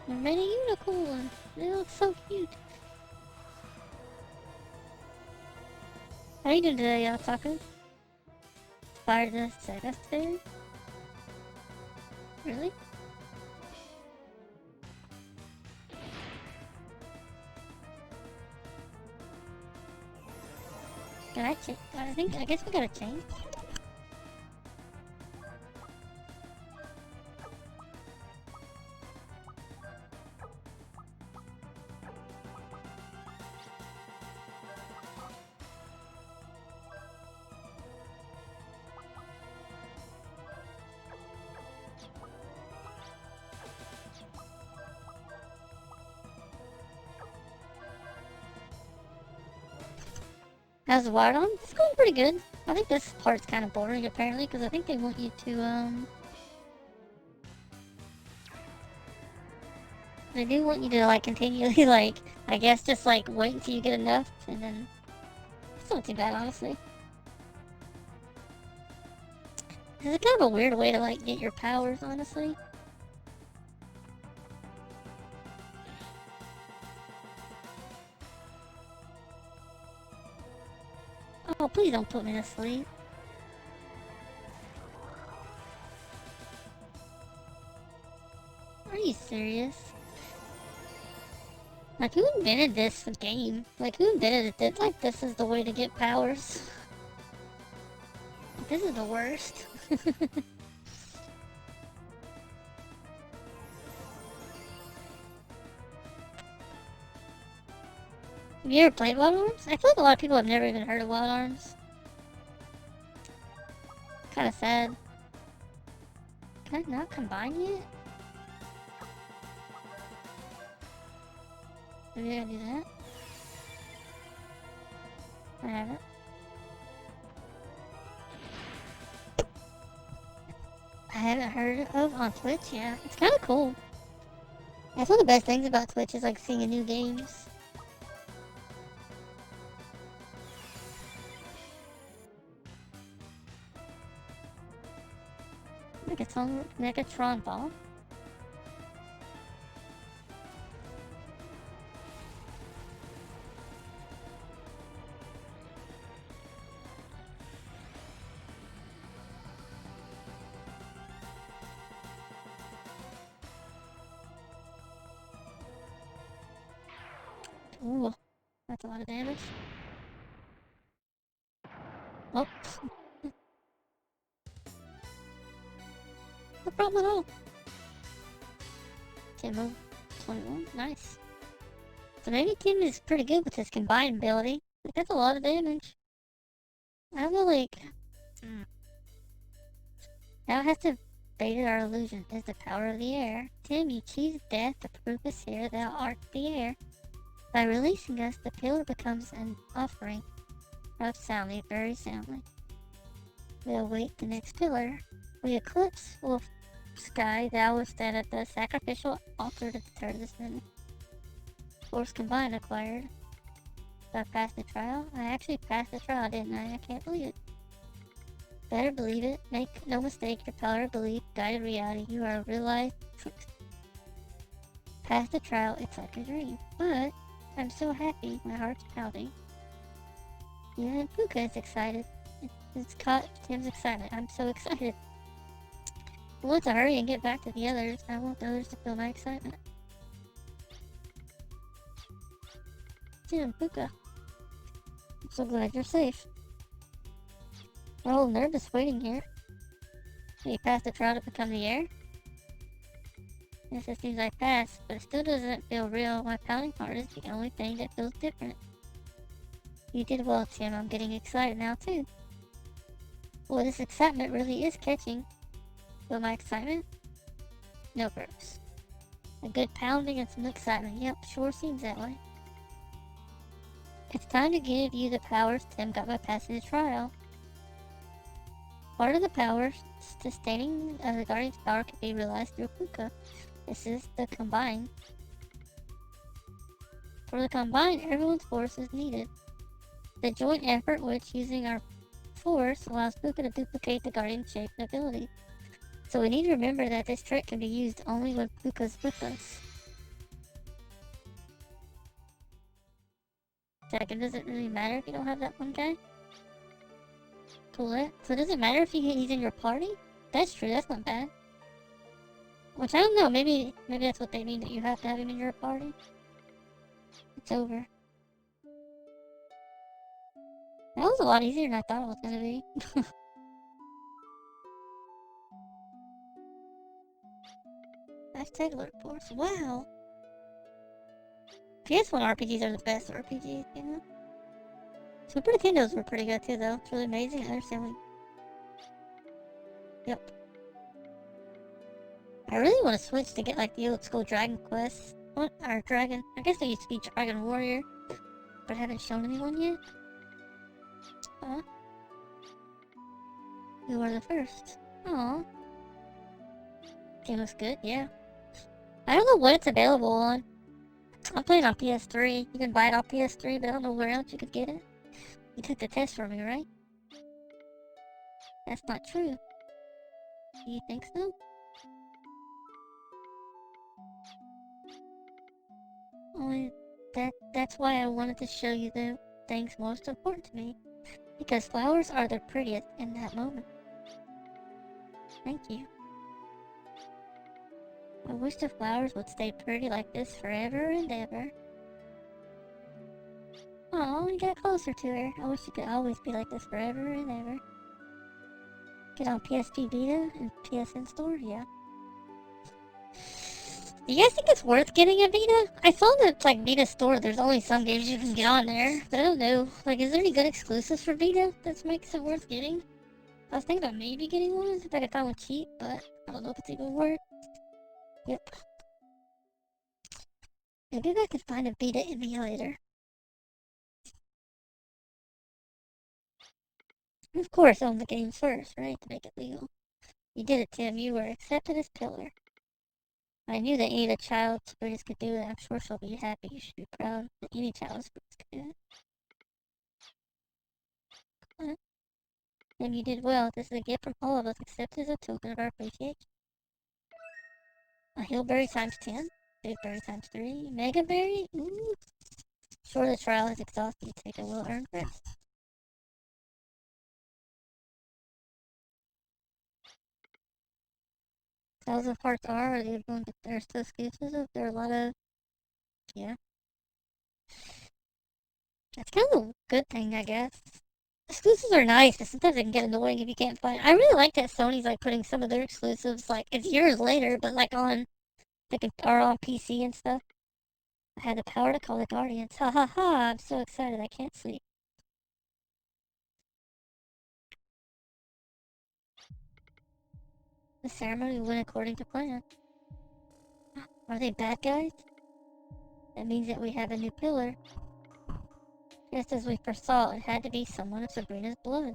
I made a unicorn. They look so cute. How you doing today, Taco? Fired the Sega Fairy? Really? I guess we gotta change. How's the wire on? It's going pretty good. I think this part's kind of boring apparently, because I think they want you to, they do want you to, like, continually, like, I guess just, like, wait until you get enough, and then, it's not too bad, honestly. This is kind of a weird way to, like, get your powers, honestly. Oh, please don't put me to sleep. Are you serious? Like, who invented this game? Like, who invented it? Like, this is the way to get powers. This is the worst. Have you ever played Wild Arms? I feel like a lot of people have never even heard of Wild Arms. Kinda sad. Can I not combine yet? Maybe I gotta do that? I haven't. I haven't heard of on Twitch, yeah. It's kinda cool. That's one of the best things about Twitch is like seeing new games. Megatron Ball. Ooh, that's a lot of damage. Oh. No problem at all. Timbo 21, nice. So maybe Tim is pretty good with his combined ability. Like, that's a lot of damage. I feel like... Now has to baited our illusion is the power of the air. Tim, you choose death to prove us here thou art the air. By releasing us, the pillar becomes an offering of soundly, very soundly. We await the next pillar. We eclipse wolf sky, thou will stand at the sacrificial altar to deter the sin. Force combined acquired. So I passed the trial? I actually passed the trial, didn't I? I can't believe it. Better believe it. Make no mistake, your power of belief, guided reality. You are realized. Past the trial, it's like a dream. But I'm so happy, my heart's pounding. Even Puka is excited. It's caught Tim's excitement. I'm so excited. I want to hurry and get back to the others. I want the others to feel my excitement. Tim, Puka. I'm so glad you're safe. I'm a little nervous waiting here. You passed the trial to become the air? Yes, it seems I passed, but it still doesn't feel real. My pounding heart is the only thing that feels different. You did well, Tim. I'm getting excited now, too. Well, this excitement really is catching. Feel my excitement? No burps. A good pounding and some excitement. Yep, sure seems that way. It's time to give you the powers Tim got by passing the trial. Part of the powers, sustaining the Guardian's power can be realized through Puka. This is the combine. For the combine, everyone's force is needed. The joint effort, which using our force, allows Puka to duplicate the Guardian's shape and ability. So we need to remember that this trick can be used only when Puka's with us. Second, does it really matter if you don't have that one guy? Cool. So does it matter if he's in your party? That's true, that's not bad. Which I don't know, maybe that's what they mean, that you have to have him in your party. It's over. That was a lot easier than I thought it was gonna be. Hashtag alert force. Wow. PS1 RPGs are the best RPGs, you know? Super Nintendos were pretty good too, though. It's really amazing. I understand when... Yep. I really want to switch to get like the old school Dragon Quest. What? Or Dragon... I guess they used to be Dragon Warrior. But I haven't shown anyone yet. Huh? You are the first. Aww. Game looks good, yeah. I don't know what it's available on. I'm playing on PS3. You can buy it on PS3, but I don't know where else you could get it. You took the test for me, right? That's not true. Do you think so? Only that's why I wanted to show you the things most important to me. Because flowers are the prettiest in that moment. Thank you. I wish the flowers would stay pretty like this forever and ever. Oh, you got closer to her. I wish you could always be like this forever and ever. Get on PSP Vita and PSN Store, yeah. Do you guys think it's worth getting a Vita? I saw that, like, Vita Store, there's only some games you can get on there. But I don't know. Like, is there any good exclusives for Vita that makes it worth getting? I was thinking about maybe getting one if I could find one cheap, but I don't know if it's even worth. Yep. Maybe I could find a Vita emulator. Of course, own the games first, right? To make it legal. You did it, Tim. You were accepted as pillar. I knew that any child supporters could do it. I'm sure she'll be happy. You should be proud that any child supporters could do it. Tim, you did well. This is a gift from all of us, accepted as a token of our appreciation. A Hillberry times 10. Big berry times 3. Mega berry? Ooh. Sure, the trial is exhausting. You take a well-earned rest. Thousand parts are they going to, there's still excuses. There are a lot of, yeah. That's kind of a good thing, I guess. Exclusives are nice, but sometimes they can get annoying if you can't find. I really like that Sony's like putting some of their exclusives, like it's years later, but like on or on PC and stuff. I had the power to call the Guardians. Ha ha ha! I'm so excited I can't sleep. The ceremony went according to plan. Are they bad guys? That means that we have a new pillar. Just as we foresaw, it had to be someone of Sabrina's blood.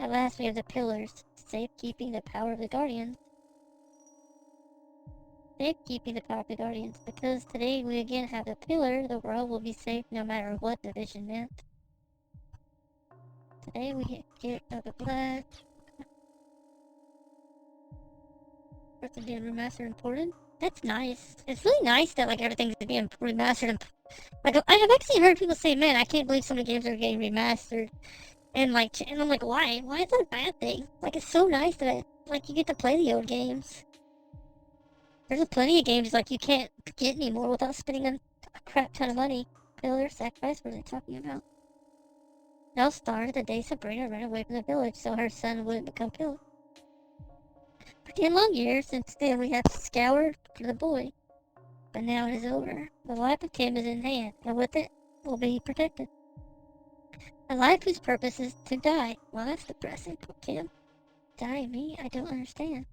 At last we have the pillars, safekeeping the power of the Guardians. Safekeeping the power of the Guardians. Because today we again have the pillar, the world will be safe no matter what the vision meant. Today we get the blood. First being remastered and ported. That's nice. It's really nice that like everything's being remastered and like I have actually heard people say, man, I can't believe so many games are getting remastered. And like, and I'm like, why? Why is that a bad thing? Like, it's so nice that like you get to play the old games. There's plenty of games like you can't get anymore without spending a crap ton of money. Pillar sacrifice? What are they talking about? It all started the day Sabrina ran away from the village so her son wouldn't become pillar. For 10 long years, since then we have scoured for the boy. But now it is over. The life of Tim is in hand, and with it will be protected. A life whose purpose is to die. Well, that's depressing, poor Tim. Die me? I don't understand.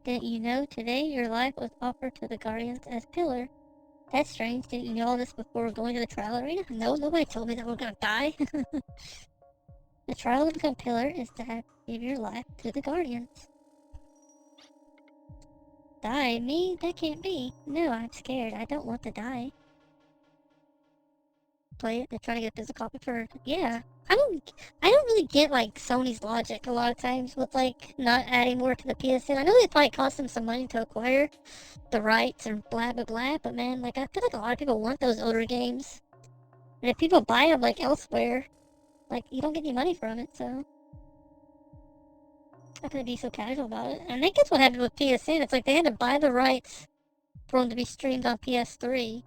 Didn't you know today your life was offered to the Guardians as pillar? That's strange. Didn't you know all this before going to the trial arena? No, nobody told me that we're gonna die. The trial to become pillar is to have give your life to the Guardians. Die? Me? That can't be. No, I'm scared. I don't want to die. Play it. They're trying to get a physical copy for. Yeah. I don't really get like Sony's logic a lot of times with like not adding more to the PSN. I know it probably cost them some money to acquire the rights and blah blah blah, but man, like I feel like a lot of people want those older games, and if people buy them like elsewhere, like you don't get any money from it, so how can they be so casual about it? And I think that's what happened with PSN. It's like they had to buy the rights for them to be streamed on PS3.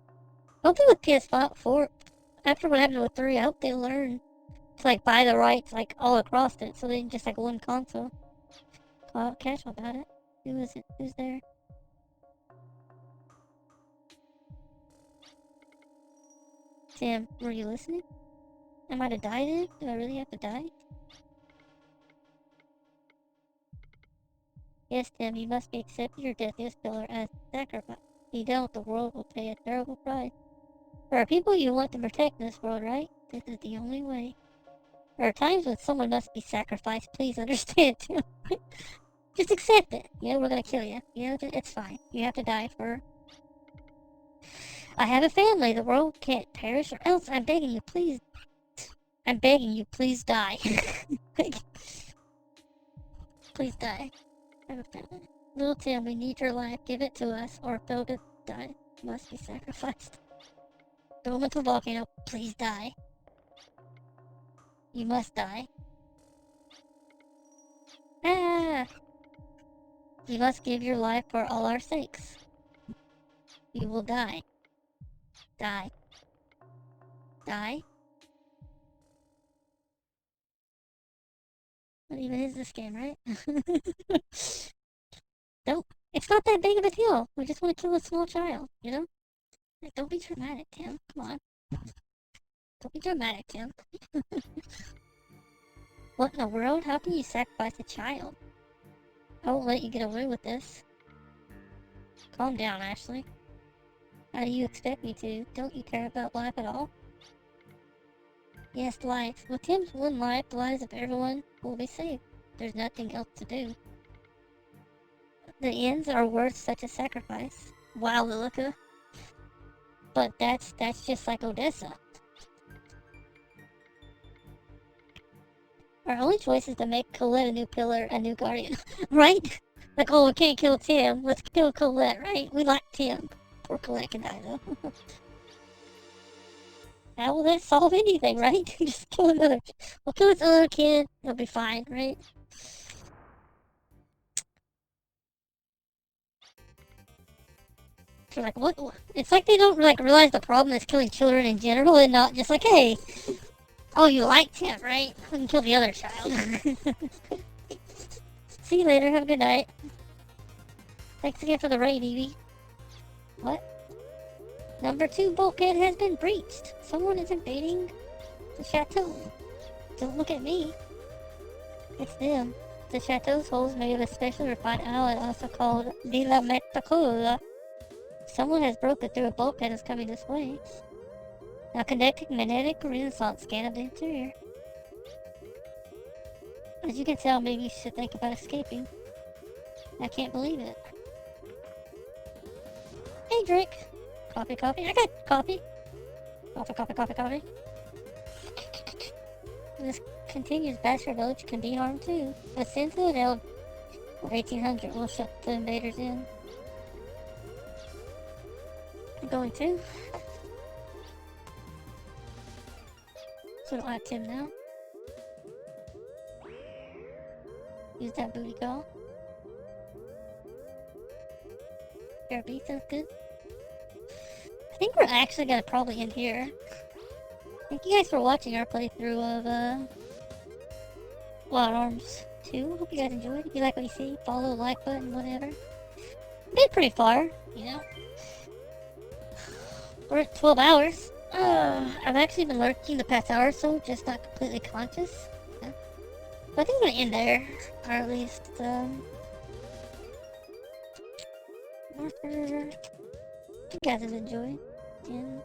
Hopefully with PS5, 4, after what happened with 3, I hope they learn to like buy the rights like all across it, so they can just like one console. Casual about it. Who is it? Who's there? Tim, were you listening? Am I to die then? Do I really have to die? Yes, Tim, you must be accepted your death as pillar as sacrifice. If you don't, the world will pay a terrible price. There are people you want to protect in this world, right? This is the only way. There are times when someone must be sacrificed. Please understand, Tim. Just accept it. You know, we're gonna kill you. You know, it's fine. You have to die for... I have a family. The world can't perish, or else I'm begging you, please. I'm begging you, please die. Please die. I have a family. Little Tim, we need your life. Give it to us, or Philga die. Must be sacrificed. Go into the volcano. Please die. You must die. Ah! You must give your life for all our sakes. You will die. Die. Die? What even is this game, right? Don't. It's not that big of a deal. We just want to kill a small child, you know? Like, don't be dramatic, Tim. Come on. Don't be dramatic, Tim. What in the world? How can you sacrifice a child? I won't let you get away with this. Calm down, Ashley. How do you expect me to? Don't you care about life at all? Yes, life. With Tim's one life, the lives of everyone will be saved. There's nothing else to do. The ends are worth such a sacrifice. Wow, Lilica. But that's just like Odessa. Our only choice is to make Colette a new pillar, a new guardian. Right? Like, oh, we can't kill Tim. Let's kill Colette, right? We like Tim. Poor Colette can die, though. How will that solve anything, right? Just kill another. We'll kill this other kid. It'll be fine, right? So like, what? It's like they don't like realize the problem is killing children in general, and not just like, hey, oh, you liked him, right? We can kill the other child. See you later. Have a good night. Thanks again for the raid, Evie. What? Number 2 bulkhead has been breached. Someone is invading the chateau. Don't look at me. It's them. The chateau's hold is made of a specially refined alloy, also called de la Metacula. Someone has broken through a bulkhead and is coming this way. Now conducting magnetic renaissance scan of the interior. As you can tell, maybe you should think about escaping. I can't believe it. Hey, Drake. Coffee, coffee. I got coffee. Coffee, coffee, coffee, coffee. This continuous bastard village can be harmed too. But since the Odell of 1800 will shut the invaders in. I'm going to. So I'll have Tim now. Use that booty call. JRPG sounds good. I think we're actually gonna probably end here. Thank you guys for watching our playthrough of Wild Arms 2. Hope you guys enjoyed. If you like what you see, follow, like button, whatever. Been pretty far, you know. We're at 12 hours. I've actually been lurking the past hour or so, just not completely conscious. Yeah. But I think I'm gonna end there, or at least you guys have enjoyed, and